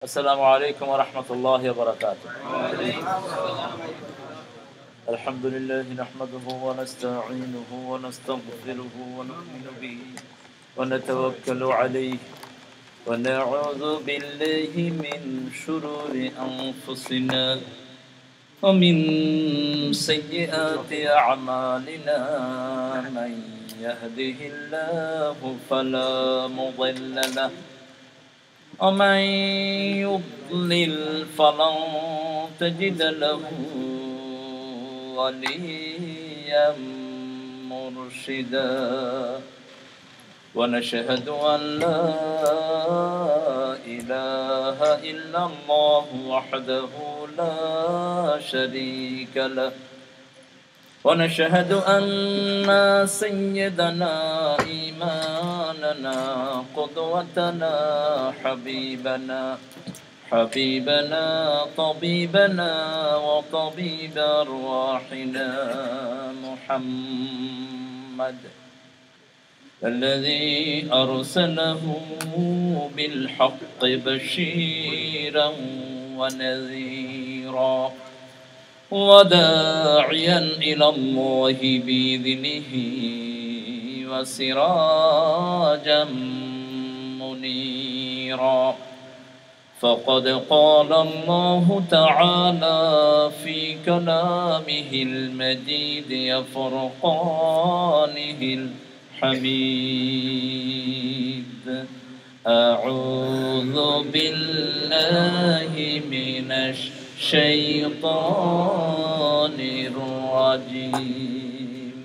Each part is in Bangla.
السلام عليكم ورحمة الله وبركاته. الحمد لله نحمده ونستعينه ونستغفره ونؤمن به ونتوكل عليه ونعوذ بالله من شرور أنفسنا ومن سيئات أعمالنا. من يهده الله فلا مضل له ومن يضلل فلن تجد له وليا مرشدا. ونشهد أن لا إله إلا الله وحده لا شريك له. ونشهد أن سيدنا إمامنا قدوتنا حبيبنا طبيبنا وطبيب أرواحنا محمد الذي أرسله بالحق بشيرا ونذيرا وداعيا إلى الله بإذنه وسراجا منيرا. فقد قال الله تعالى في كلامه المجيد وفرقانه الحميد: أعوذ بالله من الشيطان الرجيم.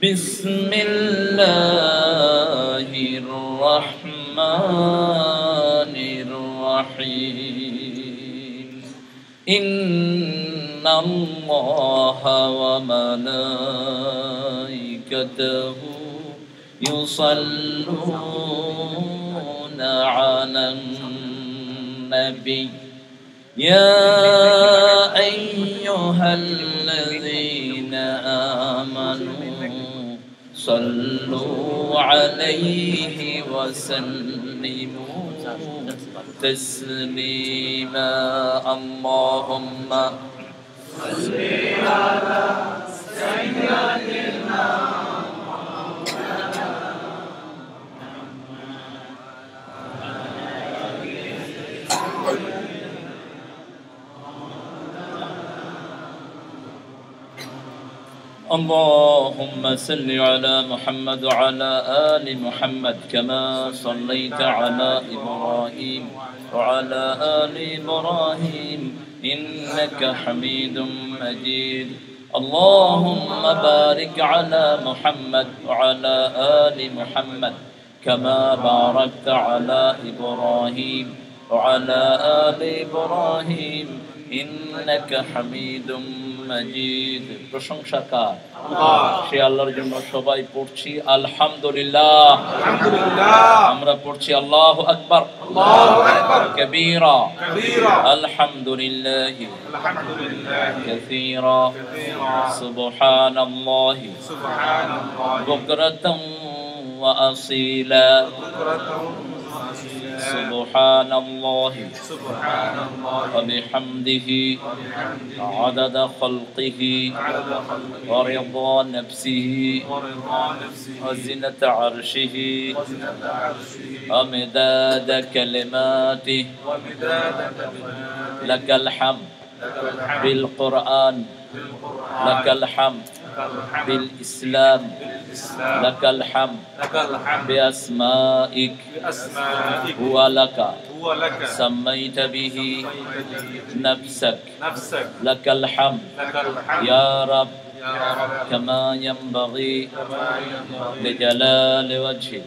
بسم الله الرحمن الرحيم. إن الله وملائكته يصلون على النبي يا أيها الذين آمنوا صلوا عليه وسلموا تسليما. اللهم صل على سيدنا اللهم صل على محمد وعلى آل محمد كما صليت على إبراهيم وعلى آل إبراهيم إنك حميد مجيد. اللهم بارك على محمد وعلى آل محمد كما باركت على إبراهيم وعلى آل إبراهيم إنك حميد مجيد. প্রশংসা কার? আল্লাহ। সে আল্লাহর জন্য সবাই পড়ছি আলহামদুলিল্লাহ। আলহামদুলিল্লাহ। আমরা পড়ছি আল্লাহু আকবার। আল্লাহু আকবার কবীরা। কবীরা। আলহামদুলিল্লাহ। আলহামদুলিল্লাহ কাসীরা। কাসীরা। সুবহানাল্লাহি। সুবহানাল্লাহি বুকরাতাম ওয়া আসীলা। বুকরাতাম سبحان الله وبحمده عدد خلقه ورضا نفسه وزنة عرشه ومداد كلماته. لك الحمد بالقرآن، لك الحمد بالإسلام، لك الحمد بأسمائك هو لك سميت به نفسك. لك الحمد يا رب كما ينبغي لجلال وجهك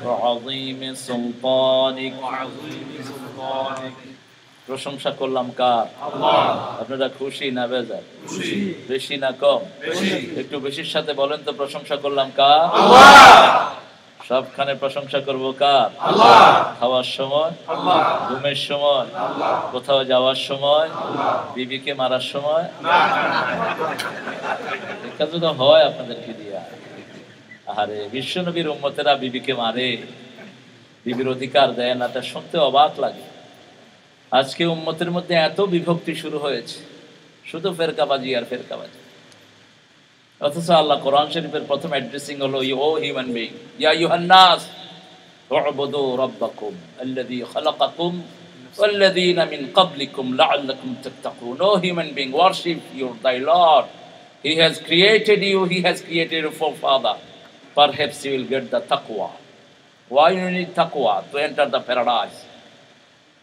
وعظيم سلطانك. প্রশংসা করলাম কার? আল্লাহ। আপনারা খুশি না বেজার? খুশি। বেশি না কম? বেশি। একটু বেশির সাথে বলেন তো প্রশংসা করলাম কার? আল্লাহ। সবখানে প্রশংসা করব কার? আল্লাহ। খাওয়ার সময় আল্লাহ, ঘুমের সময় আল্লাহ, কোথাও যাওয়ার সময় আল্লাহ, বিবিকে মারার সময় না। এটা তো হয় আপনাদেরকে দিয়া। আরে বিশ্বনবীর উম্মতেরা বিবিকে মারে, বিবির অধিকার দেয় না, তা শুনতে অবাক লাগে। আজকে উম্মতের মধ্যে এত বিভক্তি শুরু হয়েছে, শুধু ফেরকাবাজি আর ফেরকাবাজি। অথচ আল্লাহ কোরআন শরীফের প্রথম অ্যাড্রেসিং হলো, ও হিউম্যান বিং, ইয়া আইয়ুহান নাস উ'বুদু রাব্বাকুম আল্লাযী খালাকাকুম ওয়াল্লাযীনা মিন ক্বাবলিকুম লাআল্লাকুম তাত্তাকুন। O human being, worship your thy Lord. He has created you, he has created your forefather. Perhaps you will get the taqwa. Why you need taqwa? To enter the paradise.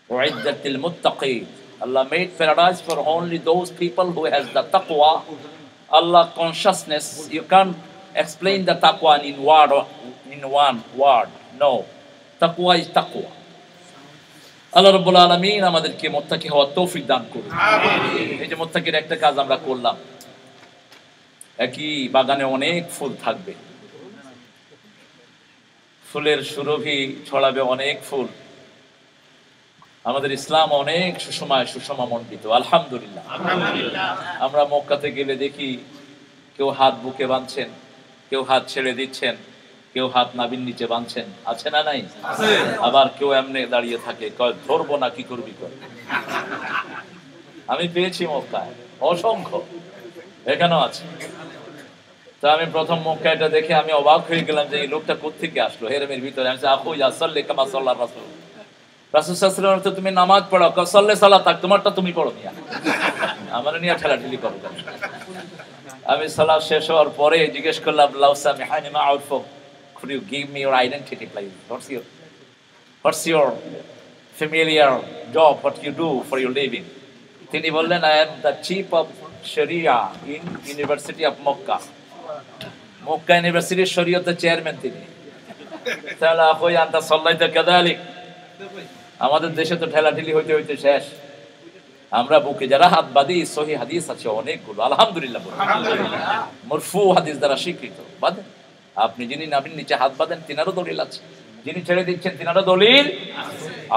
وَعِدَّةِ الْمُتَّقِينَ. Allah made paradise for only those people who has the taqwa, Allah consciousness. You can't explain the taqwa in one word. No. Taqwa is taqwa. আল্লাহ রাব্বুল আলামিন আমাদেরকে মুত্তাকি হওয়ার তৌফিক দান করুন। আমিন। এই যে মুত্তাকির একটা কাজ আমরা করলাম, একই বাগানে অনেক ফুল থাকবে, ফুলের সুরভি ছড়াবে অনেক ফুল। আমাদের ইসলাম অনেক সুষমামণ্ডিত, আলহামদুলিল্লাহ। আমরা মক্কাতে গেলে দেখি কেউ হাত বুকে বাঁধছেন, কেউ হাত ছেড়ে দিচ্ছেন, কেউ হাত নাভির নিচে বাঁধছেন, আছে না নাই? আবার কেউ এমনি দাঁড়িয়ে থাকে, কয় ধরবো না, কি করবি কর। আমি পেয়েছি মক্কায় অসংখ্য, এখানেও আছে। তা আমি প্রথম মক্কা এটা দেখে আমি অবাক হয়ে গেলাম যে এই লোকটা কোত্থেকে আসলো হেরেমের ভিতরে। আমি আখু ইয়া সাল্লি কামা সাল্লা রাসূল। রাসূল সাল্লাল্লাহু আলাইহি ওয়াসাল্লাম, তুমি নামাজ পড়ো, সাল্লে সালাত, তোমারটা তুমি পড়ো মিয়া, আমার নিয়ে ঠেলাঠেলি করো। আমি সালাত শেষ হওয়ার পরে জিজ্ঞেস করলাম, লাউসা মিহানি মা আউরফু, could you give me your identity please? What's your familiar job, what you do for your living? তিনি বললেন, I am the chief of Sharia in University of Makkah. Mecca ইউনিভার্সিটির শরীয়তের চেয়ারম্যান তিনি। তাহলে আখোই আনতা সাল্লাইতা কাযালিক। আমাদের দেশে তো ঠেলাঠেলি হইতে হইতে শেষ। আমরা বুকে যারা হাত বাঁধি, সহিহ হাদিস আছে অনেকগুলো, আলহামদুলিল্লাহ। মারফু হাদিস দ্বারা স্বীকৃত। বাঁধেন আপনি, যিনি নাভির নিচে হাত বাঁধেন তিনারও দলিল আছে, যিনি ছেড়ে দিচ্ছেন তিনারও দলিল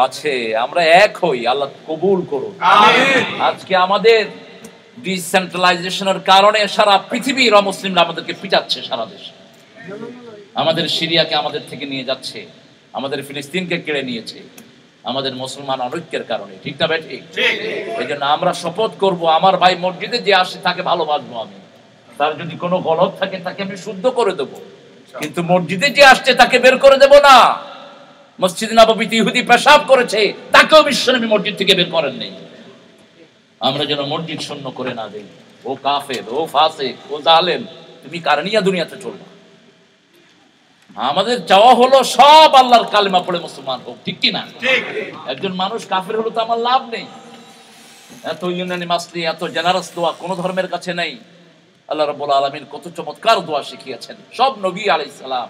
আছে। আমরা এক হই, আল্লাহ কবুল করুন। আমিন। আজকে আমাদের ডিসেন্ট্রালাইজেশনের কারণে সারা পৃথিবীর অমুসলিমরা আমাদেরকে পিটাচ্ছে, সারা দেশ। আমাদের সিরিয়াকে আমাদের থেকে নিয়ে যাচ্ছে, আমাদের ফিলিস্তিনকে কেড়ে নিয়েছে, আমাদের মুসলমান অনৈক্যের কারণে। ঠিক না ভাই? ঠিক। এই জন্য আমরা শপথ করব, আমার ভাই মসজিদে যে আসে তাকে ভালোবাসবো আমি, তার যদি কোনো গলত থাকে তাকে আমি শুদ্ধ করে দেবো, কিন্তু মসজিদে যে আসছে তাকে বের করে দেব না। মসজিদ নববীতে ইহুদি পেশাব করেছে, তাকেও বিশ্বনবী মসজিদ থেকে বের করেন নাই। আমরা যেন মসজিদ শূন্য করে না দেই। ও কাফের, ও ফাসিক, ও জালেম, তুমি কারণিয়া দুনিয়াতে চলবে। আমাদের চাওয়া হলো সব আল্লাহর কালেমা পড়ে মুসলমান হোক, ঠিক কি না? একজন মানুষ কাফের হলো তো আমার লাভ নেই। এত ইউনানি মাসলি, এত জেনারাস দোয়া কোন ধর্মের কাছে নেই। আল্লাহ রাব্বুল আলামিন কত চমৎকার দোয়া শিখিয়েছেন, সব নবী আলাইহিস সালাম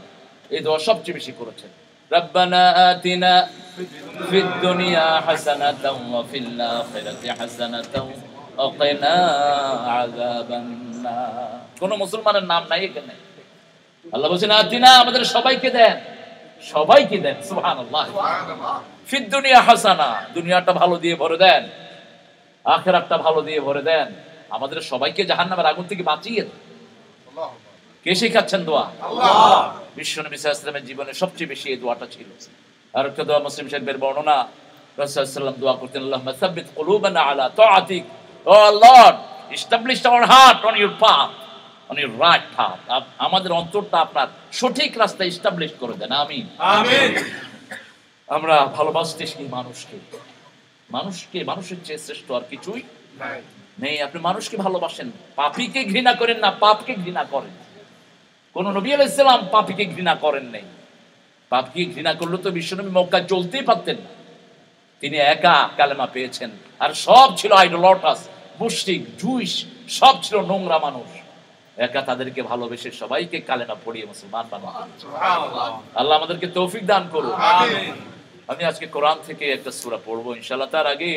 এই দোয়া সবচেয়ে বেশি করেছেন। রব্বানা আতিনা ফিদ দুনিয়া হাসানাতাও ওয়া ফিল আখিরাতি হাসানাতাও ওয়া কিনা আযাবান নার। কোন মুসলমানের নাম নাই এখানে। আল্লাহ বলেন আতিনা, আমাদের সবাইকে দেন, সবাইকে দেন। সুবহানাল্লাহ। ফিদ দুনিয়া হাসানা, দুনিয়াটা ভালো দিয়ে ভরে দেন, আখিরাতটা ভালো দিয়ে ভরে দেন, আমাদের সবাইকে জাহান্নামের আগুন থেকে বাঁচিয়ে দেন। কে শিখাচ্ছেন দোয়া? আল্লাহ। বিশ্বনবী সাল্লাল্লাহু আলাইহি ওয়াসাল্লামের জীবনে সবচেয়ে বেশি এই দোয়াটা ছিল। আর একটা দোয়া মুসলিম শরীফের বর্ণনা, রাসূল সাল্লাল্লাহু আলাইহি ওয়াসাল্লাম দোয়া করতেন, আল্লাহুম্মা সাব্বিত কুলুবানা আলা তাআতিক। O Lord, establish our heart on your path, on your right path. আমাদের অন্তরটা আপনার সঠিক রাস্তায় এস্টাবলিশ করে দেন। আমিন, আমিন। আমরা ভালোবাসতে শিখি মানুষকে, মানুষের চেয়ে শ্রেষ্ঠ আর কিছুই নেই। আপনি মানুষকে ভালোবাসেন, পাপীকে ঘৃণা করেন না, পাপকে ঘৃণা করেন। কোন নবী আলাইহিস সালাম পাপীকে ঘৃণা করেন নাই। পাপকে ঘৃণা করলে তো বিশ্বনবী মক্কায় চলতেই পারতেন না। তিনি একা কালেমা পেয়েছেন, আর সব ছিল আইডোলটাস, মুশরিক, জুইশ, সব ছিল নোংরা মানুষ। একা তাদেরকে ভালোবেসে সবাইকে কালেমা পড়িয়ে মুসলমান বানালেন। সুবহানাল্লাহ। আল্লাহ আমাদেরকে তৌফিক দান করুন। আমিন। আমি আজকে কোরআন থেকে একটা সূরা পড়বো ইনশাআল্লাহ। তার আগে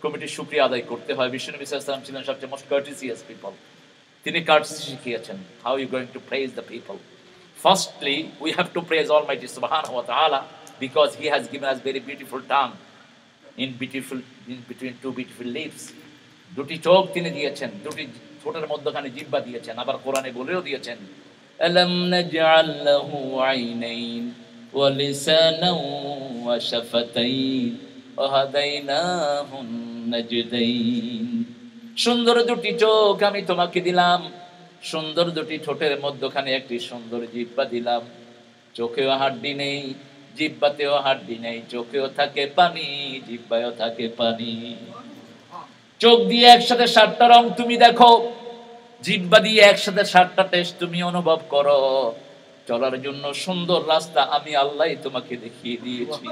কমিটির শুকরিয়া আদায় করতে হয়। বিশ্বনবী সাল্লাল্লাহু আলাইহি ওয়াসাল্লাম ছিলেন সবচেয়ে মোস্ট কার্টেসিয়াস পিপল। তিনি কার্টেসি শিখিয়েছেন। How you going to praise the people? Firstly we have to praise almighty সুবহানাহু ওয়া তাআলা, because he has given us very beautiful tongue in between two beautiful lips. দুটি চোখ তিনি দিয়েছেন, দুটি ঠোঁটের মধ্যখানে জিহ্বা দিয়েছেন। আবার কোরআনে বলেও দিয়েছেন, আলাম নাজআল লাহু আইনাইন ওয়া লিসানান ওয়া শাফাতাইন ওয়াহাদাইনাহুন নাজদাইন। সুন্দর দুটি চোখ আমি তোমাকে দিলাম, সুন্দর দুটি ঠোঁটের মধ্যখানে একটি সুন্দর জিহ্বা দিলাম। চোখেও হাড্ডি নেই, জিহ্বাতেও হাড্ডি নেই, চোখেও থাকে পানি, জিহ্বায়ও থাকে পানি। চোখ দিয়ে একসাথে 7টা রং তুমি দেখো, জিহ্বা দিয়ে একসাথে 7টা টেস্ট তুমি অনুভব করো। চলার জন্য সুন্দর রাস্তা আমি আল্লাহ তোমাকে দেখিয়ে দিয়েছি।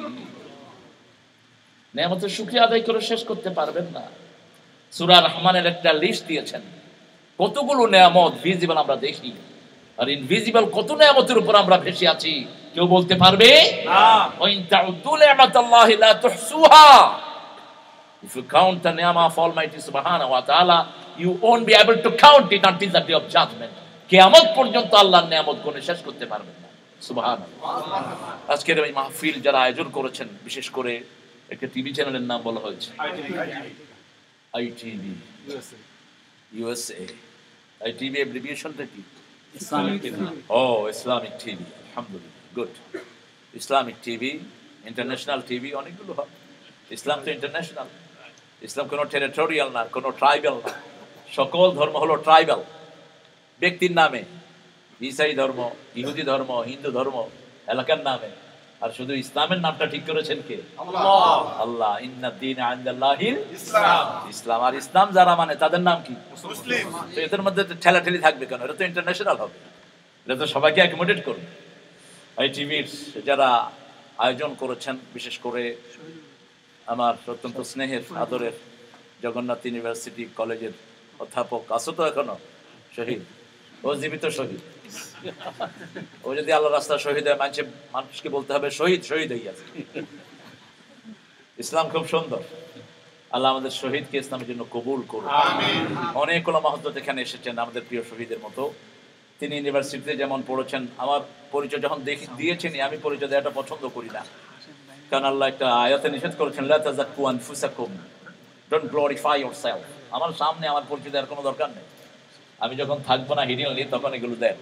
নেয়ামতের শুকরিয়া আদায় করে শেষ করতে পারবেন না। সূরা রহমানের একটা লিস্ট দিয়েছেন, কতগুলো নেয়ামত ভিজিবল আমরা দেখি, আর ইনভিজিবল কত নেয়ামতের উপর আমরা ভেসে আছি কেউ বলতে পারবে না। ওয়া ইন তাউদ্দু নি'মাতাল্লাহি লা তুহসুহা। If you count the ni'mah of Almighty Subhanahu wa Ta'ala, you won't be able to count it until the day of judgment. কিয়ামত পর্যন্ত আল্লাহর নিয়ামত গুণে শেষ করতে পারবেন না। সুবহানাল্লাহ। আজকের এই মাহফিল যারা আয়োজন করেছেন, বিশেষ করে একটা টিভি চ্যানেলের নাম বলা হয়েছে ITV USA। ITV অ্যাব্রিভিয়েশনটা কি? Islamic TV. ও ইসলামিক টিভি, আলহামদুলিল্লাহ, good. Islamic TV, international TV, অনেকগুলো হয়। ইসলাম তো ইন্টারন্যাশনাল। ইসলাম কোনো টেরিটোরিয়াল না, কোনো ট্রাইবাল না। সকল ধর্ম হলো ট্রাইবাল। ব্যক্তির নামে ঈসাই ধর্ম, ইহুদি ধর্ম, হিন্দু ধর্ম, এলাকার নামে। আর শুধু ইসলামের নামটা ঠিক করেছেন কে? আল্লাহ। আল্লাহ ইন্না দীন ইনদাল্লাহিল ইসলাম। ইসলাম। আর ইসলাম যারা মানে তাদের নাম কি? মুসলিম। তো এদের মধ্যে ঠেলাঠেলি থাকবে কেন? এটা তো ইন্টারন্যাশনাল হবে, এটা তো সবাইকে অ্যাকোমোডেট করবে। ITVর যারা আয়োজন করেছেন, বিশেষ করে আমার অত্যন্ত স্নেহের আদরের জগন্নাথ ইউনিভার্সিটি কলেজের অধ্যাপক, আছে তো এখনো শহীদ, ও জীবিত শহীদ। ও যদি আল্লাহ রাস্তা শহীদ হয়, মানুষকে বলতে হবে শহীদ, শহীদ হয়ে গেছে। ইসলাম খুব সুন্দর। আল্লাহ আমাদের শহীদকে ইসলামের জন্য কবুল করুন। অনেক ওলামা হযরত এখানে এসেছেন আমাদের প্রিয় শহীদের মতো। তিনি ইউনিভার্সিটিতে যেমন পড়েছেন, আমার পরিচয় যখন দিয়েছেন, আমি পরিচয় দেওয়াটা পছন্দ করি না, কারণ আল্লাহ একটা আয়াতে নিষেধ করেছেন, লা তাযাক্কু আনফুসাকুম, ডোন্ট গ্লোরিফাই ইয়োরসেলফ। আমার সামনে আমার পরিচয় দেওয়ার কোনো দরকার নেই। আমি যখন থাকবো না হিডিংলি, তখন এগুলো দেন।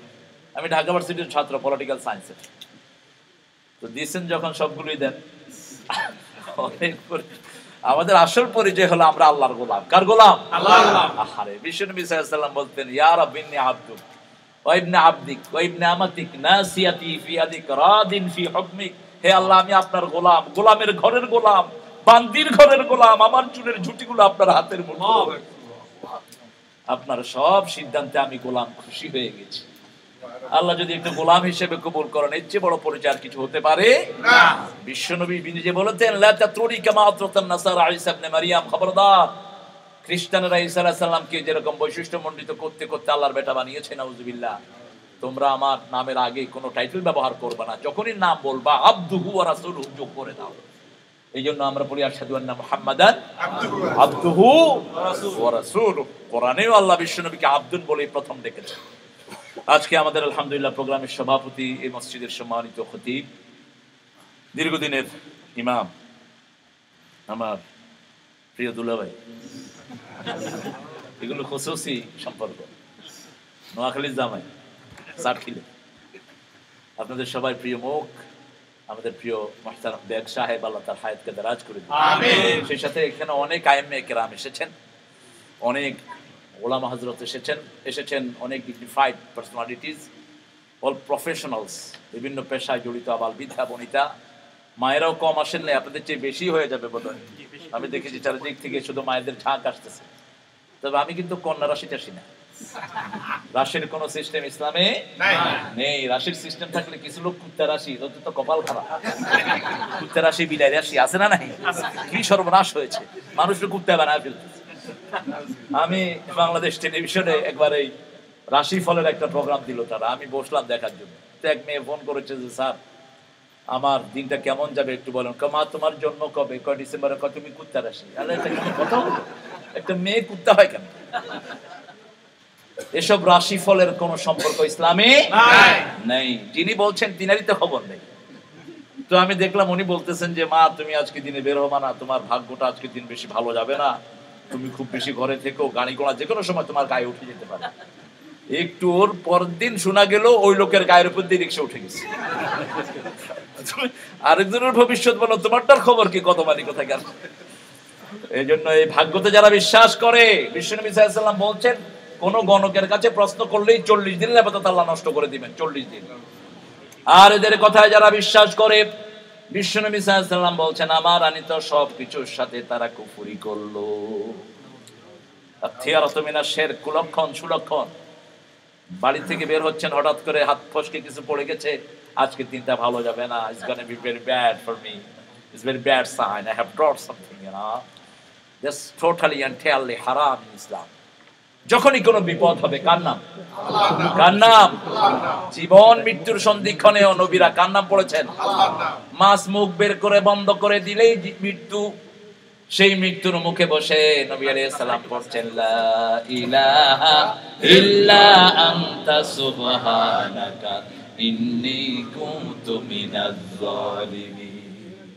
আমি ঢাকা ইউনিভার্সিটির ছাত্র, পলিটিক্যাল সায়েন্সের, তো দিয়েছেন যখন সবগুলোই দেন। আমাদের আসল পরিচয় হলো আমরা আল্লাহর গোলাম। কার গোলাম? আল্লাহর গোলাম। আরে বিশ্বনবী সাল্লাল্লাহু আলাইহি ওয়াসাল্লাম বলতেন, ইয়া রাব্বি ইন্নী আবদুক ওয়া ইবনে আবদিক ওয়া ইবনে আমাতিক নাসিয়াতি ফি ইয়াদিক রাদিন ফি হুকমিক। হে আল্লাহ, আমি আপনার গোলাম, গোলামের ঘরের গোলাম, বান্দির ঘরের গোলাম। আমার চুলের ঝুঁটিগুলো আপনার হাতের মুঠোয়, আপনার সব সিদ্ধান্তে আমি গোলাম, খুশি হয়ে গেছি। আল্লাহ যদি একটু গোলাম হিসেবে কবুল করেন, এর চেয়ে বড় পরিচয় আর কিছু হতে পারে না। বিশ্বনবী নিজে বলেছেন, লা তাতরুনি কামা আতরাতান নাসারা ঈসা ইবনে মারইয়াম। খবরদার, খ্রিস্টানরা ঈসা আলাইহিস সালামকে যেরকম বৈশিষ্ট্যমণ্ডিত করতে করতে আল্লাহর বেটা বানিয়েছে, নাউজুবিল্লাহ, তোমরা আমার নামের আগে কোনো টাইটেল ব্যবহার করবে না। যখনই নাম বলবা আবদুহু ওয়া রাসূলুহু যোগ করে দাও। এই জন্য আমরা পড়ি আশহাদু আন্না মুহাম্মাদান আবদুহু ওয়া রাসূলুহু। কোরআনেও আল্লাহ বিশ্বনবীকে আব্দুন বলেই প্রথম ডেকেছেন। আজকে আমাদের আলহামদুলিল্লাহ প্রোগ্রামের সভাপতি, এই মসজিদের সম্মানিত খতিব, দীর্ঘদিনের ইমাম, আমার প্রিয় দুলা ভাই। এগুলো খুশুসি সম্পর্ক, নোয়াখালীর জামাই, সাতখিলে। আপনাদের সবাই প্রিয় মুখ, আমাদের প্রিয় মুহতারাম বেগ সাহেব, আল্লাহ তার হায়াতকে দারাজ করে দিন। আমিন। সেই সাথে এখানে অনেক আইম্মে কেরাম এসেছেন, অনেক ওলামা হযরত এসেছেন, অনেক ডিগনিফাইড পার্সোনালিটিস, অল প্রফেশনালস, বিভিন্ন পেশায় জড়িত, আবাল বৃদ্ধা বনিতা, মায়েরাও কম আসেন নাই, আপনাদের চেয়ে বেশি হয়ে যাবে বোধহয়। আমি দেখেছি চারিদিক থেকে শুধু মায়েদের ঝাঁক আসতেছে। তবে আমি কিন্তু কন্যা রাশি চাষি না, রাশির কোন সিস্টেম ইসলামে নেই। রাশির সিস্টেম থাকলে কিছু লোক কুত্তা রাশি, তো কপাল খারাপ। কুত্তা রাশি, বিলাই রাশি আছে না নাই? কি সর্বনাশ হয়েছে, মানুষকে কুত্তা বানায় ফেলতেছে। আমি বাংলাদেশ টেলিভিশনে একবার এই রাশি ফলের একটা প্রোগ্রাম দিল তারা, আমি বসলাম দেখার জন্য। তো এক মেয়ে ফোন করেছে যে, স্যার আমার দিনটা কেমন যাবে একটু বলেন। মা তোমার জন্ম কবে? কয় ডিসেম্বরে। কয় তুমি কুত্তা রাশি। কথা হলো, একটা মেয়ে কুত্তা হয় কেন? এসব রাশি ফলের কোন সম্পর্ক ইসলামে নেই। যিনি বলছেন তিনারই তো খবর নেই। তো আমি দেখলাম উনি বলতেছেন যে, মা তুমি আজকে দিনে বের হবা না, তোমার ভাগ্যটা আজকে দিন বেশি ভালো যাবে না, তুমি খুব বেশি ঘরে থেকো, গাড়ি ঘোড়া যে কোনো সময় তোমার গায়ে উঠে যেতে পারে। একটু ওর পরের দিন শোনা গেল ওই লোকের গায়ের উপর দিয়ে রিক্সা উঠে গেছে। আরেকজনের ভবিষ্যৎ বলো, তোমারটার খবর কি? কত মানি কোথায় গেল? এই জন্য এই ভাগ্যতে যারা বিশ্বাস করে, বিশ্বনবী সাল্লাল্লাহু আলাইহি ওয়াসাল্লাম বলছেন কোন গণকের কাছে প্রশ্ন করলেই 40 দিনের ইবাদত আল্লাহ নষ্ট করে দিবেন, 40 দিন। আর এদের কথায় যারা বিশ্বাস করে, বিশ্বনবী সাল্লাল্লাহু আলাইহি ওয়াসাল্লাম বলছেন আমার আনিত সবকিছুর সাথে তারা কুফরি করলো। আথিয়ারাতু মিনাশ শিরক, কুলক্ষণ সুলক্ষণ। বাড়ি থেকে বের হচ্ছেন, হঠাৎ করে হাত ফসকে কিছু পড়ে গেছে, আজকে দিনটা ভালো যাবে না, it's going to be very bad for me, it's very bad sign, I have brought something, you know, that's totally entirely haram in Islam. যখনই কোনো বিপদ হবে কার নাম? কার নাম? জীবন মৃত্যুর সন্ধিক্ষণেও নবীরা কার নাম পড়েছেন? মাছ মুখ বের করে বন্ধ করে দিলেই মৃত্যু, সেই মৃত্যুর মুখে বসে নবী আলাইহিস সালাম পড়ছেন লা ইলাহা ইল্লা আনতা সুবহানাকা ইন্নী কুনতু মিনাজ জালিমিন।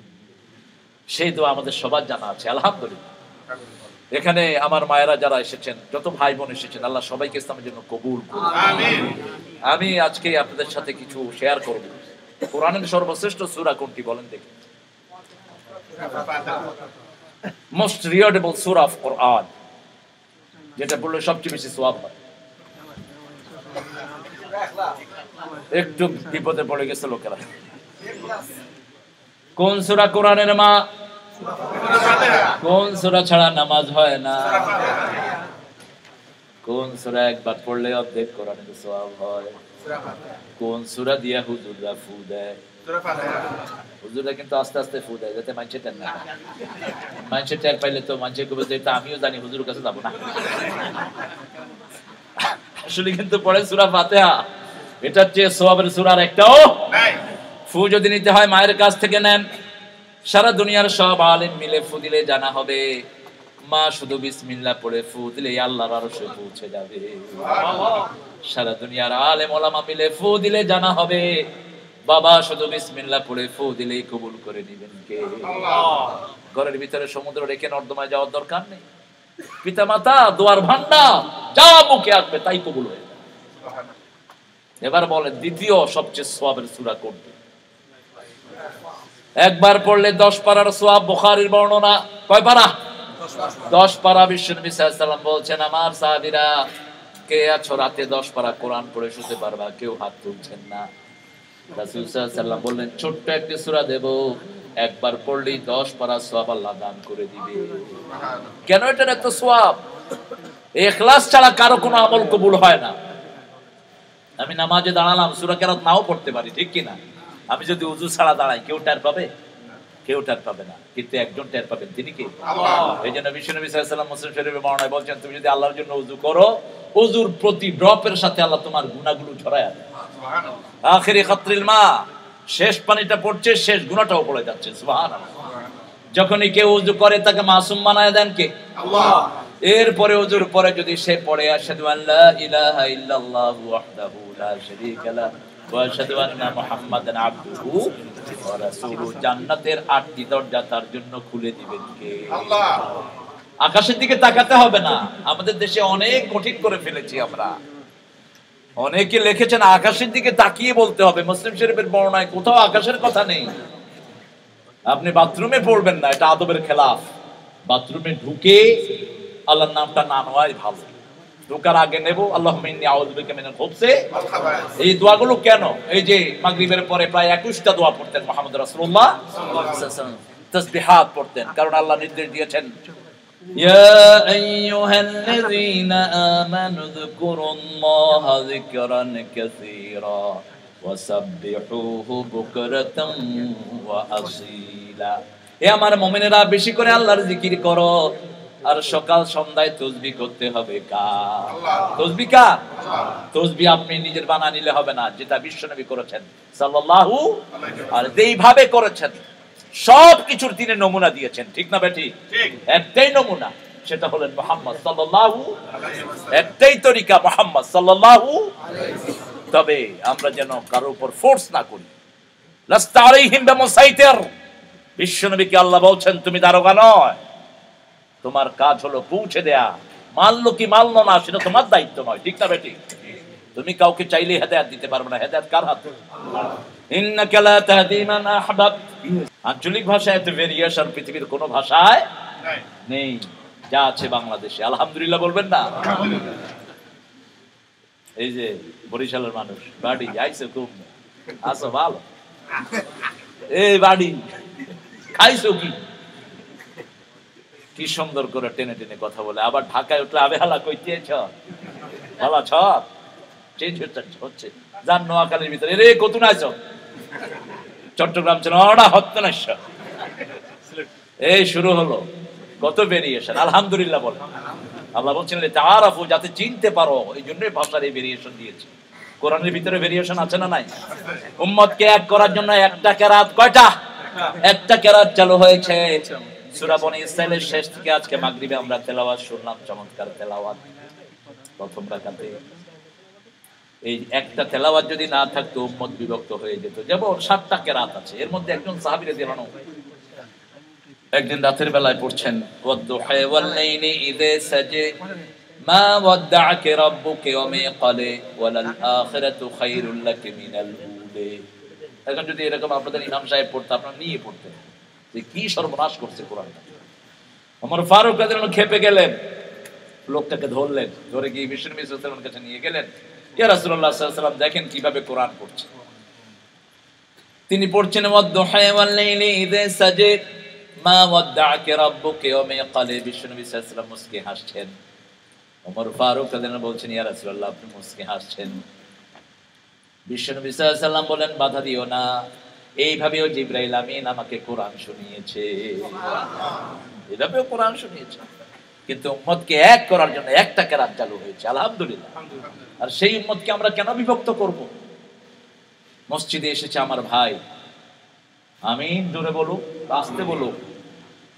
সেই দোয়া আমাদের সবার জানা আছে আলহামদুলিল্লাহ। এখানে আমার মায়েরা যারা এসেছেন, যত ভাই বোন এসেছেন, আল্লাহ সবাইকে ইসলামের জন্য কবুল করুন। আমিন। আমি আজকে আপনাদের সাথে কিছু শেয়ার করব। কোরআনের সর্বশ্রেষ্ঠ সূরা কোনটি বলেন দেখি? Most readable surah of Quran, যেটা পড়লে সবচেয়ে বেশি সওয়াব হয়। একটু বিপদে পড়ে গেছে লোকেরা। কোন সূরা কোরআনের মা? কোন সূরা ছাড়া নামাজ হয় না? কোন সূরা একবার পড়লে অর্ধেক কোরআনের সওয়াব হয়? কোন সূরা দিয়া হুজুররা ফু দেয়? হুজুররা কিন্তু আস্তে আস্তে ফু দেয় যাতে মানুষের টের না পায়। মানুষের টের পাইলে তো মানুষের কবে যে আমিও জানি হুজুরের কাছে যাবো না। আসলে কিন্তু পড়ে সূরা ফাতিহা, এটার চেয়ে সওয়াবের সূরা আর একটাও নাই। ফু যদি নিতে হয় মায়ের কাছ থেকে নেন। সারা দুনিয়ার সব আলেম মিলে ফু দিলে জানা হবে, মা শুধু বিসমিল্লাহ পড়ে ফু দিলে আল্লাহর আরশে পৌঁছে যাবে। সারা দুনিয়ার আলেম ওলামা মিলে ফু দিলে জানা হবে, বাবা শুধু বিসমিল্লাহ পড়ে ফু দিলেই কবুল করে নেবেন কে? ঘরের ভিতরে সমুদ্র রেখে নর্দমায় যাওয়ার দরকার নেই। পিতা মাতা দোয়ার ভান্ডার, যা মুখে আসবে তাই কবুল হয়ে যাবে। এবার বলেন দ্বিতীয় সবচেয়ে সওয়াবের সূরা কোনটি? একবার পড়লে 10 পারার সওয়াব। বুখারীর বর্ণনা। কয় পারা? 10 পারা। বিশ্বনবী সাল্লাল্লাহু আলাইহি ওয়াসাল্লাম বলছেন আমার সাহাবীরা কে আছো রাতে 10 পারা কোরআন পড়ে শুতে পারবা? কেউ হাত তুলছেন না। রাসূল সাল্লাল্লাহু আলাইহি ওয়াসাল্লাম বললেন ছোট্ট একটি সূরা দেব, একবার পড়লেই 10 পারা সওয়াব আল্লাহ দান করে দিবে। কেন এটার এত সওয়াব? ইখলাস ছাড়া কারো কোনো আমল কবুল হয় না। আমি নামাজে দাঁড়ালাম, সূরা কেরাত নাও পড়তে পারি, ঠিক কি না? আমি যদি ওযু ছাড়া দাঁড়াই, কেউ টের পাবে? কেউ টের পাবে না, কিন্তু একজন টের পাবেন, তিনি কে? আল্লাহ। এইজন্য বিশ্বনবী সাল্লাল্লাহু আলাইহি ওয়াসাল্লাম মুসলিম শরীফে বর্ণনায় বলেন তুমি যদি আল্লাহর জন্য ওযু করো, ওযুর প্রতি ড্রপের সাথে আল্লাহ তোমার গুনাহগুলো ঝরায়া দেয়। সুবহানাল্লাহ। আখিরি খাতরিল মা, শেষ পানিটা পড়ছে, শেষ গুনাহটাও পড়ে যাচ্ছে। সুবহানাল্লাহ। যখনই কেউ ওযু করে তাকে মাসুম বানায় দেন কে? আল্লাহ। এরপরে ওযুর পরে যদি সে পড়ে আশহাদু আল্লা ইলাহা ইল্লাল্লাহু ওয়াহদাহু লা শারীকা লাহু ওয়া আশহাদু আন্না মুহাম্মাদান আবদুহু ওয়া রাসূলুহু, জান্নাতের 8টি দরজা তার জন্য খুলে দিবেন কে? আল্লাহ। আকাশের দিকে তাকাতে হবে না। আমাদের দেশে অনেক কঠিন করে ফেলেছি আমরা। অনেকে লিখেছেন আকাশের দিকে তাকিয়ে বলতে হবে। মুসলিম শরীফের বর্ণনায় কোথাও আকাশের কথা নেই। আপনি বাথরুমে পড়বেন না, এটা আদবের খেলাফ। বাথরুমে ঢুকে আল্লাহর নামটা না নেওয়াই ভালো। ঢোকার আগে নেব আল্লাহুম্মা ইন্নী আউযু বিকা মিনাল খুবসি। এই দোয়াগুলো কেন? এই যে মাগরিবের পরে প্রায় 21টা দোয়া পড়তেন মুহাম্মদ রাসূলুল্লাহ সাল্লাল্লাহু আলাইহি ওয়াসাল্লাম, তাসবিহাত পড়তেন, কারণ আল্লাহ নির্দেশ দিয়েছেন ইয়া আইয়ুহাল্লাযীনা আমানু যকুরুল্লাহা যিকরান কাসীরা ওয়াসাব্বিহুহু বুকরাতাম ওয়া আসীলা। হে আমার মুমিনেরা, বেশি করে আল্লাহর জিকির করো, আর সকাল সন্ধ্যায় তাসবিহ করতে হবে। কার তাসবিহ? কার তাসবিহ? আপনি নিজের বানা নিলে হবে না, যেটা বিশ্বনবী করেছেন সাল্লাল্লাহু আলাইহি ওয়াসাল্লাম, আর যেইভাবে করেছেন সব কিছুর তিনি নমুনা দিয়েছেন, ঠিক না বেটি? ঠিক। একটাই নমুনা, সেটা হলেন মুহাম্মদ সাল্লাল্লাহু আলাইহি ওয়াসাল্লাম। একটাই তরিকা মুহাম্মদ সাল্লাল্লাহু আলাইহি ওয়াসাল্লাম। তবে আমরা যেন কারোর উপর ফোর্স না করি। লাস্তা আলাইহিম বিমুসাইতির। বিশ্বনবীকে আল্লাহ বলছেন তুমি দারোগা নয়, তোমার কাজ হলো পৌঁছে দেয়া। মানলো কি মানলো না সেটা তোমার দায়িত্ব নয়, ঠিক না বেটি? তুমি কাউকে চাইলে হেদায়েত দিতে পারবে না, হেদায়েত কার হাতে? ইন্নাকা লা তাহদি মান আহবাব। আঞ্চলিক ভাষায় এত ভেরিয়েশন পৃথিবীর কোন ভাষায় নেই, যা আছে বাংলাদেশে। আলহামদুলিল্লাহ বলবেন না? এই যে বরিশালের মানুষ, বাড়ি আইসো খুব, আসো ভালো, এই বাড়ি খাইছো কি, কি সুন্দর করে টেনে টেনে কথা বলে। আবার ঢাকায় উঠলে আবে হালা কইতেছ ভালো ছ চেঞ্জ হচ্ছে। যান নোয়াখালীর ভিতরে, রে কতুন আইছ, চট্টগ্রাম ছিল ওরা হত্যনাশ, এই শুরু হলো কত ভেরিয়েশন। আলহামদুলিল্লাহ বলে। আল্লাহ বলছেন তাআরাফু, যাতে চিনতে পারো, এই জন্যই ভাষার এই ভেরিয়েশন দিয়েছে। কোরআনের ভিতরে ভেরিয়েশন আছে না নাই? উম্মতকে এক করার জন্য একটা কেরাত, কয়টা? একটা কেরাত চালু হয়েছে সূরা বনী ইসরাঈলের শেষ থেকে আজকে মাগরিবে আমরা তেলাওয়াত শুনলাম, চমৎকার তেলাওয়াত প্রথম রাকাতে। এই একটা তেলাওয়াত যদি না থাকতো উম্মত বিভক্ত হয়ে যেত। যেমন 7টা কেরাত আছে, এর মধ্যে একজন সাহাবী রাদিয়াল্লাহু আনহু একদিন রাতের বেলায় পড়ছেন ওয়াদ-দুহা ওয়াল-লাইলি ইযা সাজা মা ওয়াদ্দা'আকা রাব্বুকা ওয়া মা ক্বালা ওয়ালাল আখিরাতু খায়রুল লাকা মিনাল উলা। এখন যদি এরকম আপনাদের ইমাম সাহেব পড়তে, আপনারা নিয়ে পড়তেন যে কি সর্বনাশ করছে কোরআনটা। ওমর ফারুক রাদিয়াল্লাহু আনহু খেপে গেলেন, লোকটাকে ধরলেন, ধরে গিয়ে বিশ্বনবী সাল্লাল্লাহু আলাইহি ওয়াসাল্লামের কাছে নিয়ে গেলেন। ইয়া রাসূলুল্লাহ সাল্লাল্লাহু আলাইহি ওয়াসাল্লাম দেখেন কিভাবে কোরআন পড়ছে। তিনি পড়ছেন ওয়াদ-দুহা ওয়াল-লাইলি ইযা সাজা মা ওয়াদ্দা'আকা রাব্বুকা ওয়া মা ক্বালা। বিশ্বনবী সাল্লাল্লাহু আলাইহি ওয়াসাল্লাম মুস্কি হাসছেন। ওমর ফারুক রাদিয়াল্লাহু আনহু বলছেন, ইয়া রাসূলুল্লাহ আপনি মুস্কি হাসছেন। বিশ্বনবী সাল্লাল্লাহু আলাইহি ওয়াসাল্লাম বলেন, বাধা দিও না, এইভাবেও জিবরাইল আমিন আমাকে কোরআন শুনিয়েছে, এভাবেও কোরআন শুনিয়েছে। কিন্তু উম্মতকে এক করার জন্য একটা কেরাত চালু হয়েছে। আলহামদুলিল্লাহ। আর সেই উম্মতকে আমরা কেন বিভক্ত করব? মসজিদে এসেছে আমার ভাই, আমিন জোরে বলুক, আস্তে বলুক।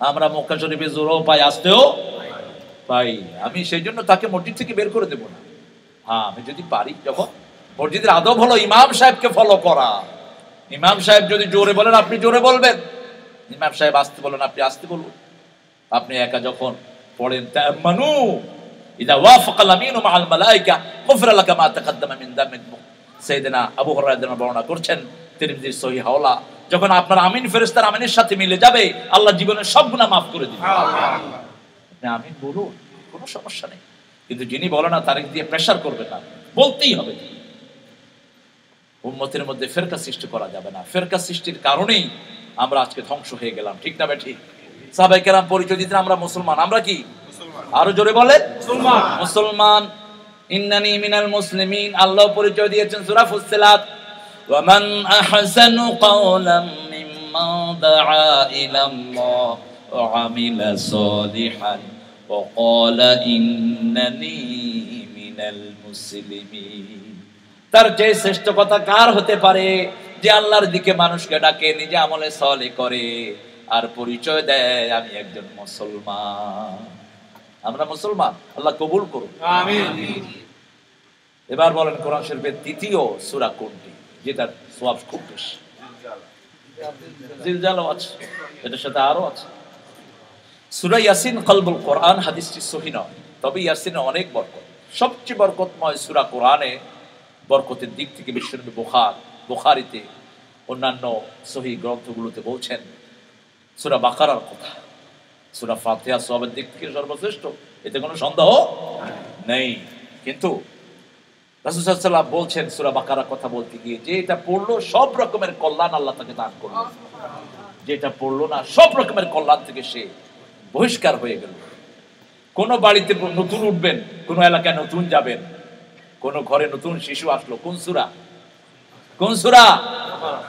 আমরা মক্কা শরীফে জোরও পাই, আস্তেও পাই। আমি সেই জন্য তাকে মসজিদ থেকে বের করে দেব না। হ্যাঁ, আমি যদি পারি, যখন মসজিদের আদব হলো ইমাম সাহেবকে ফলো করা। ইমাম সাহেব যদি জোরে বলেন আপনি জোরে বলবেন, ইমাম সাহেব আস্তে বলেন আপনি আস্তে বলুন। আপনি একা যখন পড়েন তা'আম্মানু ইযা ওয়াফাকাল আমিনু মা'আল মালায়েকা গুফিরা লাকা মা তাকাদ্দামা মিন যামবিক। সাইয়েদনা আবু হুরায়রা রাদিয়াল্লাহু বর্ণনা করছেন তিরমিজির সহিহ হাওলা, যখন আপনার আমিন ফেরেশতার আমিনের সাথে মিলে যাবে, আল্লাহ জীবনের সব গুনাহ মাফ করে দিবেন। আপনি আমিন বলুন, কোনো সমস্যা নেই। কিন্তু যিনি বলে না, তারিখ দিয়ে প্রেসার করবেন না, বলতেই হবে। উম্মতের মধ্যে ফেরকা সৃষ্টি করা যাবে না। ফেরকা সৃষ্টির কারণেই আমরা আজকে ধ্বংস হয়ে গেলাম, ঠিক না বেঠিক? সাহাবায়ে কেরাম পরিচয় দিতেন আমরা মুসলমান। আমরা কি? আরো জোরে বলেন, মুসলমান। মুসলমান। ইন্নানি মিনাল মুসলিমিন আল্লাহ পরিচয় দিয়েছেন সূরা ফুসসিলাত, ওয়া মান আহসানু কাওলাম মিম্মান দাআ ইলাল্লাহ ওয়া আমিলা সালিহান ওয়া ক্বালা ইন্নানি মিনাল মুসলিমিন। তার যে শ্রেষ্ঠ কথা কার হতে পারে যে আল্লাহর দিকে মানুষকে ডাকে, নিজে আমলে সালেহ করে, আর পরিচয় দেয় আমি একজন মুসলমান। আমরা মুসলমান, আল্লাহ কবুল করুন, আমিন। এবার বলেন কোরআন শরীফের দ্বিতীয় সূরা কোনটি, যেটার সওয়াব খুব বেশি? জিলজালও আছে, এটার সাথে আরো আছে সূরা ইয়াসিন। কলবুল কোরআন, হাদিসটি সহিহ নয়, তবে ইয়াসিনে অনেক বরকত। সবচেয়ে বরকতময় সূরা কোরআনে বরকতের দিক থেকে বিশ্বনবী বুখারীতে অন্যান্য সহিহ গ্রন্থগুলোতে বলছেন সূরা বাকারার কথা। সূরা ফাতিহা সওয়াবের দিক থেকে সর্বশ্রেষ্ঠ, এতে কোনো সন্দেহ নেই। কিন্তু রাসূল সাল্লাল্লাহু আলাইহি ওয়াসাল্লাম বলছেন সূরা বাকারার কথা বলতে গিয়ে, যে এটা পড়লো সব রকমের কল্যাণ আল্লাহ তাকে দান করবে, যেটা পড়লো না সব রকমের কল্যাণ থেকে সে বহিষ্কার হয়ে গেল। কোন বাড়িতে নতুন উঠবেন, কোন এলাকায় নতুন যাবেন, কোন ঘরে নতুন শিশু আসলো, কোন সূরা? কোন সূরা?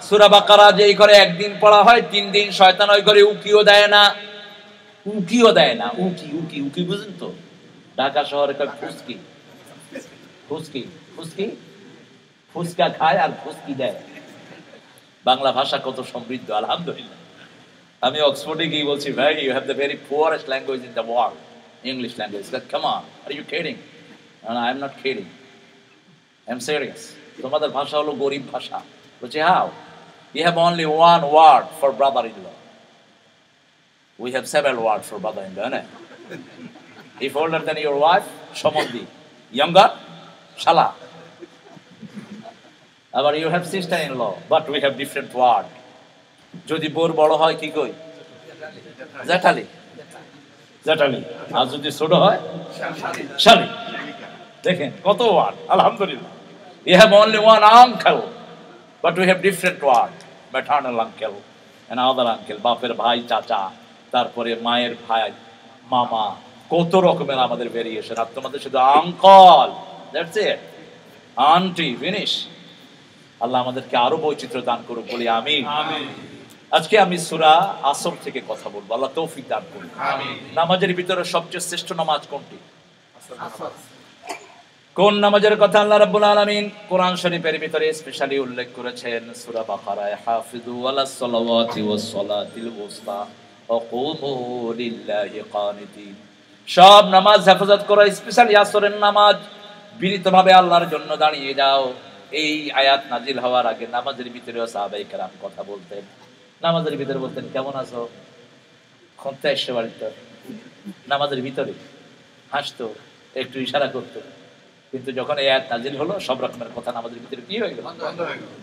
সূরা বাকারা। যেই ঘরে একদিন পড়া হয় 3 দিন শয়তান ওই ঘরে উকিও দেয় না, উকিও দেয় না। উকি উকি উকি বুঝেন তো? ঢাকা শহরে কয় ফুসকি, ফুসকি ফুসকি, ফুসকা খায় আর ফুসকি দেয়। বাংলা ভাষা কত সমৃদ্ধ, আলহামদুলিল্লাহ। আমি অক্সফোর্ডে গিয়ে বলছি, ভাই you have the very poorest language in the world, English language. Come on, are you kidding? No, I am not kidding. I am serious. তোমাদের ভাষা হলো গরিব ভাষা। বলছি, how? You have only one word for brother-in-law. We have several words for brother-in-law, no? If older than your wife, সম্বন্ধী. Younger, শালা. আবার you have sister in law but we have different word. যদি বোর বড় হয় কি কই? জ্যাঠালি। জ্যাঠালি। আর যদি ছোট হয় শালি। দেখেন কত ওয়ার্ড, আলহামদুলিল্লাহ। We have only one uncle, but we have different word. Maternal uncle, another uncle, বাপের ভাই চাচা, তারপরে মায়ের ভাই মামা, কত রকমের আমাদের ভেরিয়েশন। আর তোমাদের শুধু uncle, that's it, aunty, finish. আল্লাহ আমাদেরকে আরো বৈচিত্র্য দান করুক, বলি আমিন। আজকে আমি সূরা আসর থেকে কথা বলবো, আল্লাহ তৌফিক দান করুন। নামাজের ভিতরে সবচেয়ে শ্রেষ্ঠ নামাজ কোনটি? কোন নামাজের কথা আল্লাহ রাব্বুল আলামিন কোরআন শরীফের ভিতরে স্পেশালি উল্লেখ করেছেন? সূরা বাকারায় হাফিজু আলাস সালাওয়াতি ওয়াস সালাতিল ওয়াসতা ওয়া কুমু লিল্লাহি কানিতিন। সব নামাজ হেফাজত করো, স্পেশালি আসরের নামাজ বিনীতভাবে আল্লাহর জন্য দাঁড়িয়ে যাও। এই আয়াত নাজিল হওয়ার আগে নামাজের ভিতরেও সাহাবায়ে কেরাম কথা বলতেন। নামাজের ভিতরে বলতেন কেমন আছো, খন্তে এসে বাড়িতে। নামাজের ভিতরে হাসতো, একটু ইশারা করতো। কিন্তু যখন এই আয়াত নাজিল হলো, সব রকমের কথা নামাজের ভিতরে কি হয়ে গেল?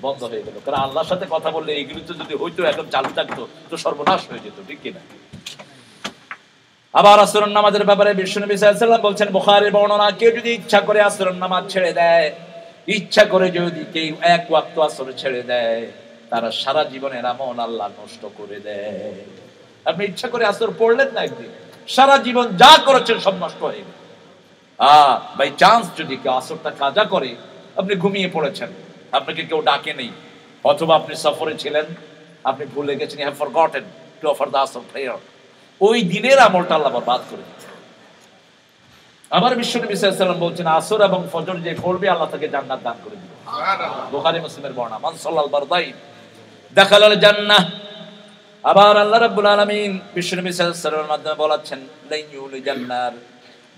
বন্ধ হয়ে গেল। কারণ আল্লাহর সাথে কথা বললে এইগুলো তো যদি হইতো, এখন চালু থাকতো, তো সর্বনাশ হয়ে যেত, ঠিক কিনা? আবার আসরের নামাজের ব্যাপারে বিশ্বনবী সাল্লাল্লাহু আলাইহি ওয়াসাল্লাম বলছেন, বুখারীর বর্ণনা, কেউ যদি ইচ্ছা করে আসরের নামাজ ছেড়ে দেয়, ইচ্ছা করে যদি কেউ এক ওয়াক্ত আসর ছেড়ে দেয়, তারা সারা জীবনের আমল আল্লাহ নষ্ট করে দেয়। আপনি ইচ্ছা করে আসর পড়লেন না, একদিন সারা জীবন যা করেছেন সব নষ্ট হয়ে গেল। বাই চান্স যদি কেউ আসরটা কাজা করে, আপনি ঘুমিয়ে পড়েছেন, আপনাকে কেউ ডাকে নেই, অথবা আপনি সফরে ছিলেন, আপনি ভুলে গেছেন, have forgotten to offer the আসর প্রেয়ার, ওই দিনের আমলটা আল্লাহ বরবাদ করে দিয়েছে। আবার বিশ্বনবী সাল্লাল্লাহু আলাইহি ওয়াসাল্লাম বলছেন, আসর এবং ফজর যে পড়বে আল্লাহ তাকে জান্নাত দান করে দিবেন। সুবহানাল্লাহ। বুখারী মুসলিমের বর্ণনা, মান সাল্লাল বারদাইন দাখালাল জান্নাহ। আবার আল্লাহ রাব্বুল আলামিন বিশ্বনবী সাল্লাল্লাহু আলাইহি ওয়াসাল্লামের মাধ্যমে বলাচ্ছেন, লান ইউলি জান্নার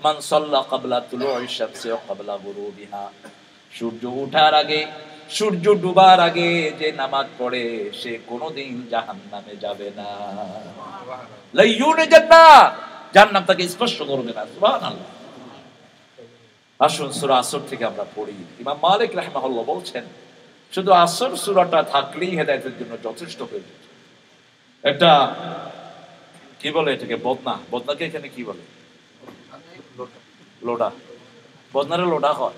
মান সাল্লা ক্বাবলা তুলুই শামসি ওয়া ক্বাবলা গুরুবিহা। সূর্য ওঠার আগে, সূর্য ডুবার আগে যে নামাজ পড়ে, সে কোনোদিন জাহান্নামে যাবে না। লা ইউলি জান্নাত, জান্নাত তাকে স্পর্শ করবে না। সুবহানাল্লাহ। আসুন সূরা আসর থেকে আমরা পড়ি। ইমাম মালিক রাহিমাহুল্লাহ বলছেন, শুধু আসর সূরাটা থাকলেই হেদায়েতের জন্য যথেষ্ট হয়ে যায়। একটা কি বলে এটাকে, বদনা, বদনাকে এখানে কি বলে? লোডা। বদনারে লোডা হয়।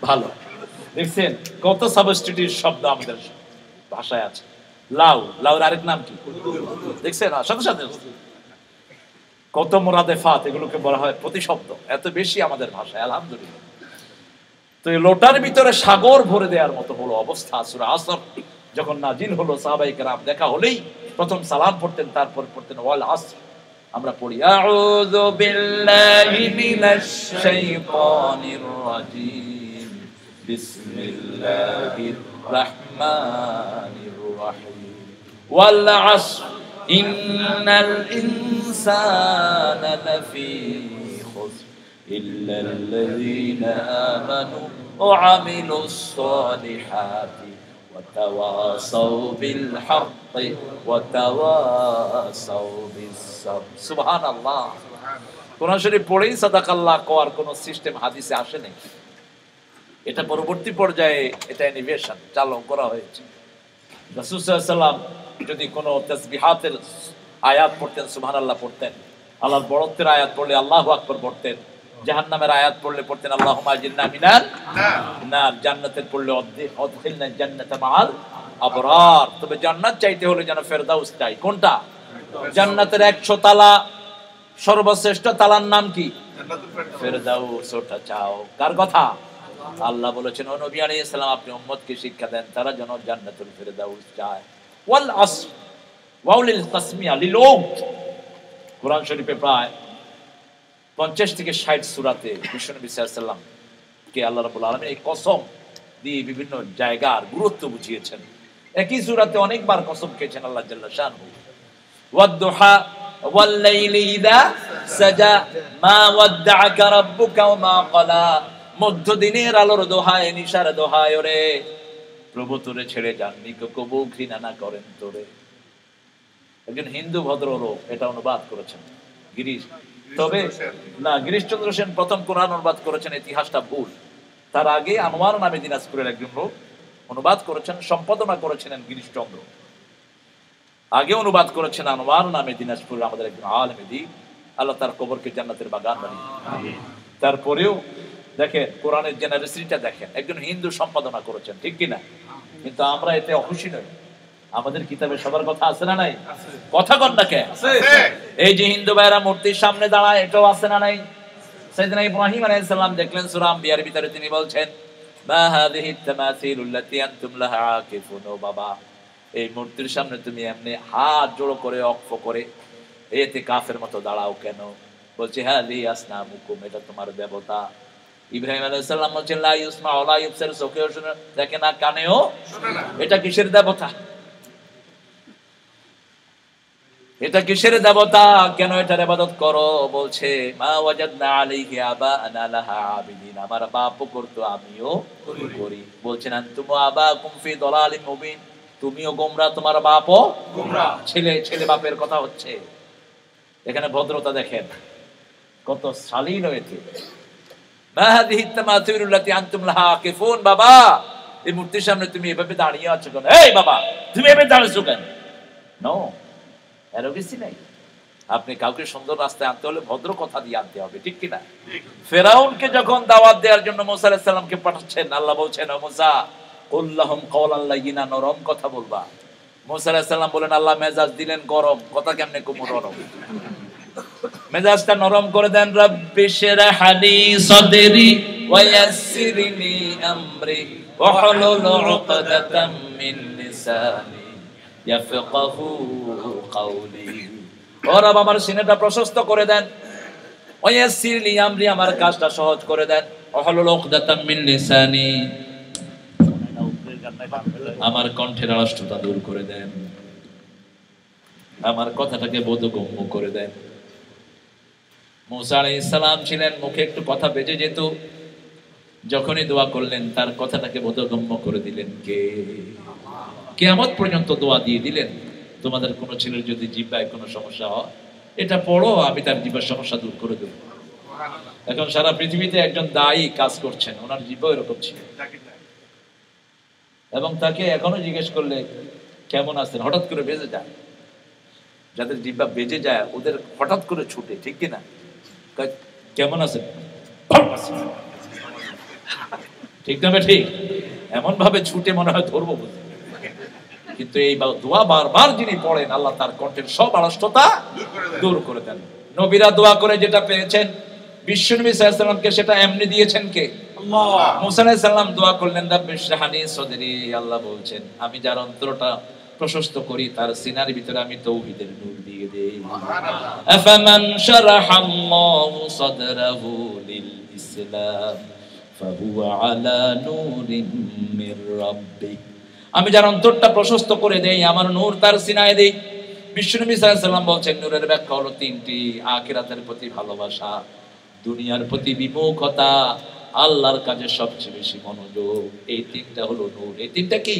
ভালো, দেখছেন কত সাবস্টিটিউট শব্দ আমাদের ভাষায় আছে। লাউ, লাউর আরেক নাম কি? দেখছেন সাথে সাথে কত মুরাদেফাত, এগুলোকে বলা হয় প্রতিশব্দ, এত বেশি আমাদের ভাষায়, আলহামদুলিল্লাহ। তো এই লোটার ভিতরে সাগর ভরে দেওয়ার মতো হলো অবস্থা। সূরা আসর যখন নাজিল হলো, সাহাবায়ে কেরাম দেখা হলেই প্রথম সালাম পড়তেন, তারপর পড়তেন ওয়াল আসর। আমরা পড়ি, আউযু বিল্লাহি মিনাশ শাইতানির রাজীম, বিসমিল্লাহির রাহমানির রাহিম, ওয়াল আসর ইন্নাল ইনসানা লাফি খুসর ইল্লাল্লাযীনা আমানু ওয়া আমিলুস সালিহাতি ওয়া তাওয়াসাউ বিল হাক্কি ওয়া তাওয়াসাউ বিস সাবর। সুবহানাল্লাহ। কোরআন শরীফ পড়েই সাদাকাল্লাহ কোয়ার কোন সিস্টেম হাদিসে আসে নাই। এটা পরবর্তী পর্যায়ে এটা ইনোভেশন চালু করা হয়েছে। রাসূল সাল্লাল্লাহু আলাইহি ওয়াসাল্লাম যদি কোনো তাসবিহাতের আয়াত পড়তেন, সুবহানাল্লাহ পড়তেন, আল্লাহর বড়ত্বের আয়াত পড়লে আল্লাহু আকবার পড়তেন, জাহান্নামের আয়াত পড়লে পড়তেন আল্লাহুম্মা আজিরনা মিনান নার, জান্নাতের পড়লে অদখিলনা জান্নাতা মাআল আবরার। তবে জান্নাত চাইতে হলে যেন ফেরদাউস চাই। কোনটা? জান্নাতের 100 তালা, সর্বশ্রেষ্ঠ তালার নাম কি? ফেরদাউস। ওটা চাও। কার কথা? আল্লাহ বলেছেন, ও নবী আলাইহিস সালাম, আপনি উম্মতকে শিক্ষা দেন তারা যেন জান্নাতুল ফেরদাউস চায়। ওয়াল আসর ওয়াউলিল তাসমিয়া লিল উদ। কোরআন শরীফে প্রায় 50 থেকে 60 সূরাতে বিশ্বনবী সাল্লাল্লাহু আলাইহি ওয়াসাল্লাম কে আল্লাহ রাব্বুল আলামিন এই কসম দিয়ে বিভিন্ন জায়গার গুরুত্ব বুঝিয়েছেন। একই সূরাতে অনেকবার কসম খেয়েছেন আল্লাহ জাল্লা শানহু। ওয়াদ-দুহা ওয়াল লাইলি ইযা সাজা মা ওয়াদ্দাআকা রাব্বুকা ওয়া মা ক্বালা। মধ্যদিনের আলোর দোহায়, নিশার দোহায়, ওরে প্রভু তোরে ছেড়ে যাননি, কবু ঘৃণা না করেন তোরে। একজন হিন্দু ভদ্রলোক এটা অনুবাদ করেছেন, গিরিশ। তবে না, গিরিশচন্দ্র সেন প্রথম কোরআন অনুবাদ করেছেন, ইতিহাসটা ভুল। তার আগে আনোয়ার নামে দিনাজপুরের একজন লোক অনুবাদ করেছেন, সম্পাদনা করেছিলেন গিরিশচন্দ্র। আগে অনুবাদ করেছেন আনোয়ার নামে দিনাজপুরের আমাদের একজন আলেম দ্বীপ, আল্লাহ তার কবরকে জান্নাতের বাগান বানিয়ে। তারপরেও দেখেন কোরআনের জেনারেসিটা দেখেন, একজন হিন্দু সম্পাদনা করেছেন, ঠিক কিনা? কিন্তু আমরা এতে অখুশি নই। আমাদের কিতাবে সবার কথা আছে না নাই? কথা কন না কেন? এই যে হিন্দু ভাইরা মূর্তির সামনে দাঁড়ায়, এটাও আছে না নাই? সাইয়েদনা ইব্রাহিম আলাইহিস সালাম দেখলেন সূরা আম্বিয়ার ভিতরে তিনি বলছেন মা হাযিহি তামাসিলুল্লাতী আনতুম লাহা আকিফুন। ও বাবা, এই মূর্তির সামনে তুমি এমনি হাত জোড়ো করে অক্ফ করে এতে কাফের মতো দাঁড়াও কেন? বলছে হাযিহি আসনামুকুম, এটা তোমার দেবতা। ইব্রাহিম আলাইহিস সালাম বলছেন লা ইউসমা ওয়া লা ইউবসার, চোখেও শুনে দেখে না, কানেও শুনে না, এটা কিসের দেবতা? এটা কিসের দেবতা? কেন এটার ইবাদত করো? বলছে মা ওয়াজাদনা আলাইহি আবাআনা লাহা আবিদিন, আমার বাপও করতো আমিও করি। বলছেন আনতুম আবাকুম ফি দালালিম মুবিন, তুমিও গোমরা, তোমার বাপও গোমরা। ছেলে বাপের কথা হচ্ছে এখানে, ভদ্রতা দেখেন কত শালীন হয়েছে। মা হাযিহি তামাসিলুল্লাতী আনতুম লাহা আকিফুন, বাবা এই মূর্তির সামনে তুমি এভাবে দাঁড়িয়ে আছো কেন? এই বাবা তুমি এভাবে দাঁড়িয়েছো কেন? নো, অ্যারোগেন্সি নাই। আপনি কাউকে সুন্দর রাস্তায় আনতে হলে ভদ্র কথা দিয়ে আনতে হবে, ঠিক কিনা? ফেরাউনকে যখন দাওয়াত দেওয়ার জন্য মুসা আলাইহিস সালামকে পাঠাচ্ছেন, আল্লাহ বলছেন ও মুসা কুল্লাহুম কওলান লাইয়িনা, নরম কথা বলবা। মুসা আলাইহিস সালাম বলেন আল্লাহ মেজাজ দিলেন গরম, কথা কেমনে কম নরম? মেজাজটা নরম করে দেন। রাব্বি শরহ লি সাদরি ওয়া ইয়াসসিরলি আমরি ওয়াহলুল উকদাতাম মিন লিসানি ইয়াফকাহু কাওলি। ও রব, আমার সিনাটা প্রশস্ত করে দেন। ওয়া ইয়াসসিরলি আমরি, আমার কাজটা সহজ করে দেন। ওয়াহলুল উকদাতাম মিন লিসানি, আমার কণ্ঠের আড়ষ্টতা দূর করে দেন, আমার কথাটাকে বোধগম্য করে দেন। মুসা আলাইহিস সালাম ছিলেন মুখে একটু কথা বেজে যেত, যখনই দোয়া করলেন তার কথাটাকে বোধগম্য করে দিলেন কে? কিয়ামত পর্যন্ত দোয়া দিয়ে দিলেন তোমাদের কোনো ছেলের যদি জিহ্বায় কোনো সমস্যা হয় এটা পড়ো, আমি তার জিহ্বার সমস্যা দূর করে দেব। এখন সারা পৃথিবীতে একজন দায়ী কাজ করছেন, ওনার জিহ্বা এরকম ছিল, এবং তাকে এখনো জিজ্ঞেস করলে কেমন আছেন হঠাৎ করে বেজে যায়। যাদের জিহ্বা বেজে যায় ওদের হঠাৎ করে ছুটে, ঠিক কিনা? কেমন আছেন, ঠিক না? ঠিক এমন ভাবে ছুটে মনে হয় ধরবো বুঝে। কিন্তু এই দোয়া বারবার যিনি পড়েন আল্লাহ তার কণ্ঠের সব আড়ষ্টতা দূর করে দেন। নবীরা দোয়া করে যেটা পেয়েছেন বিশ্বনবী সাল্লাল্লাহু আলাইহি ওয়াসাল্লামকে সেটা এমনি দিয়েছেন কে? আল্লাহ। মুসা আলাইহিস সালাম দোয়া করলেন রাব্বি শরহ লি সাদরি, আল্লাহ বলছেন আমি যার অন্তরটা প্রশস্ত করি তার সিনার ভিতরে আমি তাওহীদের নূর দিয়ে দেই। সুবহানাল্লাহ। আফামান শারাহাল্লাহু সাদরাহু লিল ইসলাম ফাহুয়া আলা নূরিম মির রাব্বি, আমি যার অন্তরটা প্রশস্ত করে দেই আমার নূর তার সিনায় দেই। বিশ্বনবী সাল্লাল্লাহু আলাইহি ওয়াসাল্লাম বলছেন নূরের ব্যাখ্যা হলো তিনটি: আখিরাতের প্রতি ভালোবাসা, দুনিয়ার প্রতি বিমুখতা, আল্লাহর কাজে সবচেয়ে বেশি মনোযোগ। এই তিনটা হলো নূর। এই তিনটা কি?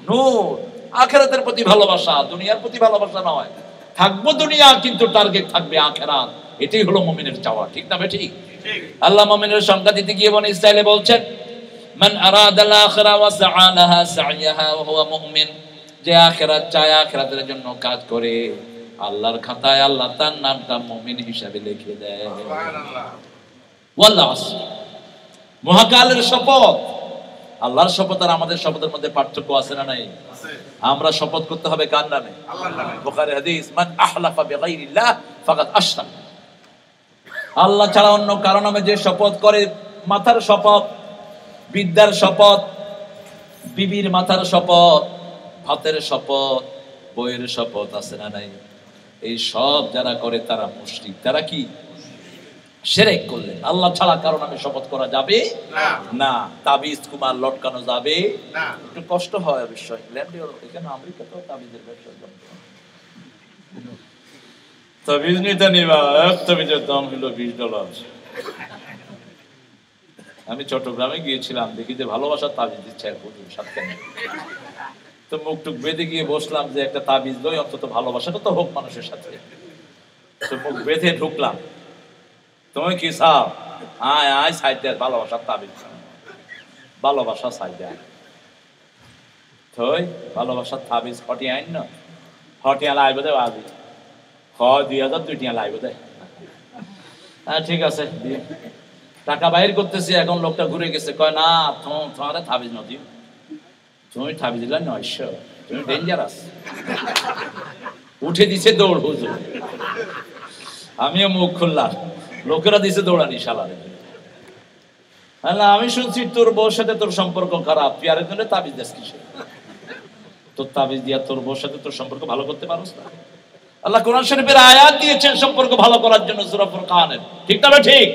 নূর। আখিরাতের প্রতি ভালোবাসা, দুনিয়ার প্রতি ভালোবাসা নয়। থাকবো দুনিয়া কিন্তু টার্গেট থাকবে আখিরাত, এটাই হলো মুমিনের চাওয়া, ঠিক না ভাই? ঠিক। আল্লাহ মুমিনের সংজ্ঞা দিতে গিয়ে বনি ইসরাঈলে বলছেন মান আরাদাল আখিরা ওয়া সাআ লাহা সাইয়াহা ওয়া হুয়া মুমিন, যে আখিরাত চায়, আখিরাতের জন্য কাজ করে, আল্লাহর খাতায় আল্লাহ তার নামটা মুমিন হিসাবে লিখে দেয়। সুবহানাল্লাহ। ওয়াল আসর, মহাকালের শপথ। আল্লাহর শপথ আর আমাদের শপথের মধ্যে পার্থক্য আছে না নাই? আছে। আমরা শপথ করতে হবে কার নামে? আল্লাহর নামে। বুখারী হাদিস মান আহলাফা বিগাইরিল্লাহ ফাকাদ আশরাক, আল্লাহ ছাড়া অন্য কারো নামে যে শপথ করে, মাথার শপথ, বিদ্যার শপথ, বিবির মাথার শপথ, ভাতের শপথ, বইয়ের শপথ আছে না নাই? এই সব যারা করে তারা মুশরিক। তারা কি? শিরক করলেন। আল্লাহ ছাড়া কারো নামে শপথ করা যাবে না। তাবিজ কুমার লটকানো যাবে না। একটু কষ্ট হয় অবশ্য, ইংল্যান্ডে এখানে আমেরিকাতেও তাবিজের ব্যবসা জমে। তাবিজ নিতে নিবা, এক তাবিজের দাম হলো $20। আমি চট্টগ্রামে গিয়েছিলাম, দেখি যে ভালোবাসার তাবিজ দিচ্ছে এক হুজুর সাতখানে। তো মুখ টুক বেঁধে গিয়ে বসলাম যে একটা তাবিজ লই, অন্তত ভালোবাসাটা তো হোক মানুষের সাথে। তো মুখ বেঁধে ঢুকলাম, তুমি কি চাও? আয় আয় সাইডের ভালোবাসার তাবিজ। ভালোবাসা চাই দেয় থই ভালোবাসার তাবিজ হটিয়ে আইন না হটিয়া লাইব দে আজি 2002 টিয়া লাইব দে হ্যাঁ ঠিক আছে টাকা বাইর করতেছি এখন লোকটা ঘুরে গেছে কয় না তোমার তাবিজ নদী তুমি তাবিজ দিলা 900 তুমি ডেঞ্জারাস উঠে দিছে দৌড় হুজুর আমিও মুখ খুললাম লোকেরা দিছে দৌড়ানি শালারে আমি শুনছি তোর বউর সাথে তোর সম্পর্ক খারাপ তুই আরেকজনের তাবিজ দিস কিসে তোর তাবিজ দিয়া তোর বউর সাথে তোর সম্পর্ক ভালো করতে পারোস না আল্লাহ কোরআন শরীফের আয়াত দিয়েছেন সম্পর্ক ভালো করার জন্য সূরা ফুরকানের ঠিক না ঠিক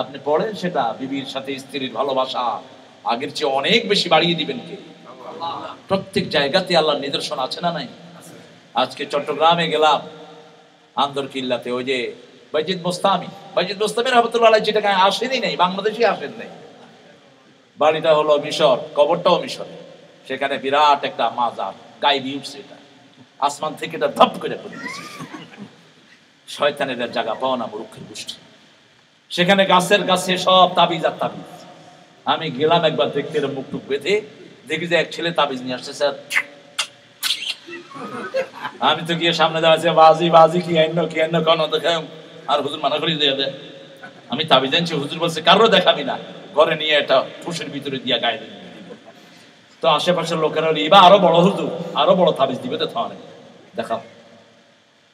আপনি পড়েন সেটা বিবির সাথে স্ত্রীর ভালোবাসা আগের চেয়ে অনেক বেশি বাড়িয়ে দিবেন কে আল্লাহ প্রত্যেক জায়গাতে আল্লাহর নিদর্শন আছে না নাই আজকে চট্টগ্রামে গেলাম আন্দরকিল্লাতে ওই যে বাইজিদ মোস্তামি রহমতুল্লাহ আলাইহি যেটা আসেনি নাই বাংলাদেশে আসেন নাই বাড়িটা হলো মিশর কবরটাও মিশরে সেখানে বিরাট একটা মাজার গায়েবী উঠছে এটা আসমান থেকে এটা ধপ করে পড়ে গেছে শয়তানের জায়গা পাও না মূর্খের গোষ্ঠী সেখানে গাছের গাছে সব তাবিজ আর তাবিজ আমি গেলাম একবার দেখতে মুখ টুক বেঁধে দেখি যে এক ছেলে তাবিজ নিয়ে আসছে স্যার আমি তো গিয়ে সামনে দাঁড়াচ্ছি বাজি কি আইন কোন দেখাম আর হুজুর মানা করে দিয়ে দেয় আমি তাবিজ আনছি হুজুর বলছে কারো দেখাবি না ঘরে নিয়ে এটা ফুসের ভিতরে দিয়া গায়ে দিব তো আশেপাশের লোকেরা এবার আরো বড় হুজুর আরো বড় তাবিজ দিবে তো থানে দেখাও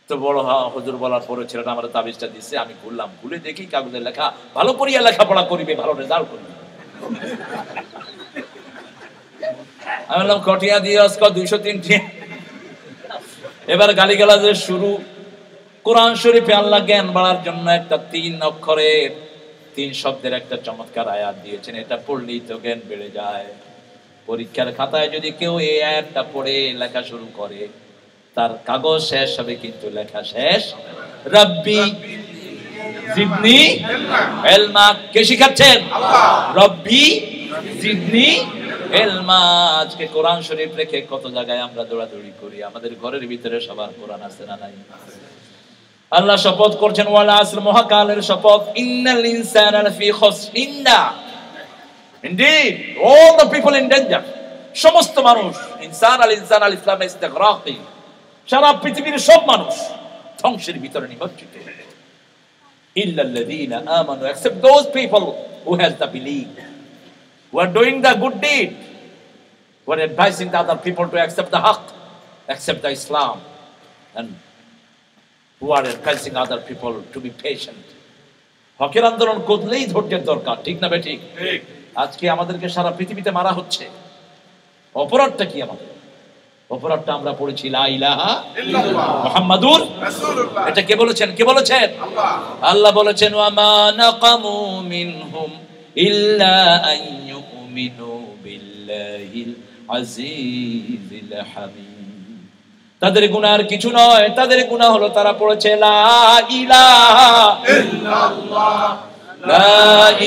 তো বড় হুজুর বলার পরে ছেলেটা আমার তাবিজটা দিচ্ছে আমি খুললাম খুলে দেখি কাগজে লেখা ভালো করিয়া লেখাপড়া করিবে ভালো রেজাল্ট করবে আমি বললাম কটিয়া দিয়ে আজকে 203 এবার গালিগালাজের শুরু কোরআন শরীফে আল্লাহ জ্ঞান বাড়ার জন্য একটা 3 অক্ষরের 3 শব্দের একটা চমৎকার আয়াত দিয়েছেন এটা পড়লেই তো জ্ঞান বেড়ে যায় পরীক্ষার খাতায় যদি কেউ এই আয়াতটা পড়ে লেখা শুরু করে তার কাগজ শেষ হবে কিন্তু লেখা শেষ রব্বি জিদনি ইলমা কে শিখাচ্ছেন আল্লাহ রব্বি জিদনি ইলমা আজকে কোরআন শরীফ রেখে কত জায়গায় আমরা দৌড়াদৌড়ি করি আমাদের ঘরের ভিতরে সবার কোরআন আছে না নাই আল্লাহ শপথ করছেন ওয়াল আসর মহাকালের শপথ ইন্নাল ইনসানা লাফি খুসর indeed all the people in danger সমস্ত মানুষ ইনসান আল ইসলাম ইস্তিগরাকি সারা পৃথিবীর সব মানুষ ধ্বংসের ভিতরে নিমজ্জিত ইল্লাল্লাযীনা আমানু except those people who has the belief who are doing the good deed who are advising the other people to accept the haqq accept the Islam and who are advising other people to be patient হকের আন্দোলন করলেই ধৈর্যের দরকার ঠিক না বে ঠিক আজকে আমাদেরকে সারা পৃথিবীতে মারা হচ্ছে অপরাধটা কি আমাদের অপরাধটা আমরা পড়েছি লা ইলাহা ইল্লাল্লাহ মুহাম্মাদুর রাসূলুল্লাহ এটা কে বলেছেন আল্লাহ আল্লাহ বলেছেন ওয়া মা নাকামু মিনহুম ইল্লা আন ইউমিনু বিল্লাহিল আজিজিল হামিদ তাদের গুনাহ আর কিছু নয় তাদের গুনাহ হলো তারা পড়েছে লা ইলাহা ইল্লাল্লাহ লা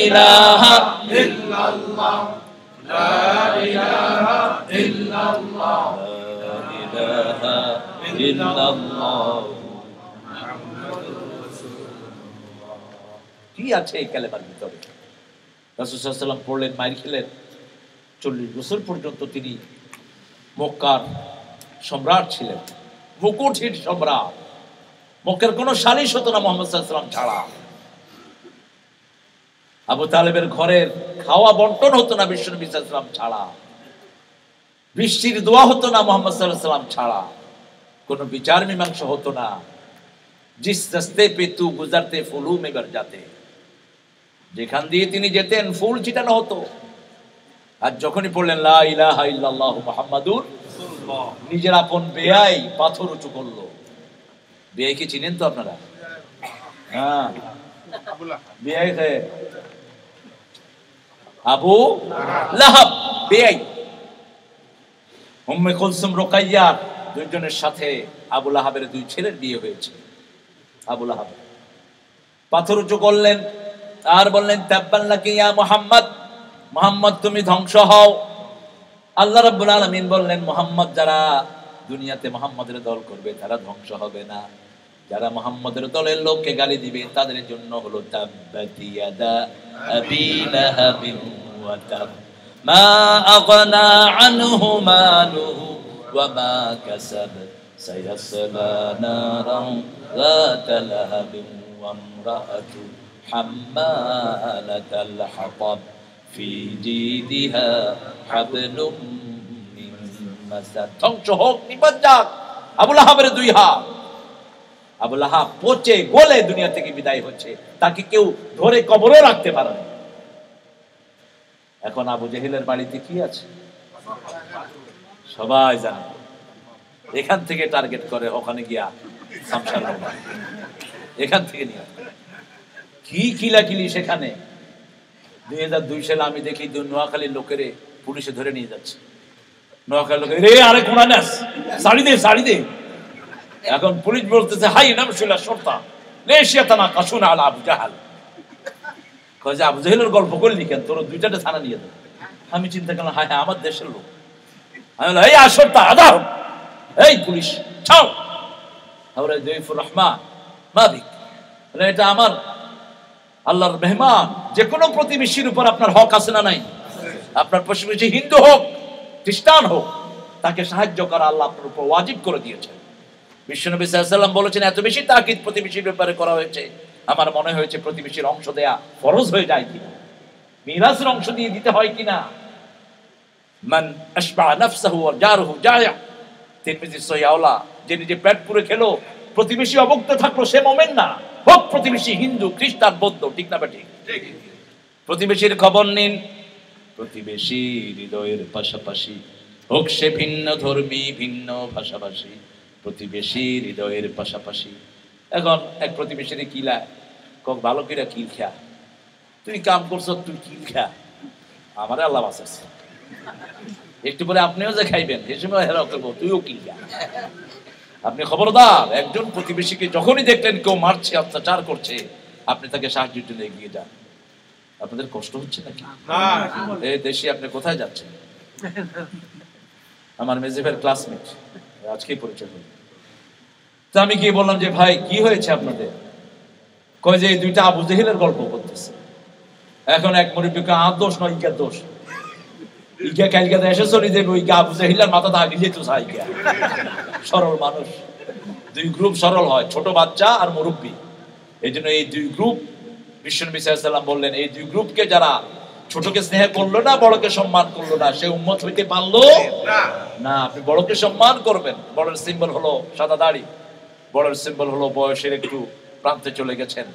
ইলাহা ইল্লাল্লাহ লা ইলাহা ইল্লাল্লাহ লা ইলাহা ইল্লাল্লাহ মুহাম্মাদুর রাসূলুল্লাহ কি আছে এই কালেমার ভিতরে রাসূল সাল্লাল্লাহু আলাইহি ওয়াসাল্লাম পড়লেন মাইর খেলেন 40 বছর পর্যন্ত তিনি মক্কার সম্রাট ছিলেন মুকুটহীন সম্রাট মক্কার কোনো সালিশ হতো না মুহাম্মদ সাল্লাল্লাহু আলাইহি ওয়াসাল্লাম ছাড়া আবু তালেবের ঘরের খাওয়া বন্টন হতো না বিশ্বনবী সাল্লাল্লাহু আলাইহি ওয়াসাল্লাম ছাড়া বৃষ্টির দোয়া হতো না মুহাম্মদ সাল্লাল্লাহু আলাইহি ওয়াসাল্লাম ছাড়া কোনো বিচার মীমাংসা হতো না জিস রাস্তে পে তু গুজরতে ফুলু মে ভর জাতে যেখান দিয়ে তিনি যেতেন ফুল ছিটানো হতো আর যখনই পড়লেন লা ইলাহা ইল্লাল্লাহু মুহাম্মাদুর রাসূলুল্লাহ নিজের আপন বেয়াই পাথর উঁচু করলো বেয়াই কি চিনেন তো আপনারা হ্যাঁ বেয়াই কে আবু লাহাব বেয়াই উম্মে কুলসুম রুকাইয়া দুইজনের সাথে আবু লাহাবের 2 ছেলের বিয়ে হয়েছে আবু লাহাব পাথর উঁচু করলেন আর বললেন তাব্বান লাকি ইয়া মুহাম্মদ মুহাম্মদ তুমি ধ্বংস হও আল্লাহ রাব্বুল আলামিন বললেন মুহাম্মদ যারা দুনিয়াতে মুহাম্মদের দল করবে তারা ধ্বংস হবে না যারা মুহাম্মদের দলের লোককে গালি দিবে তাদের জন্য হলো তাব্বাতি ইয়াদা আবি লাহাবিন ওয়া তাব মা আগনা আনহু মালুহু ওয়া মা কাসাব সায়াসলা নারান যাতা লাহাবিন ওয়া ইমরাআতু হাম্মালাতাল হাতাব ফি জিদিহা হাবলুম মিন মাসাদ। ধ্বংস হোক, নিবাদ যাক আবু লাহাবের দুই হাত। আবু লাহাব পচে গলে দুনিয়া থেকে বিদায় হচ্ছে, তাকে কেউ ধরে কবরে রাখতে পারে না। এখন আবু জেহেলের বাড়িতে কি আছে সবাই জানে। এখান থেকে টার্গেট করে ওখানে গিয়া শামসার বাবা, এখান থেকে নিয়ে কি কিলাকিলি সেখানে। 2002 সালে আমি দেখি নোয়াখালীর লোকেরে পুলিশে ধরে নিয়ে যাচ্ছে। নোয়াখালীর লোকের রে আরে কোনা নাস সাড়ি দে সাড়ি দে। এখন পুলিশ বলতেছে হাই নামসুলা শর্তা লেশিয়াতানা কাসুনা আলা আবু জাহাল। কয় যে আবু জাহেলের গল্প করলি কেন, তোর দুইটাতে থানা নিয়ে দেব। আমি চিন্তা করলাম হায় আমার দেশের লোক। আমি বললাম এই আসরটা আদা হোক, এই পুলিশ ছাও। আমরা জয়ফুর রহমান মাবিক, এটা আমার আল্লাহর মেহমান। যে কোনো প্রতিবেশীর উপর আপনার হক আছে না নাই? আপনার প্রতিবেশী হিন্দু হোক খ্রিস্টান হোক, তাকে সাহায্য করা আল্লাহ আপনার উপর ওয়াজিব করে দিয়েছেন। বিশ্বনবী সাল্লাল্লাহু আলাইহি ওয়াসাল্লাম বলেছেন এত বেশি তাকিদ প্রতিবেশীর ব্যাপারে করা হয়েছে, আমার মনে হয়েছে প্রতিবেশীর অংশ দেয়া ফরজ হয়ে যায় কিনা, মিরাসের অংশ দিয়ে দিতে হয় কিনা। মান আশবা নাফসাহু ওয়া জারুহু জায়া, তিরমিজি সহিহ আওলা, যে নিজে পেট পুরে খেলো প্রতিবেশী অভুক্ত থাকলো সে মুমিন না। হোক প্রতিবেশী হিন্দু খ্রিস্টান বৌদ্ধ, ঠিক না বেঠিক? প্রতিবেশীর খবর নিন। প্রতিবেশী হৃদয়ের পাশাপাশি, হোক সে ভিন্ন ধর্মী ভিন্ন ভাষাভাষী, প্রতিবেশী হৃদয়ের পাশাপাশি। এখন এক প্রতিবেশীর কিলা কক ভালো কিরা কিল খা, তুই কাম করছ তুই কিল খা, আমার আল্লাহ বাঁচাচ্ছে। একটু পরে আপনিও যে খাইবেন সে সময় হেরাও করবো তুইও কিল খা। আপনি খবরদার, একজন প্রতিবেশীকে যখনই দেখলেন কেউ মারছে অত্যাচার করছে, আপনি তাকে সাহায্যের জন্য এগিয়ে যান। আপনাদের কষ্ট হচ্ছে নাকি? এই দেশে আপনি কোথায় যাচ্ছেন? আমার মেজেফের ক্লাসমেট আজকেই পরিচয় হল। তো আমি গিয়ে বললাম যে ভাই কি হয়েছে আপনাদের? কয় যে এই দুইটা আবু জেহেলের গল্প করতেছে। এখন এক মুরব্বীকে আর দোষ নয় ইজ্ঞার দোষ, ইজ্ঞা কালকাতা এসে চলে যাবে ওই আবু জেহেলের মাথা আগে যেত চাই। সরল মানুষ, দুই গ্রুপ সরল হয়, ছোট বাচ্চা আর মুরব্বী। এই জন্য এই দুই গ্রুপ বিশ্বনবী সাল্লাল্লাহু আলাইহি ওয়াসাল্লাম বললেন এই দুই গ্রুপকে যারা ছোটকে স্নেহ করলো না, বড়কে সম্মান করলো না, সে উম্মত হইতে পারলো না। আপনি বড়কে সম্মান করবেন। বড়ের সিম্বল হলো সাদা দাড়ি, বড়ের সিম্বল হলো বয়সের একটু প্রান্তে চলে গেছেন,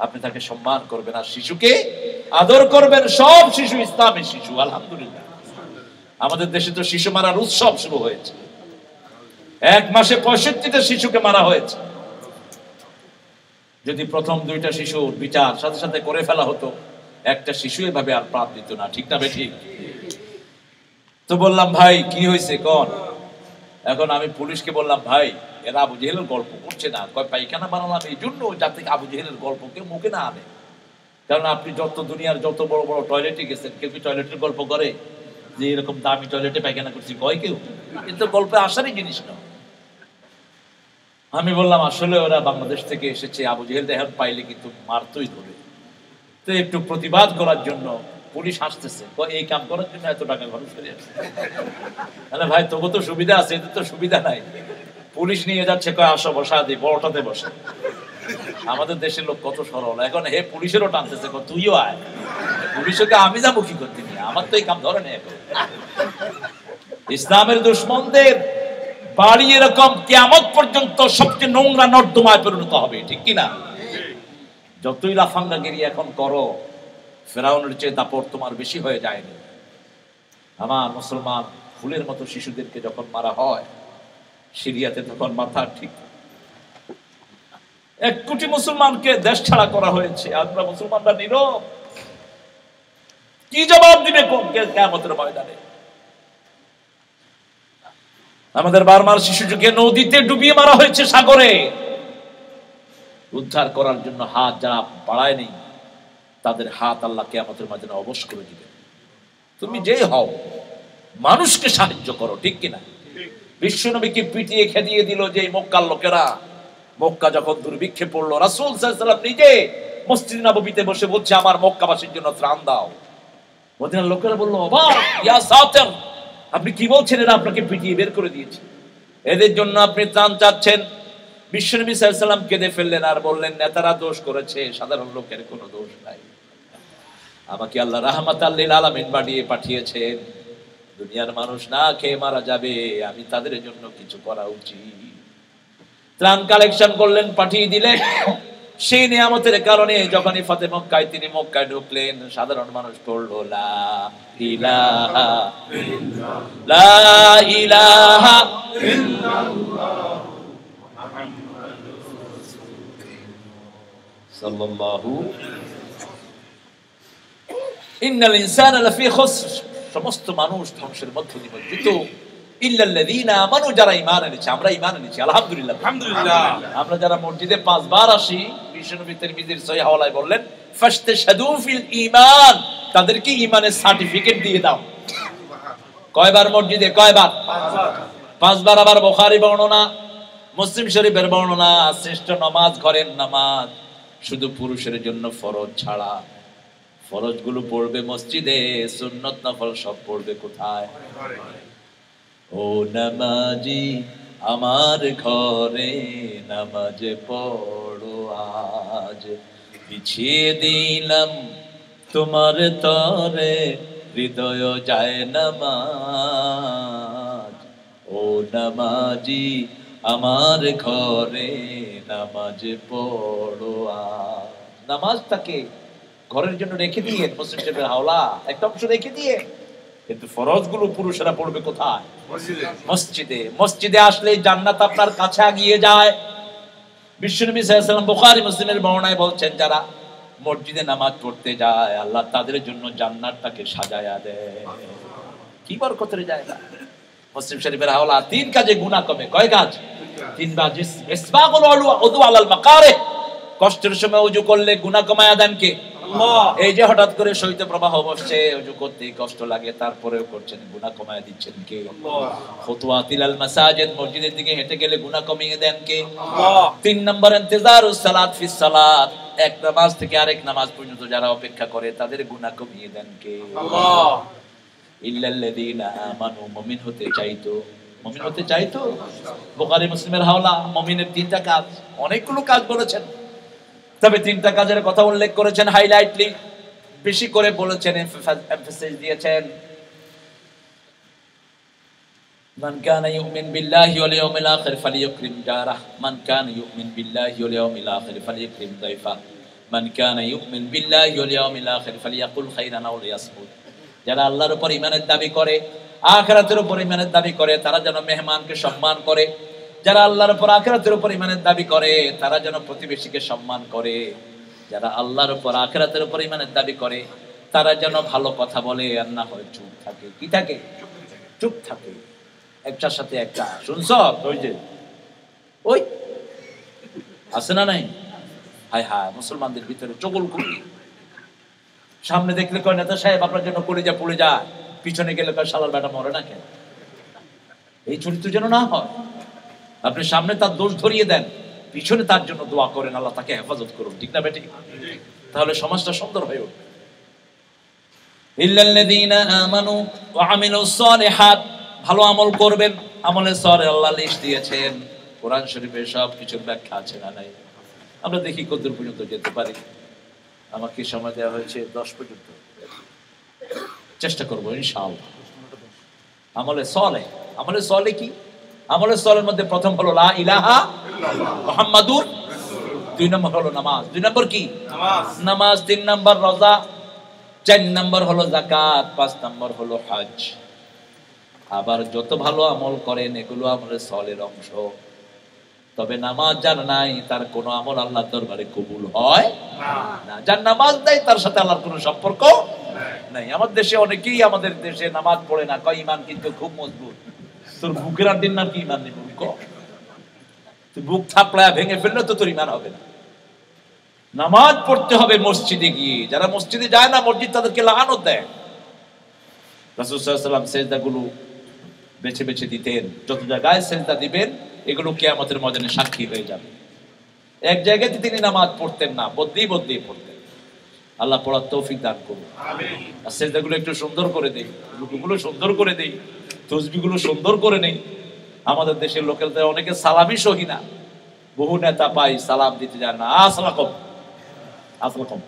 আপনি তাকে সম্মান করবেন। আর শিশুকে আদর করবেন। সব শিশু ইসলামী শিশু। আলহামদুলিল্লাহ আমাদের দেশে তো শিশু মারার উৎসব শুরু হয়েছে। এক মাসে 65টা শিশুকে মারা হয়েছে। যদি প্রথম দুইটা শিশুর বিচার সাথে সাথে করে ফেলা হতো, একটা শিশু এভাবে আর প্রাণ দিত না, ঠিক না বেঠিক? তো বললাম ভাই কি হয়েছে কোন? এখন আমি পুলিশকে বললাম ভাই এরা আবু জেহেলের গল্প করছে না। কয় পায়খানা বানালাম এই জন্য যাতে আবু জেহেলের গল্প কেউ মুখে না আনে। কারণ আপনি যত দুনিয়ার যত বড় বড় টয়লেটে গেছেন, কেউ কি টয়লেটের গল্প করে যে এরকম দামি টয়লেটে পায়খানা করছি? কয় কেউ? কিন্তু গল্পে আসারই জিনিস না। আমি বললাম আসলে ওরা বাংলাদেশ থেকে এসেছে, আবু জেহেল এখন পাইলে কিন্তু মারতই ধরে। তো একটু প্রতিবাদ করার জন্য পুলিশ হাসতেছে, এই কাম করার জন্য এত টাকা খরচ করে আসছে। তাহলে ভাই তবু তো সুবিধা আছে, এদের তো সুবিধা নাই। পুলিশ নিয়ে যাচ্ছে, কয় আসো বসা দিই, বড়টাতে বসে। আমাদের দেশের লোক কত সরল। এখন হে পুলিশেরও টানতেছে, তুইও আয়। পুলিশকে আমি যাবো কি করতে নিয়ে? আমার তো এই কাম ধরে নেই। এখন ইসলামের দুশ্মনদের বাড়ি এরকম কিয়ামত পর্যন্ত সবচেয়ে নোংরা নর্দমায় পরিণত হবে, ঠিক কিনা? যতই লাফাঙ্গাগিরি এখন করো, ফেরাউনের চেয়ে দাপট তোমার বেশি হয়ে যায়নি। আমার মুসলমান ফুলের মতো শিশুদেরকে যখন মারা হয় সিরিয়াতে, তখন মাথা ঠিক 1 কোটি মুসলমানকে দেশ ছাড়া করা হয়েছে। আমরা মুসলমানরা নীরব। কি জবাব দিবে কিয়ামতের ময়দানে? আমাদের বার্মার শিশুকে নদীতে ডুবিয়ে মারা হয়েছে, সাগরে। উদ্ধার করার জন্য হাত যারা বাড়ায়নি, তাদের হাত আল্লাহ কিয়ামতের ময়দানে অবশ করে দিবে। তুমি যেই হও মানুষকে সাহায্য করো, ঠিক কিনা? বিশ্বনবীকে পিটিয়ে খেদিয়ে দিল যে মক্কার লোকেরা। মক্কা যখন দুর্ভিক্ষে পড়লো, রাসূল সাল্লাল্লাহু আলাইহি ওয়াসাল্লাম নিজে মসজিদ নববীতে বসে বলছে আমার মক্কাবাসীর জন্য ত্রাণ দাও। মদিনার লোকেরা বললো, অবাক, ইয়া সাতির, আপনি কি বলছেন? এরা আপনাকে পিটিয়ে বের করে দিয়েছে, এদের জন্য আপনি ত্রাণ চাচ্ছেন। বিশ্বনবী সাল্লাল্লাহু আলাইহি ওয়াসাল্লাম কেঁদে ফেললেন আর বললেন, নেতারা দোষ করেছে, সাধারণ লোকের কোনো দোষ নাই। আমাকে আল্লাহ রাহমাতাল লিল আলামিন বানিয়ে পাঠিয়েছেন, দুনিয়ার মানুষ না খেয়ে মারা যাবে, আমি তাদের জন্য কিছু করা উচিত। ত্রাণ কালেকশন করলেন, পাঠিয়ে দিলেন। সেই নিয়ামতের কারণে যখনই ফাতে মক্কায় তিনি মক্কায় ঢুকলেন, সাধারণ মানুষ পড়ল লা ইলাহা ইল্লাল্লাহ, লা ইলাহা ইল্লাল্লাহ সাল্লাল্লাহু ইন্নাল ইনসানা লাফি খুসর, সমস্ত মানুষ ধ্বংসের মধ্যে নিমজ্জিত, ইল্লাল্লাযীনা আমানু, যারা ঈমান এনেছে। আমরা ঈমান এনেছি, আলহামদুলিল্লাহ। আলহামদুলিল্লাহ। আমরা যারা মসজিদে 5 বার আসি, বিশ্বনবী তিরমিজির সহিহ হাওয়ালায় বললেন, ফাশতাশহাদু ফিল ঈমান, তাদেরকে ঈমানের সার্টিফিকেট দিয়ে দাও। কয়বার মসজিদে? কয়বার? 5 বার। আবার বুখারী বর্ণনা, মুসলিম শরীফের বর্ণনা, শ্রেষ্ঠ নামাজ ঘরের নামাজ, শুধু পুরুষের জন্য ফরজ ছাড়া। ফরজগুলো পড়বে মসজিদে, সুন্নত নফল সব পড়বে কোথায়? ও নামাজি আমার ঘরে নামাজ পড়ো আজ, বিছিয়ে দিলাম তোমার তরে হৃদয় যায় নামাজ। ও নামাজি আমার ঘরে নামাজ পড়ো আজ। নামাজটাকে ঘরের জন্য রেখে দিয়ে মুসলিম শরীফের হাওলা একটা অংশ রেখে দিয়ে, কিন্তু ফরজগুলো পুরুষেরা পড়বে কোথায়? মসজিদে। মসজিদে আসলে জান্নাত আপনার কাছে এগিয়ে যায়। বিশ্বনবী সাল্লাল্লাহু আলাইহি ওয়াসাল্লাম বুখারী মুসলিমের বর্ণনায় বলছেন, যারা মসজিদে নামাজ পড়তে যায় আল্লাহ তাদের জন্য জান্নাতটাকে সাজায়া দেয়। কি বরকতের জায়গা! মুসলিম শরীফের হাওলা 3 কাজে গুনাহ কমে। কয় কাজ? 3 কাজ। ইসবাগুল উযু আলাল মাকারে, কষ্টের সময় ওযু করলে গুনাহ কমায়া দেন কে? আল্লাহ। এই যে হঠাৎ করে শৈত্য প্রবাহ বসছে, ওযু করতে কষ্ট লাগে, তারপরেও করছেন, গুনাহ কমায়া দিচ্ছেন কে? আল্লাহ। খুতুওয়াতিল মাসাজিদ, মসজিদের দিকে হেঁটে গেলে গুনাহ কমিয়ে দেন কে? আল্লাহ। 3 নম্বর ইন্তিজারুস সালাত ফিস সালাত, এক নামাজ থেকে আরেক নামাজ পর্যন্ত যারা অপেক্ষা করে তাদের গুনাহ কমিয়ে দেন কে? আল্লাহ। ইল্লাল্লাযীনা আমানু, মুমিন হতে চাইতো, মুমিন হতে চাইতো। বুখারী মুসলিমের হাওলা, মুমিনের 3টা কাজ। অনেকগুলো কাজ বলেছেন, তবে 3টা কাজের কথা উল্লেখ করেছেন হাইলাইটলি, বেশি করে বলেছেন, এমফাসিস দিয়েছেন। মান কানা ইউমিন বিল্লাহি ওয়াল ইয়াউমিল আখির ফালিয়ুকরিম জারাহ, মান কানা ইউমিন বিল্লাহি ওয়াল ইয়াউমিল আখির ফালিয়ুকরিম দাইফাহ, মান কানা ইউমিন বিল্লাহি ওয়াল ইয়াউমিল আখির ফালিয়াকুল খাইরান আও লিয়াসমুত। যারা আল্লাহর উপর ঈমানের দাবি করে, আখিরাতের উপর ঈমানের দাবি করে, তারা যেন মেহমানকে সম্মান করে। যারা আল্লাহর উপর আখিরাতের উপর ঈমানের দাবি করে, তারা যেন প্রতিবেশীকে সম্মান করে। যারা আল্লাহর উপর আখিরাতের উপর ঈমানের দাবি করে, তারা যেন ভালো কথা বলে আর না হয় চুপ থাকে। কি থাকে? চুপ থাকে। একটার সাথে একটা শুনছ, ওই যে ওই আছে না নাই? হায় হায়, মুসলমানদের ভিতরে চগলখুরি। সামনে দেখলে কয় নেতা সাহেব আপনার জন্য কলিজা পুড়ে যায়, পিছনে গেলে কয় শালার বেটা মরে না কেন? এই চরিত্র যেন না হয়। আপনি সামনে তার দোষ ধরিয়ে দেন, পিছনে তার জন্য দোয়া করেন, আল্লাহ তাকে হেফাজত করুন। ঠিক না বেটি? তাহলে সমাজটা সুন্দর হয়ে উঠবে। ইল্লাল্লাযীনা আমানু ওয়া আমিলুস সালিহাত, ভালো আমল করবেন। আমলে সরে আল্লাহ লিস্ট দিয়েছেন, কোরআন শরীফে সব কিছুর ব্যাখ্যা আছে না নাই? আমরা দেখি কতদূর পর্যন্ত যেতে পারি। আমাকে সময় দেওয়া হয়েছে 10 পর্যন্ত, চেষ্টা করবো ইনশাআল্লাহ। আমলে সলে, আমলে সলে কি? আমলে সলের মধ্যে প্রথম হলো লা ইলাহা ইল্লাল্লাহ মুহাম্মাদুর, 2 নম্বর হলো নামাজ, 2 নম্বর কি? নামাজ, 3 নম্বর রোজা, 4 নম্বর হলো যাকাত, 5 নম্বর হলো হজ। আবার যত ভালো আমল করেন এগুলো আমলে সলের অংশ। তবে নামাজ যার নাই তার কোনো আমল আল্লাহর দরবারে কবুল হয় না। যার নামাজ নাই তার সাথে আল্লাহর কোনো সম্পর্ক নাই। আমাদের দেশে অনেকেই, আমাদের দেশে নামাজ পড়ে না, কয় ঈমান কিন্তু খুব মজবুত। তোর বুকের আর দিন না কি ঈমান নেই? তুই বুক থাপড়ায় ভেঙে ফেললে তো তোর ঈমান হবে না। নামাজ পড়তে হবে মসজিদে গিয়ে। যারা মসজিদে যায় না, মসজিদ তাদেরকে লাগানত দেয়। রাসূল সাল্লাল্লাহু আলাইহি ওয়াসাল্লাম সেজদাগুলো বেছে বেছে দিতেন, যত জায়গায় সেজদা দিবেন এগুলো কিয়ামতের ময়দানে সাক্ষী হয়ে যাবে। এক জায়গাতে তিনি নামাজ পড়তেন না, বদলি বদলি পড়তেন। আল্লাহ পড়ার তৌফিক দান করুন। আর সেজদাগুলো একটু সুন্দর করে দেই, রুকুগুলো সুন্দর করে দেই, তসবিহগুলো সুন্দর করে নেই। আমাদের দেশের লোকেদের অনেকে সালামই সহি না, বহু নেতা পাই সালাম দিতে জানে না। আসসালাম আসসালাম।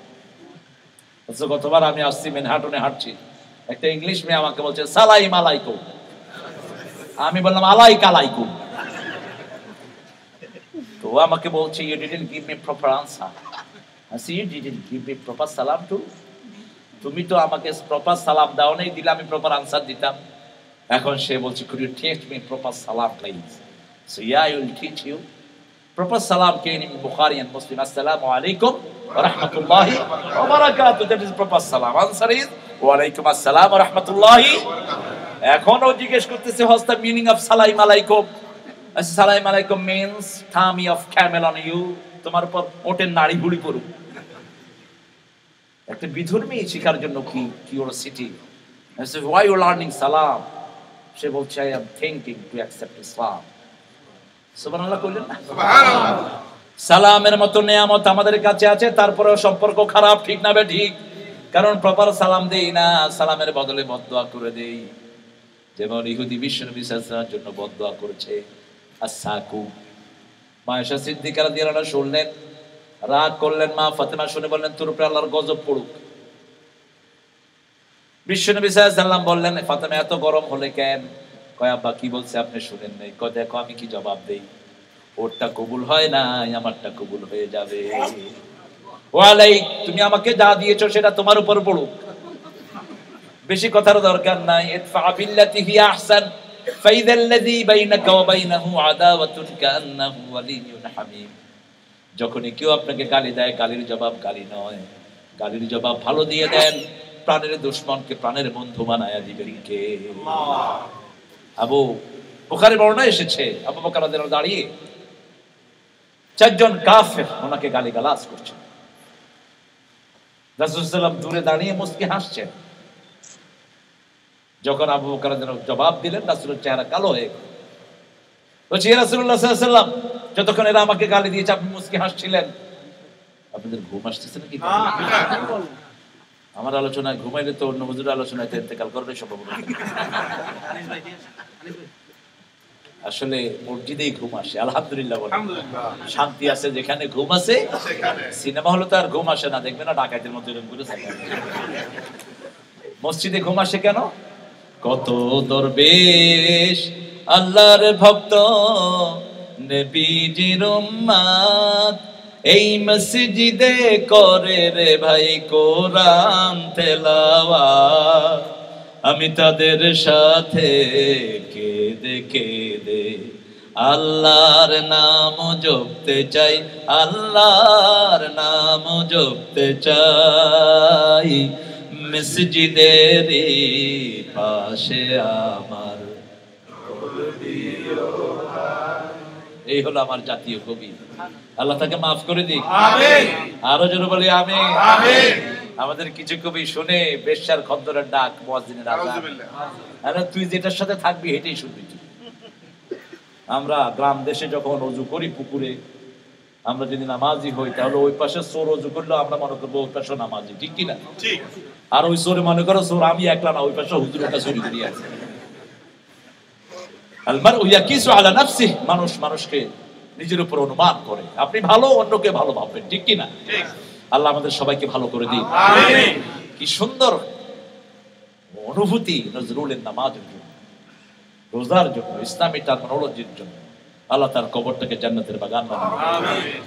গতবার আমি আসছি মেনহাটনে হাঁটছি, একটা ইংলিশ মেয়ে আমাকে বলছে সালাইম আলাইকুম। আমি বললাম আলাইক আলাইকুম। তো আমাকে বলছে you didn't give me proper answer. I said you didn't give me proper salam too. তুমি তো আমাকে প্রপার সালাম দাও নাই, দিলে আমি প্রপার আনসার দিতাম। এখন সে বলছে could you teach me proper salam please? So yeah, I will teach you. Proper salam came in Bukhari and Muslim. Assalamu alaikum wa rahmatullahi wa barakatuh. That is proper salam. Answer is wa alaikum assalam wa rahmatullahi. এখন ও জিজ্ঞেস করতেছে what's the meaning of salam alaikum? I said salam alaikum means tummy of camel on you. তোমার উপর ওটের নাড়ি ভুড়ি পড়ুক। একটা বিধর্মী শিখার জন্য কি curiosity. I said why you learning salam? সে বলছে I am thinking to accept Islam. সুবহানাল্লাহ কইলেন না? সুবহানাল্লাহ। সালামের মতো নিয়ামত আমাদের কাছে আছে, তারপরেও সম্পর্ক খারাপ, ঠিক না বে ঠিক? কারণ প্রপার সালাম দেই না, সালামের বদলে বদদুয়া করে দেই। যেমন ইহুদি বিশ্বনবী সাল্লাল্লাহু আলাইহি ওয়াসাল্লামের জন্য বদদুয়া করেছে আসাকু। মা আয়েশা সিদ্দিকা রাদিয়াল্লাহু আনহা শুনলেন, রাগ করলেন। মা ফাতেমা শুনে বললেন তোর উপরে আল্লাহর গজব পড়ুক। বিশ্বনবী সাল্লাল্লাহু আলাইহি ওয়াসাল্লাম বললেন ফাতেমা এত গরম হলে কেন? কয় আব্বা কি বলছে আপনি শুনেন নাই? কয় দেখো আমি কি জবাব দেই, ওরটা কবুল হয় না, আমারটা কবুল হয়ে যাবে। ওয়ালাইক, তুমি আমাকে যা দিয়েছো সেটা তোমার উপর পড়ুক, বেশি কথার দরকার নাই। ইদফা বিল্লাতি হিয়া আহসান ফাইযাল্লাযী বাইনাকা ওয়া বাইনাহু আদাওয়াতুন কাআন্নাহু ওয়ালিয়্যুন হামীম। যখনই কেউ আপনাকে গালি দেয়, গালির জবাব গালি নয়, গালির জবাব ভালো দিয়ে দেন। প্রাণের দুশমনকে প্রাণের বন্ধু বানায়া দিবেন কে? আবু বুখারী বর্ণনা এসেছে, আবু বকর রাদিয়াল্লাহু দাঁড়িয়ে চারজন কাফের ওনাকে গালিগালাজ করছে। রাসূল সাল্লাল্লাহু আলাইহি ওয়াসাল্লাম দূরে দাঁড়িয়ে মুস্কি হাসছেন। যখন আবু বকর রাদিয়াল্লাহু জবাব দিলেন, রাসূলের চেহারা কালো হয়ে গেল। বলছে ইয়া রাসূলুল্লাহ সাল্লাল্লাহু আলাইহি ওয়াসাল্লাম, যতক্ষণ এরা আমাকে গালি দিয়েছে আপনি মুস্কি হাসছিলেন, আপনাদের ঘুম আসতেছে নাকি? আমার আলোচনায় ঘুমাইলে তো অন্য হুজুরের আলোচনায় ইন্তেকাল করবে সম্ভবত। আসলে মসজিদেই ঘুম আসে, আলহামদুলিল্লাহ বলেন। শান্তি আছে যেখানে ঘুম আছে। সিনেমা হলে তো আর ঘুম আসে না, দেখবে না ডাকাতের মতো এরকম করে থাকে। মসজিদে ঘুম আসে কেন? কত দরবেশ আল্লাহর ভক্ত নবীজির উম্মত এই মসজিদে করে রে ভাই কোরআন তেলাওয়াত। আমি তাদের সাথে কেঁদে কেঁদে আল্লাহর নাম জপতে চাই, আল্লাহর নাম জপতে চাই। মসজিদের পাশে আমার। এই হলো আমার জাতীয় কবি, আল্লাহ তাকে মাফ করে দিক। আমিন। আরো জোরে বলি আমিন। আমিন। আমাদের কিছু কবি শুনে বেশ্যার খদ্দরের ডাক, মুয়াজ্জিনের আযান, আরে তুই যেটার সাথে থাকবি এটাই শুনবি তুই। আমরা গ্রাম দেশে যখন ওযু করি পুকুরে, আমরা যদি নামাজি হই তাহলে ওই পাশে চোর ওযু করলে আমরা মনে করবো ওই পাশে নামাজি, ঠিক কিনা? ঠিক। আর ওই চোরে মনে করো চোর আমি একলা না, ওই পাশে হুজুর একটা চুরি করে আছে। আলমারউ ইয়াকিসু আলা নাফসিহি, মানুষ মানুষকে নিজের উপর অনুমান করে। আপনি ভালো, অন্যকে ভালো ভাববেন, ঠিক কিনা? ঠিক। আল্লাহ আমাদের সবাইকে ভালো করে দিন। আমিন। কি সুন্দর অনুভূতি নজরুলের নামাজের জন্য, রোজার জন্য, ইসলামী টার্মিনোলজির জন্য। আল্লাহ তার কবরটাকে জান্নাতের বাগান বানান। আমিন।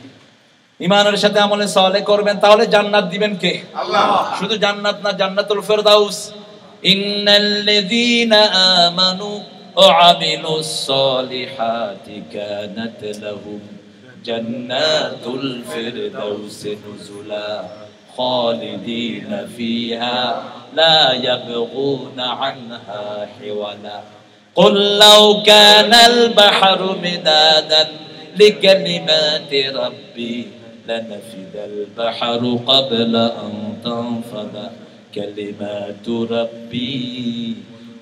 ঈমানের সাথে আমলে সালেহ করবেন, তাহলে জান্নাত দিবেন কে? আল্লাহ। শুধু জান্নাত না, জান্নাতুল ফেরদাউস। ইন্নাল্লাযীনা আমানু ওয়া আমিলুস সালিহাতি কানাত লাহুম জান্নাতুল ফিরদাউস নুজুলা খালিদিনা ফিহা লা ইয়াবগুনা আনহা হিওয়ালা। قل لو كان البحر مدادا لكلمات ربي لنفد البحر قبل أن تنفد كلمات ربي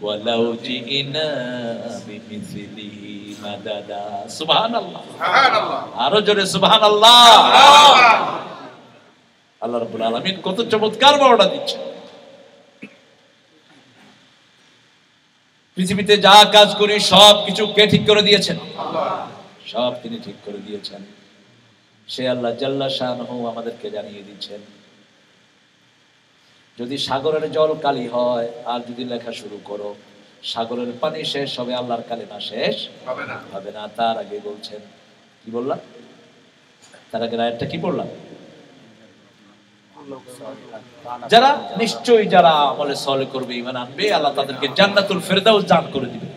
ولو جئنا بمثله مددا. سبحان الله. سبحان الله. أرجو سبحان الله. আল্লাহ রাব্বুল আলামিন কত চমৎকার বর্ণনা দিচ্ছেন। পৃথিবীতে যা কাজ করি সব কিছু কে ঠিক করে দিয়েছেন? সব তিনি ঠিক করে দিয়েছেন। সে আল্লাহ জাল্লা শানহু আমাদেরকে জানিয়ে দিচ্ছেন, যদি সাগরের জল কালি হয় আর যদি লেখা শুরু করো, সাগরের পানি শেষ হবে, আল্লাহর কালিমা শেষ হবে না। তার আগে বলছেন, কি বললাম? তার আগে আয়াতটা কি বললাম? যারা নিশ্চয়ই যারা আমলে সলে করবে, ঈমান আনবে, আল্লাহ তাদেরকে জান্নাতুল ফেরদাউস দান করে দিবে।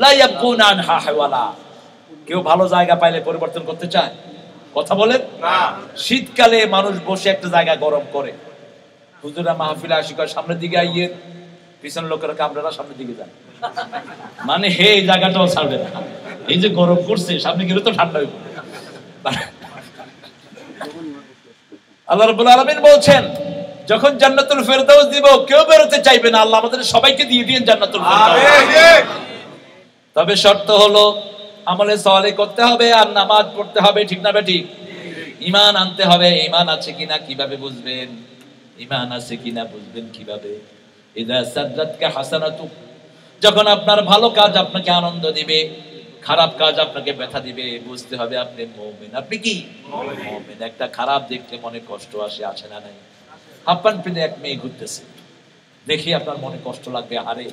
লা ইয়াকুনা আনহা হাওয়ালা। কেউ ভালো জায়গা পাইলে পরিবর্তন করতে চায়? কথা বলেন না। শীতকালে মানুষ বসে একটা জায়গা গরম করে, হুজুরা মাহফিলে আসি কয় সামনের দিকে আইয়ে, পিছন লোকেরা কামড়ারা সামনের দিকে যায়, মানে হে এই জায়গাটাও ছাড়বে না, এই যে গরম করছে সামনে গেলে তো ঠান্ডা হইবে। আল্লাহ রাব্বুল আলামিন বলছেন, যখন জান্নাতুল ফেরদাউস দিব কেউ বেরোতে চাইবে না। আল্লাহ আমাদের সবাইকে দিয়ে দিয়েন জান্নাতুল ফেরদাউস। তবে শর্ত হলো আমলে সালেহ করতে হবে আর নামাজ পড়তে হবে, ঠিক না বেঠিক? ঈমান আনতে হবে। ঈমান আছে কিনা কিভাবে বুঝবেন? ঈমান আছে কিনা বুঝবেন কিভাবে? ইযা সাদ্দাতকা হাসানাতু, যখন আপনার ভালো কাজ আপনাকে আনন্দ দিবে, খারাপ কাজ আপনাকে ব্যথা দিবে, বুঝতে হবে আপনি মুমিন। আপনি কি মুমিন? একটা খারাপ দেখলে মনে কষ্ট আসে, আছে না নাই? হাপ্পান পিনে এক মেয়ে ঘুরতেছে, দেখি আপনার মনে কষ্ট লাগবে, আরে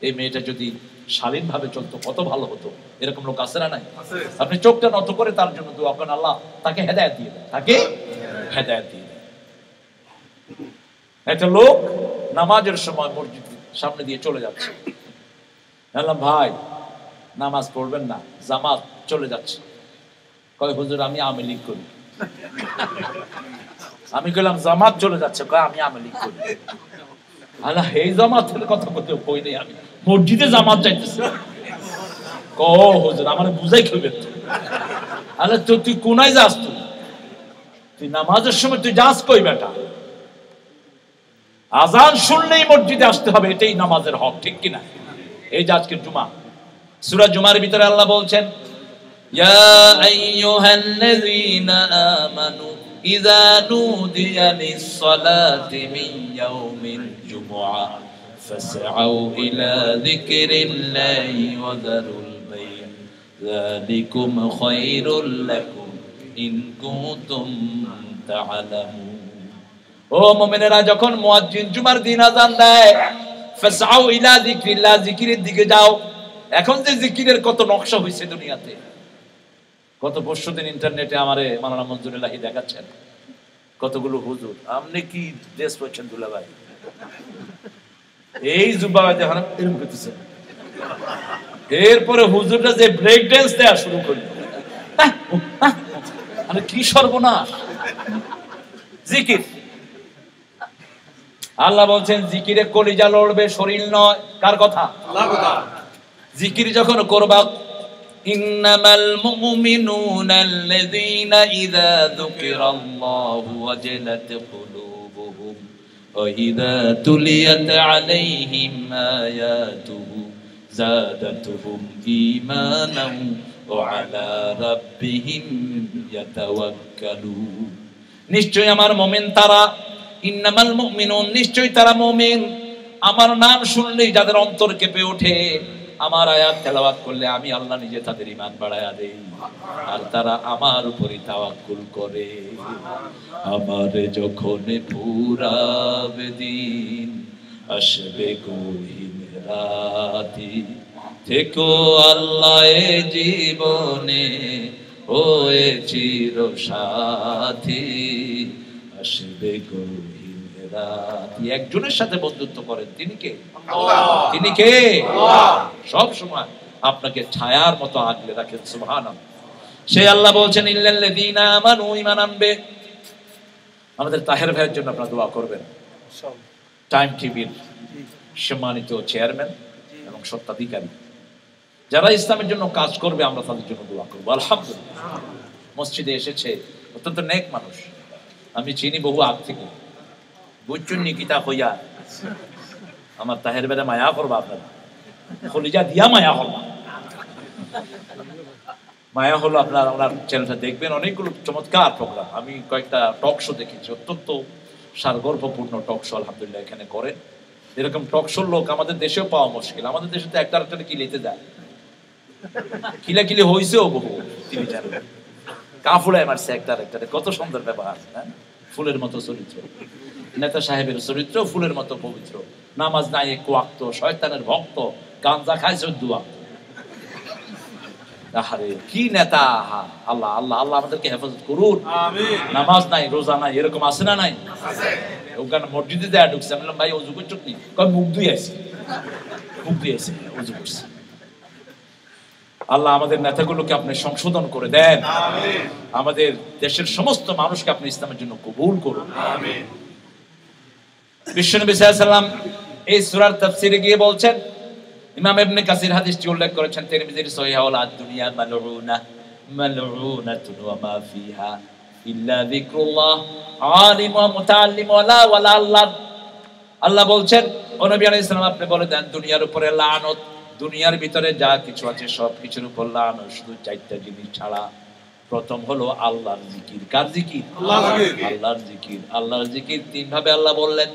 এই মেয়েটা যদি শালীন ভাবে চলতো কত ভালো হতো। এরকম লোক আছে না নাই? আপনি চোখটা নত করে তার জন্য দোয়া করেন, আল্লাহ তাকে হেদায়েত দিয়ে দেন, তাকে হেদায়েত দিয়ে দেন। একটা লোক নামাজের সময় মসজিদ সামনে দিয়ে চলে যাচ্ছে, বললাম ভাই নামাজ পড়বেন না, জামাত চলে যাচ্ছে। কয় হুজুর আমি আওয়ামী লীগ করি। আমি কইলাম জামাত চলে যাচ্ছে, কয় আমি আওয়ামী লীগ করি। আল্লাহ এই জামাতের কথা বলতে কই নেই, আমি মসজিদে জামাত চাইতেছি। ক হুজুর আমার বুঝাই খেলবে তো। আল্লাহ তো তুই কোনায় যাস? তুই নামাজের সময় তুই যাস কই বেটা? আজান শুনলেই মসজিদে আসতে হবে, এটাই নামাজের হক, ঠিক কিনা? এই যে আজকের জুমা, সূরা জুমার ভিতরে আল্লাহ বলছেন, ইয়া আইয়ুহাল্লাযীনা আমানু ইযা নুদিয়া লিস-সালাতি মিন ইয়াউমিল জুমআহ ফাসআউ ইলা যিকরিল্লাহি ওয়া যারুল বাই' যালিকুম খায়রুল লাকুম ইন কুনতুম তা'লামুন। ও মুমিনেরা, যখন মুয়াজ্জিন জুমার দিন আযান দেয়, ফাসআউ ইলা যিকরিল্লাহ, জিকিরের দিকে যাও। এখন যে জিকিরের কত নকশা হয়েছে দুনিয়াতে, কত পরশুদিন ইন্টারনেটে আমারে মাওলানা মনজুরুল্লাহি দেখাচ্ছেন কতগুলো হুজুর। আপনি কি ড্রেস পরছেন দুলা ভাই? এই জুব্বা দেখেন এরকম করতেছে, এরপরে হুজুরটা যে ব্রেক ড্যান্স দেওয়া শুরু করলো, আরে কি সর্বনাশ! জিকির, আল্লাহ বলছেন জিকিরে কলিজা লড়বে, শরীর নয়। কার কথা? আল্লাহর কথা। জিকির যখন করবা, ইন্নামাল মুমিনুনা আল্লাযীনা ইযা যুকিরাল্লাহু ওয়াজিলাত কুলুবুহুম ওয়া ইযা তুলিয়াত আলাইহিম আয়াতুহু যাদাতুহুম ঈমানান ওয়া আলা রাব্বিহিম ইয়াতাওয়াক্কালুন। নিশ্চয় আমার মুমিন তারা, ইন্নামাল মুমিনুন, নিশ্চয় তারা মুমিন, আমার নাম শুনলেই যাদের অন্তর কেঁপে ওঠে, আমার আয়াত তেলাওয়াত করলে আমি আল্লাহ নিজে তাদের ঈমান বাড়ায়া দেই, আর তারা আমার উপরই তাওয়াক্কুল করে। আমারে যখন পুরাবে দিন, আসবে গহীন রাতি, থেকো আল্লাহ এ জীবনে ওয়ে চির সাথী, আসবে গহীন রাতি। একজনের সাথে বন্ধুত্ব করেন, তিনি কে? আল্লাহ। তিনি কে? আল্লাহ। সব সময় আপনাকে ছায়ার মতো আগলে রাখেন, সুবহানাল্লাহ। সেই আল্লাহ বলছেন, ইল্লাল্লাযীনা আমানু, ঈমান আনবে। আমাদের তাহের ভাইয়ের জন্য আপনারা দোয়া করবেন। টাইম টিভির সম্মানিত চেয়ারম্যান এবং স্বত্বাধিকারী যারা ইসলামের জন্য কাজ করবে, আমরা তাদের জন্য দোয়া করবো। আলহামদুলিল্লাহ, মসজিদে এসেছে অত্যন্ত নেক মানুষ, আমি চিনি বহু আগ থেকে। বুঝছেন নিকিতা হইয়া আমার তাহের বেড়ে মায়া করবা, আপনারা কলিজা দিয়া মায়া করবা। মায়া হলো আপনার ওনার চ্যানেলটা দেখবেন, অনেকগুলো চমৎকার প্রোগ্রাম। আমি কয়েকটা টক শো দেখেছি, অত্যন্ত সারগর্ভপূর্ণ টক শো আলহামদুলিল্লাহ এখানে করেন। এরকম টক শোর লোক আমাদের দেশেও পাওয়া মুশকিল। আমাদের দেশে তো একটা আরেকটা কিলিতে যায়, কিলাকিলি হয়েছেও বহু, তিনি জানেন। কাফুলায় মারছে একটা আরেকটা, কত সুন্দর ব্যবহার, হ্যাঁ, ফুলের মতো চরিত্র। নেতা সাহেবের চরিত্র ফুলের মতো পবিত্র, নামাজ নাই এক ওয়াক্ত, শয়তানের ভক্ত, গাঞ্জা খায় 14 ওয়াক্ত। আরে কি নেতা! আল্লাহ আল্লাহ আল্লাহ আমাদেরকে হেফাজত করুন। নামাজ নাই, রোজা নাই, এরকম আছে না নাই? ওখানে মসজিদে যায় ঢুকছে, আমি বললাম ভাই অজু করছো নি? কয় মুখ ধুই আছে, মুখ ধুই আছে, অজু করছে। আল্লাহ আমাদের নেতাগুলোকে আপনি সংশোধন করে দেন, আমাদের দেশের সমস্ত মানুষকে আপনি ইসলামের জন্য কবুল করুন। বিশ্বনবী সাল্লাল্লাহু আলাইহি ওয়াসাল্লাম এই সূরার তাফসীরে গিয়ে বলছেন, ইমাম ইবনে কাসির হাদিসটি উল্লেখ করেছেন তিরমিজির সহিহ ওয়াল দুনিয়া মালউনা মালউনাতুন ওয়া মা ফিহা ইল্লা যিকরুল্লাহ আলিম ওয়া মুতাআল্লিম ওয়ালা ওয়ালা। আল্লাহ বলছেন, ও নবী আলাইহিস সালাম আপনি বলে দেন দুনিয়ার উপরে লানত, দুনিয়ার ভিতরে যা কিছু আছে সব কিছুর উপর লানত, শুধু 4টা জিনিস ছাড়া। প্রথম হলো আল্লাহর জিকির। কার জিকির? আল্লাহর জিকির। আল্লাহর জিকির 3 ভাবে আল্লাহ বললেন।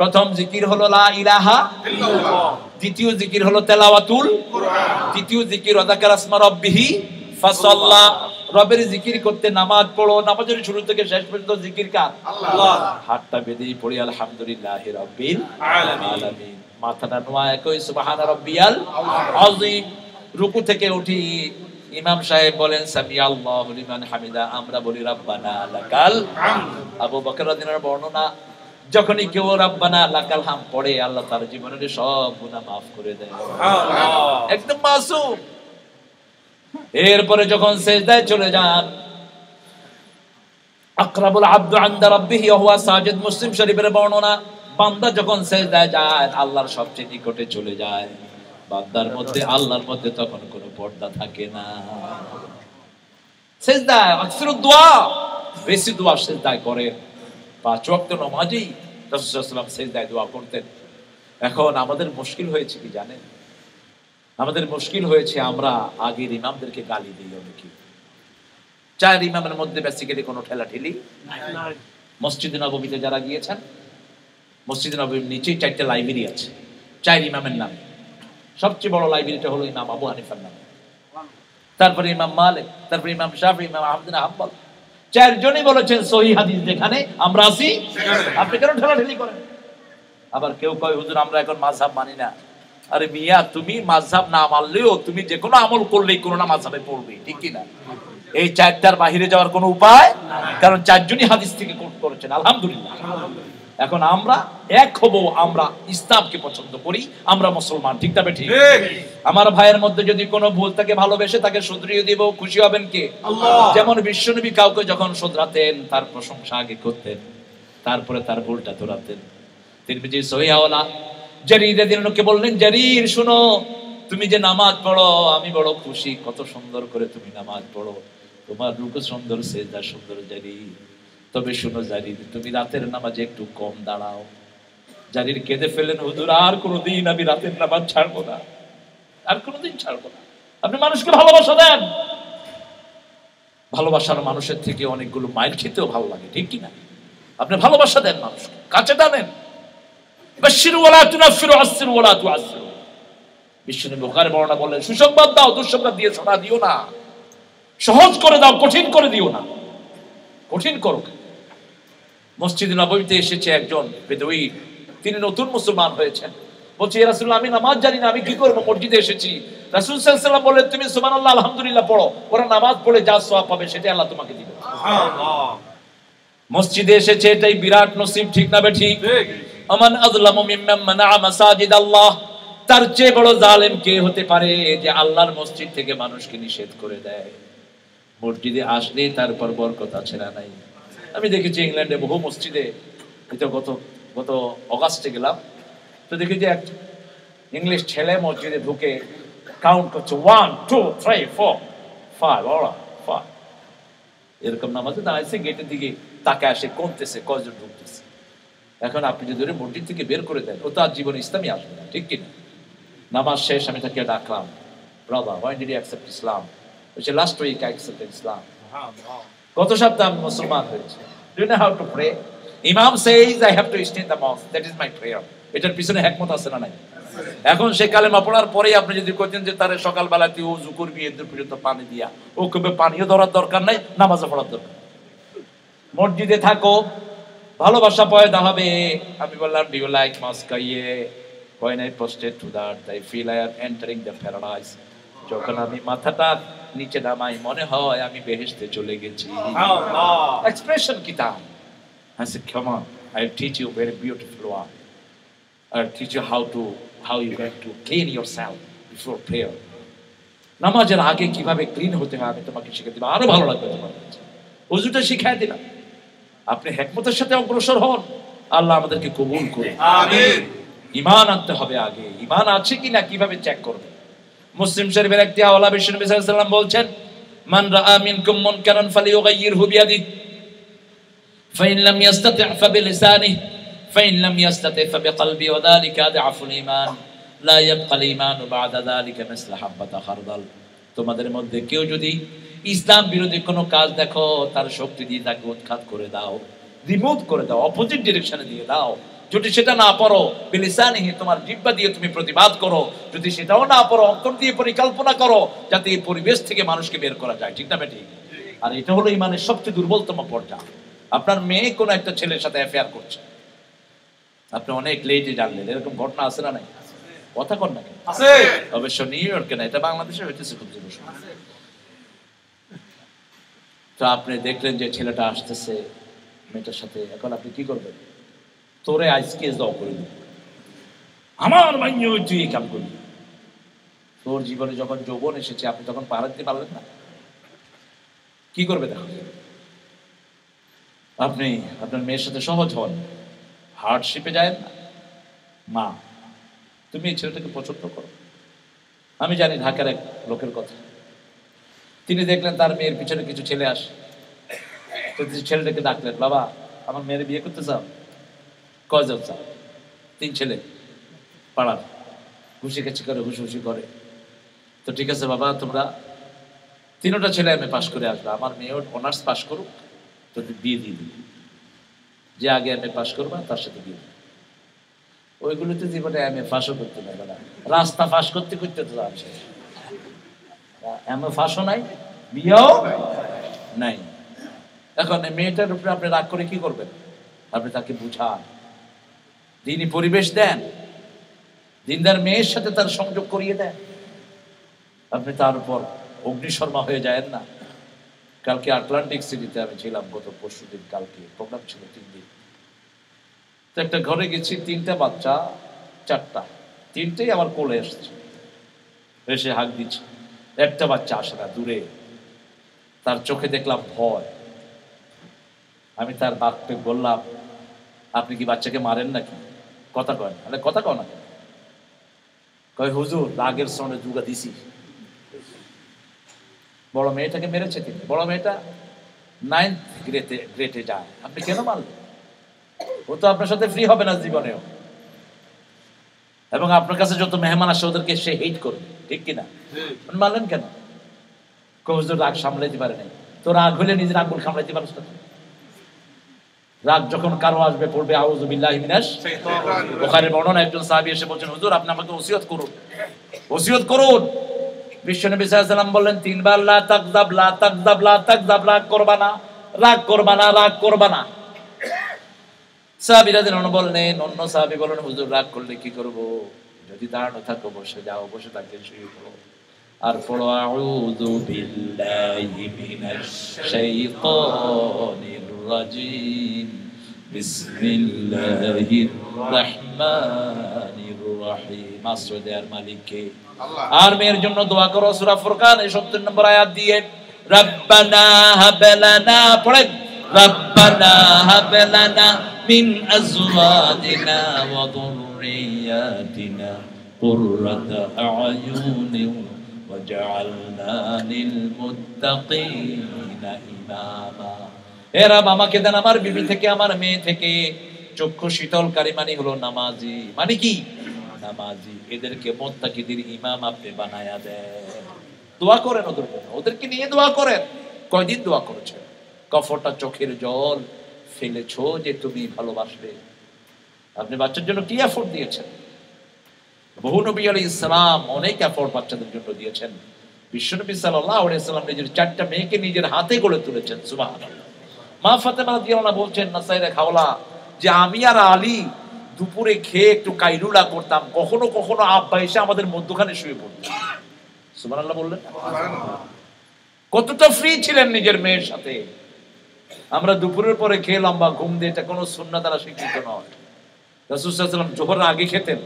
প্রথম জিকির হলো লা ইলাহা ইল্লাল্লাহ, দ্বিতীয় জিকির হলো তেলাওয়াতুল কুরআন, তৃতীয় জিকির যাকার আসমা রাব্বিহি ফাসাল্লা। রবের জিকির করতে নামাজ পড়ো, নামাজের শুরু থেকে শেষ পর্যন্ত জিকির কার? আল্লাহ। হাতটা বেঁধেই পড়ি আলহামদুলিল্লাহি রাব্বিল আলামিন, মাথাটা নোয়ায় কই সুবহান রাব্বিয়াল আযীম। রুকু থেকে উঠি ইমাম সাহেব বলেন সামি আল্লাহু লিমান হামিদা, আমরা বলি রাব্বানা লাকাল হামদ। আবু বকর রাদিয়াল্লাহু আনহু বর্ণনা, যখনই কেউ রাব্বানা লাকাল হাম পড়ে আল্লাহ তার জীবনের সব গুনাহ মাফ করে দেয়, সুবহানাল্লাহ, একদম মাসুম। এরপরে যখন সিজদায় চলে যান, আকরাবুল আবদু ইনদা রাব্বিহি ওয়া হুয়া সাজিদ, মুসলিম শরীফের বর্ণনা, বান্দা যখন সিজদায় যায় আল্লাহর সবচেয়ে নিকটে চলে যায়, বান্দার মধ্যে আল্লাহর মধ্যে তখন কোনো পর্দা থাকে না। সিজদায় আকসিরুদ দুআ, বেশি দোয়া সিজদায় করেন। 5 ওয়াক্ত নামাজেই রাসূল সাল্লাল্লাহু আলাইহি ওয়াসাল্লাম সিজদায় দোয়া করতেন। এখন আমাদের মুশকিল হয়েছে কি জানেন? আমাদের মুশকিল হয়েছে আমরা আগের ইমামদেরকে গালি দিই অনেকে। 4 ইমামের মধ্যে বেসিক্যালি কোনো ঠেলাঠেলি নাই। মসজিদে নববীতে যারা গিয়েছেন, মসজিদে নববীর নিচেই 4টা লাইব্রেরি আছে 4 ইমামের নামে। সবচেয়ে বড় লাইব্রেরিটা হলো ইমাম আবু হানিফার নামে, তারপরে ইমাম মালিক, তারপরে ইমাম শাফি, ইমাম আহমদ বিন হাম্বল। 4 জনই বলেছেন সহিহ হাদিস যেখানে আমরা আছি আপনি কেন ঠেলাঠেলি করেন? আবার কেউ কয় হুজুর আমরা এখন মাযহাব মানি না। আরে মিয়া, তুমি মাযহাব না মানলেও তুমি যে কোনো আমল করলেই কোনো না মাযহাবে পড়বে, ঠিক কি না? এই 4টার বাইরে যাওয়ার কোনো উপায় নাই, কারণ 4 জনই হাদিস থেকে কোট করেছেন। আলহামদুলিল্লাহ। এখন আমরা এক হব, আমরা ইসলামকে পছন্দ করি, আমরা মুসলমান, ঠিক না ঠিক? আমার ভাইয়ের মধ্যে যদি কোনো ভুল থাকে ভালোবেসে তাকে শুধরিয়ে দিব, খুশি হবেন কে? আল্লাহ। যেমন বিশ্বনবী কাউকে যখন শুধরাতেন তার প্রশংসা আগে করতেন, তারপরে তার ভুলটা ধরাতেন। তিরমিজি সহিহওয়ালা জারীর রাদিয়াল্লাহু বললেন, জারীর শুনো, তুমি যে নামাজ পড়ো আমি বড় খুশি, কত সুন্দর করে তুমি নামাজ পড়ো, তোমার রুকু সুন্দর, সিজদা সুন্দর জারীর। তবে শুনো জারীর, তুমি রাতের নামাজে একটু কম দাঁড়াও। জারীর কেঁদে ফেলেন, হুজুর আর কোনোদিন আমি রাতের নামাজ ছাড়বো না, আর কোনোদিন ছাড়বো না। আপনি মানুষকে ভালোবাসা দেন, ভালোবাসার মানুষের থেকে অনেকগুলো মাইল খেতেও ভালো লাগে, ঠিক কিনা? আপনি ভালোবাসা দেন, মানুষকে কাছে টানেন। বাশশিরু ওয়ালা তুনাফিরু, আসসিরু ওয়ালা তুআসসিরু। বিশ্বনবী বুখারী বর্ণনা বলেন, সুসংবাদ দাও, দুঃসংবাদ দিয়ে শোনা দিও না, সহজ করে দাও, কঠিন করে দিও না। কঠিন করো। মসজিদে নববীতে এসেছে একজন বেদুই, তিনি নতুন মুসলমান হয়েছেন। বলছে, ইয়া রাসূলুল্লাহ আমি নামাজ জানি না, আমি কি করব? মসজিদে এসেছি। রাসূল সাল্লাল্লাহু আলাইহি ওয়াসাল্লাম বললেন, তুমি সুবহানাল্লাহ আলহামদুলিল্লাহ পড়ো, ওরা নামাজ পড়ে যা সওয়াব পাবে সেটাই আল্লাহ তোমাকে দিবে। সুবহানাল্লাহ। মসজিদে এসেছে, এটাই বিরাট নসিব, ঠিক না ঠিক? আমান আযলামু মিম্মান মানাআ মাসাজিদ আল্লাহ, তার চেয়ে বড় জালেম কে হতে পারে যে আল্লাহর মসজিদ থেকে মানুষকে নিষেধ করে দেয়? মসজিদে আসলে তারপর বরকত আছে না নাই? আমি দেখেছি ইংল্যান্ডে বহু মসজিদে, এটা গত অগাস্টে গেলাম, তো দেখি যে এক ইংলিশ ছেলে মসজিদে ঢুকে কাউন্ট করছে 1 2 3 4 5 5 এরকম নামাজে দাঁড়াইছে, গেটের দিকে তাকে আসে কোনতেছে কয়জন ঢুকতেছে। এখন আপনি যদি মসজিদ থেকে বের করে দেন, ও তো আর জীবনে ইসলামই আসবে না, ঠিক কিনা? নামাজ শেষ আমি তাকে ডাকলাম, brother why did you accept Islam? which last week I accepted Islam. গত সপ্তাহে আমি মুসলমান হয়েছি। Do you know how to pray? Imam says I have to stay in the mosque. That is my prayer. এটার পিছনে হিকমত আছে না নাই? এখন সে কালেমা পড়ার পরেই আপনি যদি কইতেন যে তারে সকালবেলা তুই ওযু করবি এদের পর্যন্ত পানি দিয়া, ও কবে পানিও ধরার দরকার নাই, নামাজও পড়ার দরকার। মসজিদে থাকো, ভালোবাসা পয়দা হবে। আমি বললাম do you like mosque? When I posted to that, I feel I am entering the paradise. যখন আমি মাথাটা নিচে নামাই মনে হয় আমি বেহেশতে চলে গেছি। এক্সপ্রেশন কিতা? I said, come on, I'll teach you very beautiful one. I'll teach you how you have to clean yourself before prayer. নামাজের আগে কিভাবে ক্লিন হতে হয় আমি তোমাকে শিখিয়ে দেব, আরো ভালো লাগবে তোমার কাছে। ওযুটা শিখিয়ে দিলাম। আপনি হিকমতের সাথে অগ্রসর হন, আল্লাহ আমাদেরকে কবুল করুন। আমিন। ঈমান আনতে হবে আগে। ঈমান আছে কিনা কিভাবে চেক করবে? মুসলিম শরীফের একটি হাওয়ালা বিশ্বনবী সাল্লাল্লাহু আলাইহি ওয়াসাল্লাম বলছেন, মান রাআ মিনকুম মুনকারান ফালিয়ুগাইয়িরহু বিয়াদিহি ফাইন লাম ইস্তাতি' ফাবিলিসানিহি ফাইন লাম ইস্তাতি' ফাবিকলবিহি ওয়া যালিকা আদআফুল ঈমান লা ইয়াবকাল ঈমানু বা'দা যালিকা মিসলা হাববাতা খারদাল। তোমাদের মধ্যে কেউ যদি ইসলাম বিরোধী কোনো কাজ দেখো, তার শক্তি দিয়ে তাকে উৎখাত করে দাও, রিমুভ করে দাও, অপোজিট ডিরেকশনে দিয়ে দাও। যদি সেটা না পারো বিলিসানিহি, তোমার জিহ্বা দিয়ে তুমি প্রতিবাদ করো। যদি সেটাও না পারো অন্তর দিয়ে পরিকল্পনা করো যাতে এই পরিবেশ থেকে মানুষকে বের করা যায়। ঠিক না বেটি? আর এটা হলো ঈমানের সবচেয়ে দুর্বলতম পর্যায়। আপনার মেয়ে কোনো একটা ছেলের সাথে অ্যাফেয়ার করছে, আপনি অনেক লেটে জানলেন, এরকম ঘটনা আছে না নাই? কথা কর না আছে? অবশ্য নিউ ইয়র্কে না, এটা বাংলাদেশে হইতেছে খুব জরুরি। তো আপনি দেখলেন যে ছেলেটা আসতেছে মেয়েটার সাথে, এখন আপনি কি করবেন? তোরে আজকে দাও করে দিন, আমার মাইন্য তুই এই কাম করবি। তোর জীবনে যখন যৌবন এসেছে আপনি তখন পাহাড় দিতে পারলেন না, কি করবে দেখো? আপনি আপনার মেয়ের সাথে সহজ হন, হার্ডশিপে যায় না। মা, তুমি এই ছেলেটাকে পছন্দ করো। আমি জানি ঢাকার এক লোকের কথা, তিনি দেখলেন তার মেয়ের পিছনে কিছু ছেলে আসে, তো ছেলেটাকে ডাকলেন, বাবা আমার মেয়ের বিয়ে করতে চাও? কয়জন চাও? 3 ছেলে পাড়ার, খুশি কাছি করে হুশি করে। তো ঠিক আছে বাবা, তোমরা 3টা ছেলে এমএ পাশ করে আসবে, আমার মেয়ে অনার্স পাশ করুক, তো বিয়ে দিয়ে দিবি, যে আগে এমএ পাশ করবা তার সাথে বিয়ে। ওইগুলোতে জীবনে এমএ পাশও করতে পারবে না, রাস্তা পাশ করতে করতে তো যাচ্ছে, এমএ পাশও নাই, বিয়েও নাই। এখন মেয়েটার উপরে আপনি রাগ করে কি করবেন? আপনি তাকে বুঝান, দিনই পরিবেশ দেন, দিনদার মেয়ের সাথে তার সংযোগ করিয়ে দেন। আপনি তার উপর অগ্নিশর্মা হয়ে যায় না। কালকে আটলান্টিক সিটিতে আমি ছিলাম, গত পরশুদিন, কালকে প্রোগ্রাম ছিল 3 দিন। তো একটা ঘরে গেছি, 3টা বাচ্চা, 4টা, 3টেই আমার কোলে এসছে, এসে হাঁক দিচ্ছে। একটা বাচ্চা আসে না, দূরে, তার চোখে দেখলাম ভয়। আমি তার বাপকে বললাম, আপনি কি বাচ্চাকে মারেন নাকি? কথা কয় না। আরে কথা কয় না, কয় হুজুর রাগের সঙ্গে দুগা দিছি। বড় মেয়েটাকে মেরেছে তিনি, বড় মেয়েটা 9th গ্রেডে যায়, আপনি কেন মারলেন? ও তো আপনার সাথে ফ্রি হবে না জীবনেও, এবং আপনার কাছে যত মেহমান আসে ওদেরকে সে হেট করবে, ঠিক কিনা? মারলেন কেন? হুজুর রাগ সামলাইতে পারে নাই। তো রাগ হলে নিজের আঙ্গুল সামলাইতে পারিস না? রাগ যখন কারো আসবে পড়বে আউযু বিল্লাহি মিনাশ শাইতানির। বুখারীর বর্ণনা, একজন সাহাবী এসে বলছেন, হুজুর আপনি আমাকে ওসিয়ত করুন, ওসিয়ত করুন। বিশ্বনবী সাল্লাল্লাহু আলাইহি ওয়াসাল্লাম বললেন 3 বার, লা তাকযাব লা তাকযাব লা তাকযাব, রাগ করবা না, রাগ করবা না, রাগ করবা না। সাহাবীরা যেন বললেন, অন্য সাহাবী বলেন, হুজুর রাগ করলে কি করব? যদি দাঁড়ানো থাকো বসে যাও, বসে থাকলে শুয়ে পড়ো, আর পড়ো আউযু বিল্লাহি মিনাশ শাইতানির রাজিম, বিসমিল্লাহির রহমানির রহিম। মাসুদের মালিককে আর মেয়ের জন্য দোয়া করো। সূরা ফুরকান 70 নম্বর আয়াত দিয়ে, রব্বানা হাব লানা, পড়েন, রব্বানা হাব লানা মিন আজওয়াজিনা ওয়া যুররিয়াতিনা কুররাতা আ'য়ুনিন ওয়াজআলনা লিল মুত্তাকিনা ইমামা। হে রব, আমাকে দেন আমার বিবি থেকে, আমার মেয়ে থেকে চক্ষু শীতলকারী, মানে হলো নামাজি, মানে কি? নামাজি। এদেরকে মুত্তাকিদের ইমাম আপনি বানায়া দেন। দোয়া করেন ওদের জন্য, ওদেরকে নিয়ে দোয়া করেন। কয়দিন দোয়া করেছেন? কফটা চোখের জল ফেলেছো যে তুমি ভালোবাসবে। আপনি বাচ্চার জন্য কি এফোর্ট দিয়েছেন? বহু নবী আলাইহিস সালাম অনেক এফোর্ট বাচ্চাদের জন্য দিয়েছেন। বিশ্বনবী সাল্লাল্লাহু আলাইহি ওয়াসাল্লাম নিজের 4টা মেয়েকে নিজের হাতে গড়ে তুলেছেন। সুবহানাল্লাহ। মা ফাতেমা রাদিয়াল্লাহু আনহা বলছেন নাসাইরে খাওলা যে আমি আর আলী দুপুরে খেয়ে একটু কাইলুলা করতাম, কখনো কখনো আব্বা এসে আমাদের মধ্যখানে শুয়ে পড়ত। সুবহানাল্লাহ বললেন। কতটা ফ্রি ছিলেন নিজের মেয়ের সাথে। আমরা দুপুরের পরে খেয়ে লম্বা ঘুম দিয়ে, এটা কোনো সুন্নাত দ্বারা স্বীকৃত নয়। রাসূল সাল্লাল্লাহু আলাইহি ওয়াসাল্লাম জোহরের আগে খেতেন,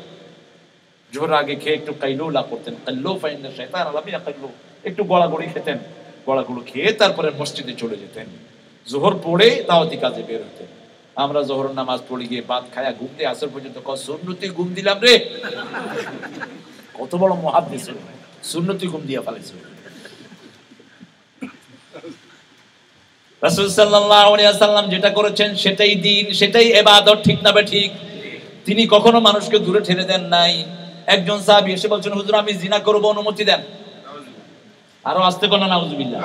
জোহরের আগে খেয়ে একটু কাইলুলা করতেন। কাইলু ফাইন্না শাইতান লাম ইয়াকাইলু, একটু গড়াগড়ি খেতেন, গড়াগুলো খেয়ে তারপরে মসজিদে চলে যেতেন। জোহর পড়ে দাওয়াতি কাজে বের হতেন। আমরা জোহরের নামাজ পড়ে গিয়ে ভাত খায়া ঘুম দিয়ে আসর পর্যন্ত সুন্নতি ঘুম দিলাম রে। কত বড় মুহাদ্দিস, সুন্নতি ঘুম দিয়া ফেলেছে। রাসূল সাল্লাল্লাহু আলাইহি ওয়াসাল্লাম যেটা করেছেন সেটাই দ্বীন, সেটাই ইবাদত, ঠিক না ঠিক? তিনি কখনো মানুষকে দূরে ঠেলে দেন নাই। একজন সাহাবী এসে বলছেন হুজুর আমি জিনা করব, অনুমতি দেন। আরো আস্তে কোন নাউজুবিল্লাহ।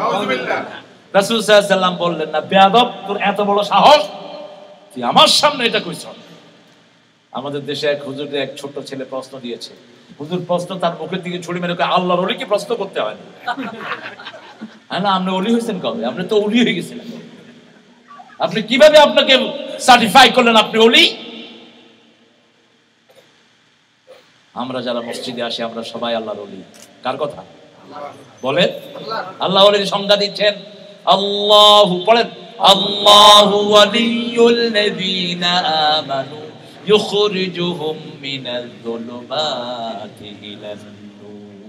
রাসূল সাল্লাল্লাহু আলাইহি ওয়াসাল্লাম বললেন না, বেয়াদব তোর এত বড় সাহস, তুই আমার সামনে এটা কইছ। আমাদের দেশে এক হুজুরকে এক ছোট ছেলে প্রশ্ন দিয়েছে। হুজুর প্রশ্ন তার মুখের দিকে ছুরি মেরে কয় আল্লাহর ওলি কি প্রশ্ন করতে হয় না? না, আপনি ওলি হয়েছেন কবে? আপনি তো ওলি হয়ে গেছিলেন। আপনি কিভাবে আপনাকে সার্টিফাই করলেন আপনি ওলি? আমরা যারা মসজিদে আসি আমরা সবাই আল্লাহর ওলি। কার কথা বলেন? আল্লাহ ওলির সংজ্ঞা দিচ্ছেন আল্লাহু, পড়েন আল্লাহু ওয়ালিয়ুল লাযিনা আমানু ইখরিজুহুম মিনাজ যুলুমাতি ইলান নূর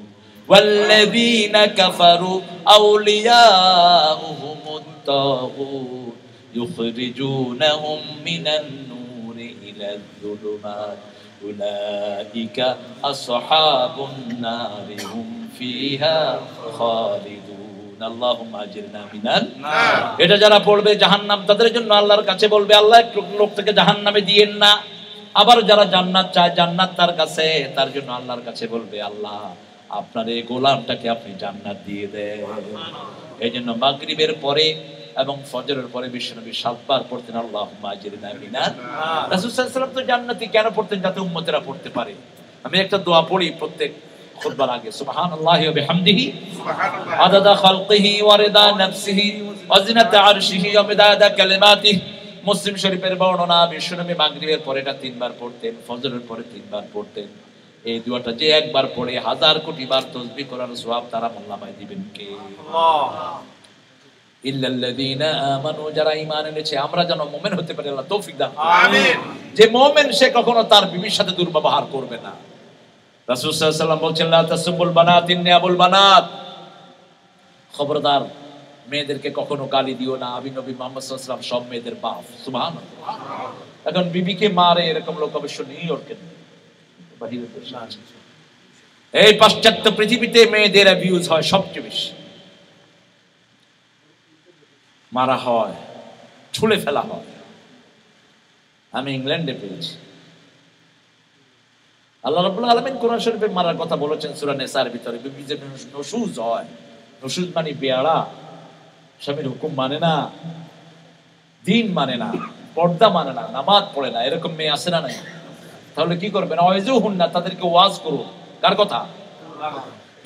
ওয়াল্লাযিনা কাফারু আউলিয়াউহুমুত তাগুত ইখরিজুনাহুম মিনান নূরি ইলাজ যুলুমাত উলাইকা আসহাবুন নারি হুম ফিহা খালিদুন আল্লাহুম্মা আজিরনা মিনান নার। এটা যারা পড়বে জাহান্নাম তাদের জন্য আল্লাহর কাছে বলবে আল্লাহ এক লোক থেকে জাহান্নামে দিয়েন না। আবার যারা জান্নাত চায় জান্নাত তার কাছে, তার জন্য আল্লাহর কাছে বলবে আল্লাহ আপনার এই গোলামটাকে আপনি জান্নাত দিয়ে দেন। এই জন্য মাগরিবের পরে এবং ফজরের পরে বিশ্বনবী 7 বার পড়তেন আল্লাহুম্মা আজিরনা মিনান নার। রাসূল সাল্লাল্লাহু আলাইহি ওয়াসাল্লাম তো জান্নাতি কেন পড়তেন? যাতে উম্মতেরা পড়তে পারে। আমি একটা দোয়া পড়ি প্রত্যেক খুতবার আগে, সুবহানাল্লাহি ওয়া বিহামদিহি সুবহানাল্লাহ আদাদা খালকিহি ওয়া রিদা নাফসিহি ওয়া জিনাতা আরশিহি ওয়া মিদাদা কালিমাতিহি। মুসলিম শরীফের বর্ণনা, বিশ্বনবী মাগরিবের পরে এটা 3 বার পড়তেন, ফজরের পরে 3 বার পড়তেন। এই দোয়াটা যে একবার পড়ে 1000 কোটি বার তাসবিহ করার সওয়াব তারা আল্লাহ দিবেন কে? আল্লাহ। ইল্লাল্লাযীনা আমানু, যারা ঈমান এনেছে। আমরা যেন মুমিন হতে পারি, আল্লাহ তৌফিক দান করুন। আমিন। যে মুমিন সে কখনো তার বিবির সাথে দুর্ব্যবহার করবে না। রাসূল সাল্লাল্লাহু আলাইহি ওয়াসাল্লাম বলেন লা তাসুবুল বানাত ইন্নী আবুল বানাত, খবরদার মেয়েদেরকে কখনো গালি দিও না, আমি নবী মুহাম্মদ সাল্লাল্লাহু আলাইহি ওয়াসাল্লাম সব মেয়েদের বাপ। সুবহানাল্লাহ। এখন বিবিকে মারে এরকম লোক অবশ্য নিউইয়র্কে বাহিরে দেশে আছে। এই পাশ্চাত্য পৃথিবীতে মেয়েদের অ্যাবিউজ হয় সবচেয়ে বেশি, মারা হয়, ছুঁড়ে ফেলা হয়। আমি ইংল্যান্ডে পেয়েছি। আল্লাহ রাব্বুল আলামিন কোরআন শরীফে মারার কথা বলেছেন সূরা নিসার ভিতরে। বিবি যে নশুজ হয়, নশুজ মানে বেয়াড়া, স্বামীর হুকুম মানে না, দ্বীন মানে না, পর্দা মানে না, নামাজ পড়ে না, এরকম মেয়ে আছে না নাই? তাহলে কি করবেন? ওয়াইজুহুন্না, তাদেরকে ওয়াজ করুন। কার কথা?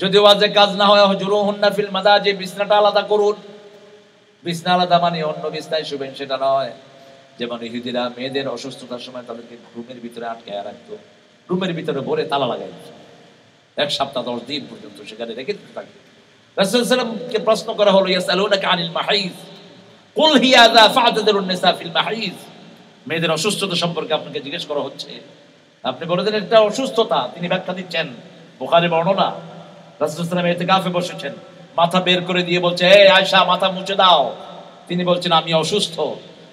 যদি ওয়াজে কাজ না হয় হুজুরুহুন্না ফিল মাদাজি, বিছনাটা আলাদা করুন। বিছনা আলাদা মানে অন্য বিছনায় শুবেন সেটা নয়। যেমন ইহুদিরা মেয়েদের অসুস্থতার সময় তাদেরকে রুমের ভিতরে আটকায় রাখতো, রুমের ভিতরে ভরে তালা লাগাই দিত, 1 সপ্তাহ 10 দিন পর্যন্ত সেখানে রেখে দিতে থাকতো। রাসূল সাল্লাল্লাহু আলাইহি ওয়াসাল্লামকে প্রশ্ন করা হলো ইয়াসালুনাকা আনিল মাহিজ কুল হিয়া যা ফা'তাদিরুন নিসা ফিল মাহিজ, মেয়েদের অসুস্থতা সম্পর্কে আপনাকে জিজ্ঞেস করা হচ্ছে, আপনি বলে দেন এটা অসুস্থতা। তিনি ব্যাখ্যা দিচ্ছেন, বুখারী বর্ণনা, রাসূল সাল্লাল্লাহু আলাইহি ওয়াসাল্লাম ইতিকাফে বসেছেন, মাথা বের করে দিয়ে বলছে এই আয়েশা মাথা মুছে দাও। তিনি বলছেন আমি অসুস্থ।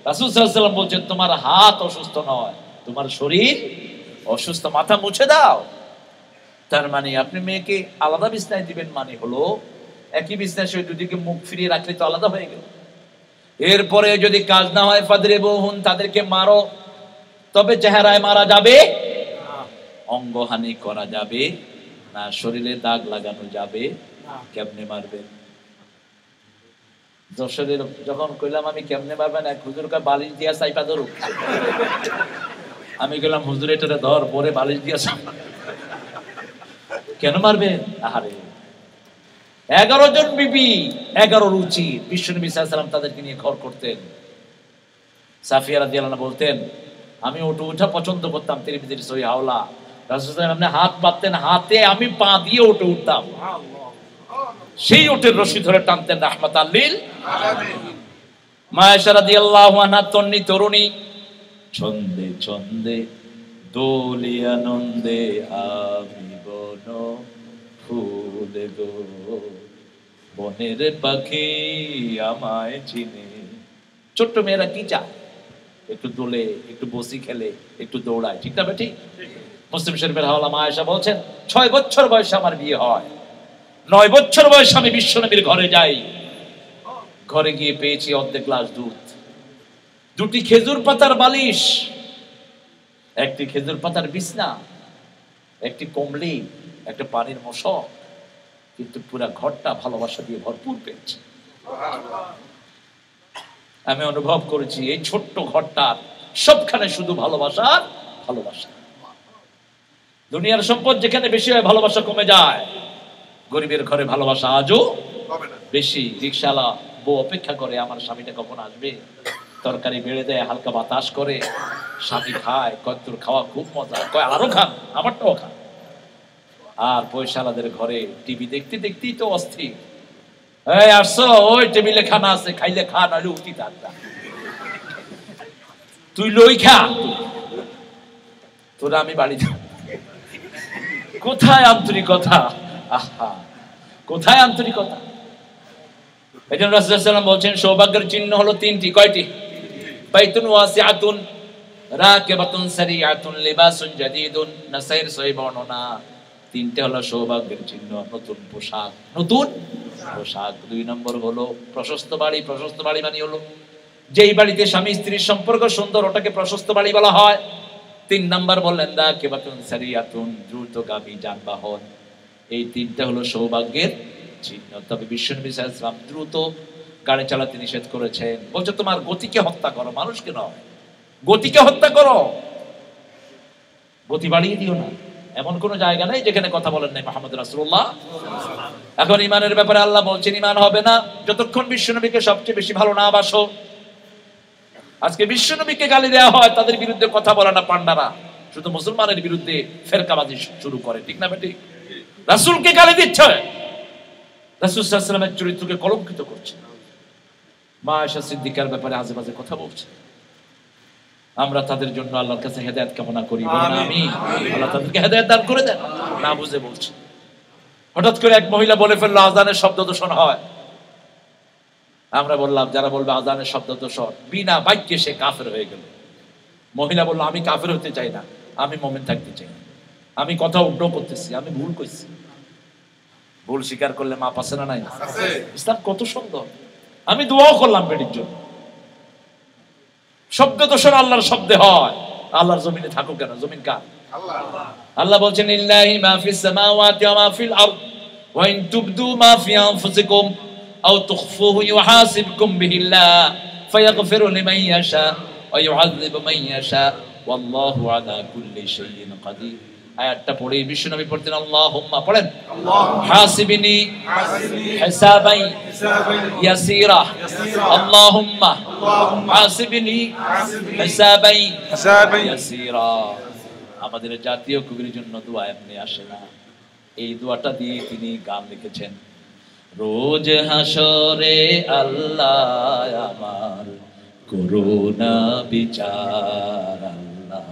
রাসূল সাল্লাল্লাহু আলাইহি ওয়াসাল্লাম বলছেন তোমার হাত অসুস্থ নয়, তোমার শরীর অসুস্থ, মাথা মুছে দাও। তার মানে আপনি মেয়েকে আলাদা বিছনায় দিবেন মানে হলো একই বিছনায় সে দুদিকে মুখ ফিরিয়ে রাখলে তো আলাদা হয়ে গেল। এরপরে যদি কাজ না হয় ফাদরিবুহুন, তাদেরকে মারো। তবে চেহারায় মারা যাবে না, অঙ্গহানি করা যাবে না, শরীরে দাগ লাগানো যাবে কেমনে মারবেন? যশোরের যখন কইলাম আমি কেমনে মারবেন, এক হুজুরকে বালিশ দিয়া চাইপা ধরো। আমি গেলাম হুজুর এটারে ধর, পরে বালিশ দিয়া কেন মারবেন? আহারে 11 জন বিবি, 11 রুচি। বিশ্বনবী সাল্লাল্লাহু আলাইহি ওয়াসাল্লাম তাদেরকে নিয়ে ঘর করতেন। সাফিয়া রাদিয়াল্লাহু আনহা বলতেন, আমি ওটা উঠা পছন্দ করতাম। তিরমিজির সহিহ হাওলা, রাসূল সাল্লাল্লাহু আলাইহি ওয়াসাল্লাম হাত পাততেন, হাতে আমি পা দিয়ে ওটা উঠতাম। সেই ওটের রশি ধরে টানতেন রাহমাতাল লিল আলামিন। মা আয়েশা রাদিয়াল্লাহু আনহা তন্নি তরুণী, ছন্দে ছন্দে দোলি আনন্দে আমি বন ফুলে গো, বনের পাখি আমায় চিনে। ছোট্ট মেয়েরা কি চায়? একটু দোলে, একটু বসি খেলে, একটু দৌড়ায়, ঠিক না বেটি? মুসলিম শরীফের হাওলা মা আয়েশা বলছেন, 6 বছর বয়সে আমার বিয়ে হয়, 9 বছর বয়সে আমি বিশ্বনবীর ঘরে যাই। ঘরে গিয়ে পেয়েছি অর্ধেক গ্লাস দুধ, 2টি খেজুর পাতার বালিশ, 1টি খেজুর পাতার বিছনা, 1টি কমলি, একটা পানির মশক, কিন্তু পুরা ঘরটা ভালোবাসা দিয়ে ভরপুর পেয়েছে। আমি অনুভব করেছি এই ছোট্ট ঘরটার সবখানে শুধু ভালোবাসা, ভালোবাসা। দুনিয়ার সম্পদ যেখানে বেশি হয় ভালোবাসা কমে যায়, গরিবের ঘরে ভালোবাসা আজও বেশি। রিকশালা বউ অপেক্ষা করে আমার স্বামীটা কখন আসবে, তরকারি বেড়ে দেয়, হালকা বাতাস করে, স্বামী খায়, কদ্দুর খাওয়া খুব মজা, কয় আরো খান, আমারটাও খান। আর পয়সালাদের ঘরে টিভি দেখতে দেখতেই তো অস্থির, এই আসছো, ওই টেবিলে খানা আছে, খাইলে খা, নাহলে উঠি থাকতা, তুই লই খা, তোরা আমি বাড়ি যাব। কোথায় আন্তরিকতা? আহা, কোথায় আন্তরিকতা? এই জন্য রাসূলুল্লাহ সাল্লাল্লাহু আলাইহি ওয়াসাল্লাম বলছেন সৌভাগ্যের চিহ্ন হলো 3টি। কয়টি? বাইতুন ওয়াসিআতুন, রাকিবাতুন সারিআতুন, লিবাসুন জাদীদুন। নাসাইর সহিহ বর্ণনা। 3টে হলো সৌভাগ্যের চিহ্ন, নতুন পোশাক, নতুন পোশাক। 2 নম্বর হলো প্রশস্ত বাড়ি। প্রশস্ত বাড়ি মানে হলো যেই বাড়িতে স্বামী স্ত্রীর সম্পর্ক সুন্দর, ওটাকে প্রশস্ত বাড়ি বলা হয়। 3 নাম্বার বললেন রাকিবাতুন সারিআতুন, দ্রুতগামী যানবাহন। এই 3টা হলো সৌভাগ্যের চিহ্ন। তবে বিশ্বনবী সাল্লাল্লাহু আলাইহি ওয়াসাল্লাম দ্রুত গাড়ি চালাতে নিষেধ করেছেন। বলছে তোমার গতিকে হত্যা করো, মানুষকে নয়, গতিকে হত্যা করো, গতি বাড়িয়ে দিও না। এমন কোন জায়গা নেই যেখানে কথা বলেন নাই মুহাম্মদ রাসূলুল্লাহ। এখন ঈমানের ব্যাপারে আল্লাহ বলছেন ঈমান হবে না যতক্ষণ বিশ্বনবীকে সবচেয়ে বেশি ভালো না বাসো। আজকে বিশ্বনবীকে গালি দেওয়া হয়, তাদের বিরুদ্ধে কথা বলে না পান্ডারা, শুধু মুসলমানের বিরুদ্ধে ফেরকাবাজি শুরু করে, ঠিক না বেটি? রাসূলকে গালি দিচ্ছে, রাসূল সাল্লাল্লাহু আলাইহি ওয়াসাল্লামের চরিত্রকে কলঙ্কিত করছে, মা আয়েশা সিদ্দিকার ব্যাপারে আজে বাজে কথা বলছে। আমরা তাদের জন্য আল্লাহর কাছে হেদায়েত কামনা করি, আমিন। আল্লাহ তাদেরকে হেদায়েত দান করে দেন। না বুঝে বলছে। হঠাৎ করে এক মহিলা বলে ফেললো আযানের শব্দ দূষণ হয়। আমরা বললাম যারা বলবে আযানের শব্দ দূষণ, বিনা বাক্যে সে কাফের হয়ে গেল। মহিলা বলল আমি কাফের হতে চাই না, আমি মুমিন থাকতে চাই। আমি কথা উল্টো করতেছি, আমি ভুল কইছি। ভুল স্বীকার করলে মাপ আছে না নাই? ইসলাম কত সুন্দর। আমি দোয়াও করলাম বেটির জন্য। শব্দ দূষণ আল্লাহর শব্দে হয়, আল্লাহর জমিনে থাকো কেন? জমিন কার? আল্লাহ বলছেন লিল্লাহি মা ফিস সামাওয়াতি ওয়া মা ফিল আরদ ওয়া ইন তুবদু মা ফি আনফুসিকুম আও তুখফুহু ইউহাসিবকুম বিহিল্লাহ ফায়াগফিরু লিমান ইয়াশা ওয়া ইউআযযিবু মান ইয়াশা ওয়াল্লাহু আলা কুল্লি শাইইন কাদির। আয়াতটা পড়ে বিশ্বনবী পড়তেন আল্লাহুম্মা, পড়েন হাসিবনি হিসাবাই ইয়াসিরা, আল্লাহুম্মা হাসিবনি হিসাবাই ইয়াসিরা। আমাদের জাতীয় কবির জন্য দোয়া এমনি আসে না, এই দোয়াটা দিয়ে তিনি গান লিখেছেন। রোজ হাসরে আল্লাহ আমার করুণা বিচার, আল্লাহ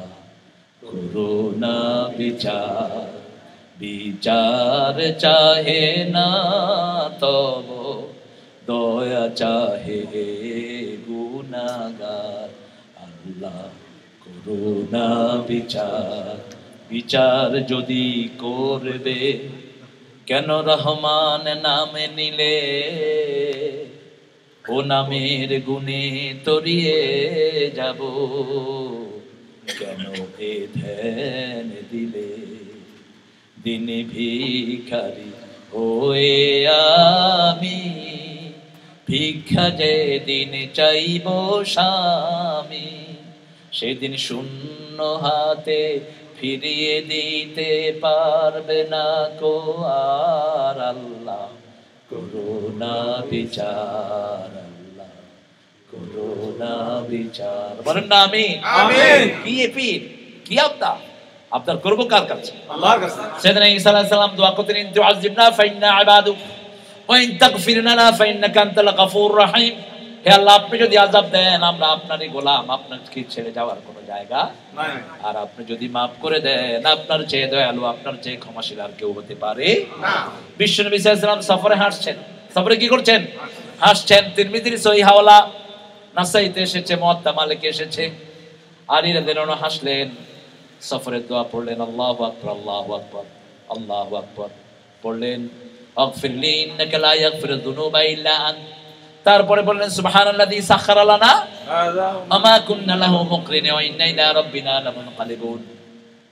করুণা বিচার, বিচার চাহে না তব দয়া চাহে গুনাহগার, আল্লাহ করুণা বিচার, বিচার যদি করবে কেন রহমান নামে নিলে, ও নামের গুণে তরিয়ে যাব, কেন এ ধ্যান দিলে, দিনে ভিখারি ওয়ে আমি ভিক্ষা যেদিন চাইব স্বামী, সেদিন শূন্য হাতে ফিরিয়ে দিতে পারবে না কো আর আল্লাহ। করুণা বিচার আল্লাহ, করুণা বিচার। বলেন না আমি আমিন। কি আপনার করবো কার কাছে? আল্লাহর কাছে। সাইয়েদনা ঈসা আলাইহিস সালাম দোয়া করতেন, ইন তুআযিবনা ফাইন্না ইবাদু ওয়া ইন তাগফির লানা ফাইন্নাকা আনতাল গফুরুর রহিম। হে আল্লাহ, আপনি যদি আযাব দেন আমরা আপনারই গোলাম, আপনাকে ছেড়ে যাওয়ার কোনো জায়গা নাই। আর আপনি যদি মাফ করে দেন, আপনার চেয়ে দয়ালু, আপনার চেয়ে ক্ষমাশীল আর কেউ হতে পারে না। বিশ্বনবী সাল্লাল্লাহু আলাইহি ওয়াসাল্লাম সফরে হাসছেন। সফরে কি করছেন? হাসছেন। তিরমিজির সহিহ হাওয়ালা, নাসাইতে এসেছে, মুয়াত্তা মালিকে এসেছে। আলী রাদিয়াল্লাহু আনহু হাসলেন, সফরের দোয়া পড়লেন, আল্লাহু আকবার, আল্লাহু আকবার, আল্লাহু আকবার পড়লেন, আগফিরলি ইন্নাকা লা ইয়াগফিরুয যুনুবা ইল্লা আন। তারপরে বললেন সুবহানাল্লাযী সাখারা লানা আমা কুন্না লাহু মুকরিনিন ওয়া ইন্না ইলা রাব্বিনা লামুনকালিবুন।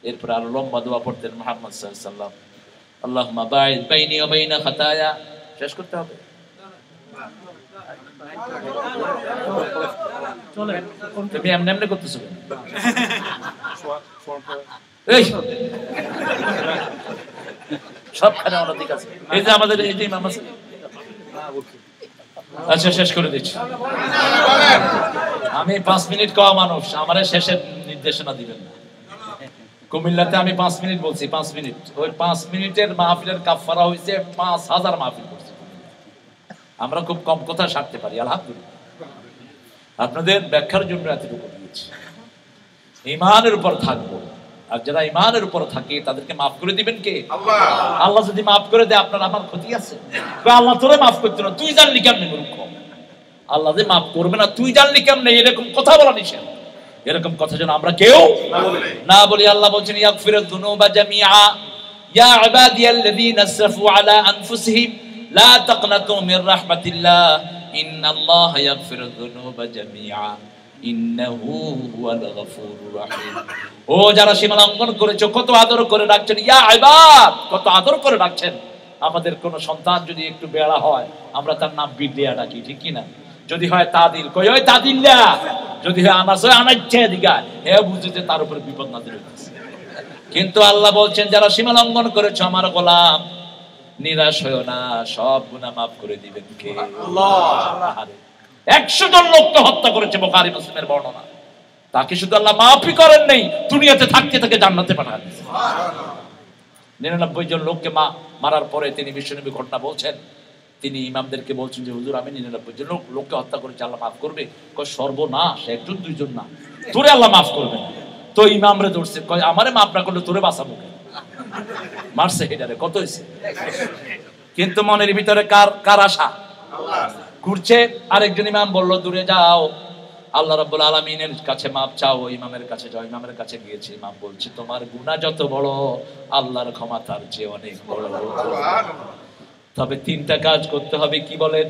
এরপর আরো লম্বা দোয়া পড়তেন মুহাম্মদ সাল্লাল্লাহু আলাইহি ওয়াসাল্লাম, আল্লাহুম্মা বাঈদ বাইনি ওয়া বাইনা খাতায়া। শেষ করতে হবে? চলে তুমি এমনি এমনি করতেছো কেন? এই সবখানে অনধিক আছে। এই যে আমাদের এই যে ইমাম আছে। আচ্ছা, শেষ করে দিচ্ছি। আমি 5 মিনিট কওয়া মানুষ, আমারে শেষের নির্দেশনা দিবেন না। কুমিল্লাতে আমি 5 মিনিট বলছি, 5 মিনিট। ওই 5 মিনিটের মাহফিলের কাফারা হইছে 5000 মাহফিল করছি। আমরা খুব কম কথা সারতে পারি, আলহামদুলিল্লাহ। আপনাদের ব্যাখ্যার জন্য এতটুকু দিয়েছি। ঈমানের উপর থাকবো, আর যারা ঈমানের উপর থাকে তাদেরকে মাফ করে দিবেন কে? আল্লাহ। আল্লাহ যদি মাফ করে দেয়, আপনার আমার ক্ষতি আছে? আল্লাহ তোরে মাফ করতে না, তুই জানলি কেমনে? মূর্খ। আল্লাহ যে মাফ করবে না, তুই জানলি কেমনে? এরকম কথা বলা নিষেধ। এরকম কথা যেন আমরা কেউ না বলি। আল্লাহ বলছেন, ইয়াগফিরুয যুনুবা জামিআ ইয়া ইবাদিয়াল্লাযীনা আসরাফু আলা আনফুসিহিম লা তাকনাতু মির রাহমাতিল্লাহ ইন্নাল্লাহা ইয়াগফিরুয যুনুবা জামিআ ইন্নাহু হুয়াল গফুরুর রহিম। ও যারা সীমা লঙ্ঘন করেছো, কত আদর করে ডাকছেন ইয়া ইবাদ, কত আদর করে ডাকছেন। আমাদের কোন সন্তান যদি একটু বেড়া হয়, আমরা তার নাম বিদ্যা ডাকি, ঠিক কি না? যদি হয় তাদিল, কই ওই তাদিল্লা। যদি হয় আনাস, ওই আনাইছে দিগা, হে বুঝিতে তার উপর বিপদ নাযিল হইছে। কিন্তু আল্লাহ বলছেন, যারা সীমা লঙ্ঘন করেছো আমার গোলাম, নিরাশ হয়ো না, সব গুনাহ মাফ করে দিবেন কে? আল্লাহ। 100 জন লোককে হত্যা করেছে, বুখারী মুসলিমের বর্ণনা। তাকে শুধু আল্লাহ মাফই করেন নাই, দুনিয়াতে থাকতে তাকে জান্নাতে পাঠান। সুবহানাল্লাহ। 99 জন লোককে মারার পরে তিনি বিশ্বনবী ঘটনা বলছেন, তিনি ইমামদেরকে বলছেন যে হুজুর, আমি 99 জন লোককে হত্যা করেছি, আল্লাহ মাফ করবে? কয় সর্বনাশ, 1 জন 2 জন না, তোরে আল্লাহ মাফ করবে না। তো ইমামরে ধরছে, কয় আমারে মাফ না করলে তোরে বাঁচাবো কেন? মারছে হেডারে, কত হইছে? কিন্তু মনের ভিতরে কার আশা? আল্লাহ। ঘুরছে। আরেকজন ইমাম বলল, দূরে যাও, আল্লাহ রাব্বুল আলামিনের কাছে মাপ চাও। ইমামের কাছে যাও। ইমামের কাছে গিয়েছে। ইমাম বলছে, তোমার গুনাহ যত বড়, আল্লাহর ক্ষমা তার চেয়ে অনেক বড়। তবে 3টা কাজ করতে হবে। কি বলেন?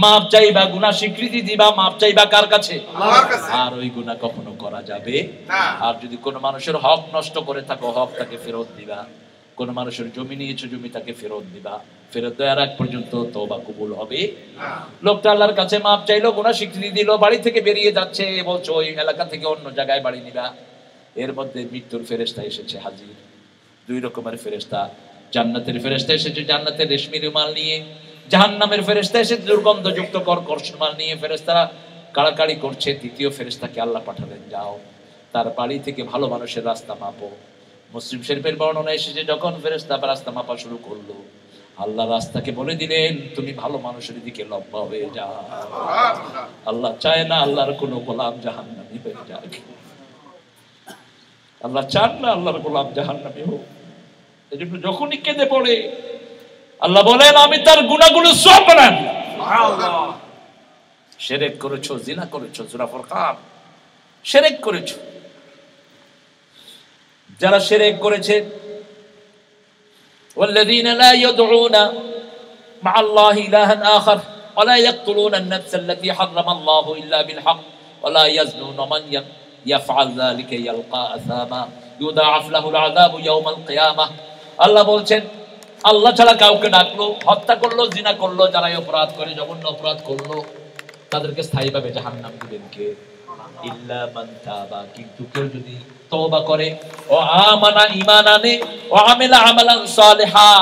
মাপ চাইবা, গুনাহ স্বীকৃতি দিবা। মাপ চাইবা কার কাছে? আল্লাহর কাছে। আর ওই গুনাহ কখনো করা যাবে না। আর যদি কোনো মানুষের হক নষ্ট করে থাকো, হক তাকে ফেরত দিবা। কোন মানুষের জমি নিয়েছো, জমি তাকে ফেরত দিবা। ফেরত দেওয়ার আগ পর্যন্ত তওবা কবুল হবে না। লোকটা আল্লাহর কাছে মাপ চাইলো, গুনাহ স্বীকৃতি দিল, বাড়ি থেকে বেরিয়ে যাচ্ছে। বলছো ওই এলাকা থেকে অন্য জায়গায় বাড়ি নিবা। এর মধ্যে মৃত্যুর ফেরেশতা এসেছে হাজির। 2 রকমের ফেরেশতা। জান্নাতের ফেরেশতা এসেছে জান্নাতের রেশমি রুমাল নিয়ে, জাহান্নামের ফেরেশতা এসেছে দুর্গন্ধযুক্ত কর্কশ রুমাল নিয়ে। ফেরেশতারা কাড়াকাড়ি করছে। 3য় ফেরেশতাকে আল্লাহ পাঠালেন, যাও তার বাড়ি থেকে ভালো মানুষের রাস্তা মাপো। মুসলিম শরীফের বর্ণনা এসেছে, যখন ফেরেশতা রাস্তা মাপা শুরু করলো, আল্লাহ রাস্তাকে বলে দিলেন, তুমি ভালো মানুষের দিকে লম্বা হয়ে যাও। আল্লাহ চায় না আল্লাহর কোন গোলাম জাহান্নামী হয়ে যাক। আল্লাহ চান না আল্লাহর গোলাম জাহান্নামী হোক। এজন্য যখনই কেঁদে পড়ে আল্লাহ বলেন, আমি তার গুনাহগুলো সব বানান। সুবহানাল্লাহ। শিরক করেছো, জিনা করেছো, সূরা ফুরকান, শিরক করেছো। যারা শিরক করেছে, والذين لا يدعون مع الله إلها آخر ولا يقتلون النفس التي حرم الله إلا بالحق ولا يزنون ومن يفعل ذلك يلقى أثاما يضاعف له العذاب يوم القيامة। আল্লাহ বলছেন, আল্লাহ ছাড়া কাউকে ডাকলো, হত্যা করলো, জিনা করলো, যারাই অপরাধ করে, জঘন্য অপরাধ করলো, তাদেরকে স্থায়ীভাবে জাহান্নাম দিবেন কে? ইল্লা মান তাবা, কিন্তু কেউ যদি তওবা করে, ও আমানা, ঈমান আনে, ও আমিলা আমালান সালিহা,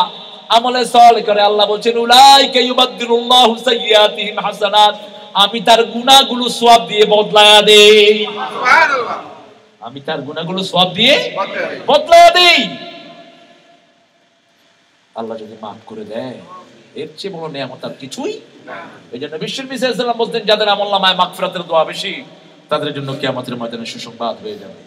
আমলে সালেহ করে, আল্লাহ বলেন উলাইকা ইউবাদদিলুল্লাহু সাইয়্যাতিহিম হাসানাত, আমি তার গুনাহগুলো সওয়াব দিয়ে বদলায়া দেই। সুবহানাল্লাহ। আমি তার গুনাহগুলো সওয়াব দিয়ে বদলায়া দেই। আল্লাহ যদি মাফ করে দেয়, এর চেয়ে বড় নিয়ামত আর কিছুই না। এইজন্য বিশ্বনবী সাল্লাল্লাহু আলাইহি ওয়াসাল্লাম বলতেন, যাদের আমলনামায় মাগফিরাতের দোয়া বেশি, তাদের জন্য কিয়ামতের ময়দানে সুসংবাদ হয়ে যাবে।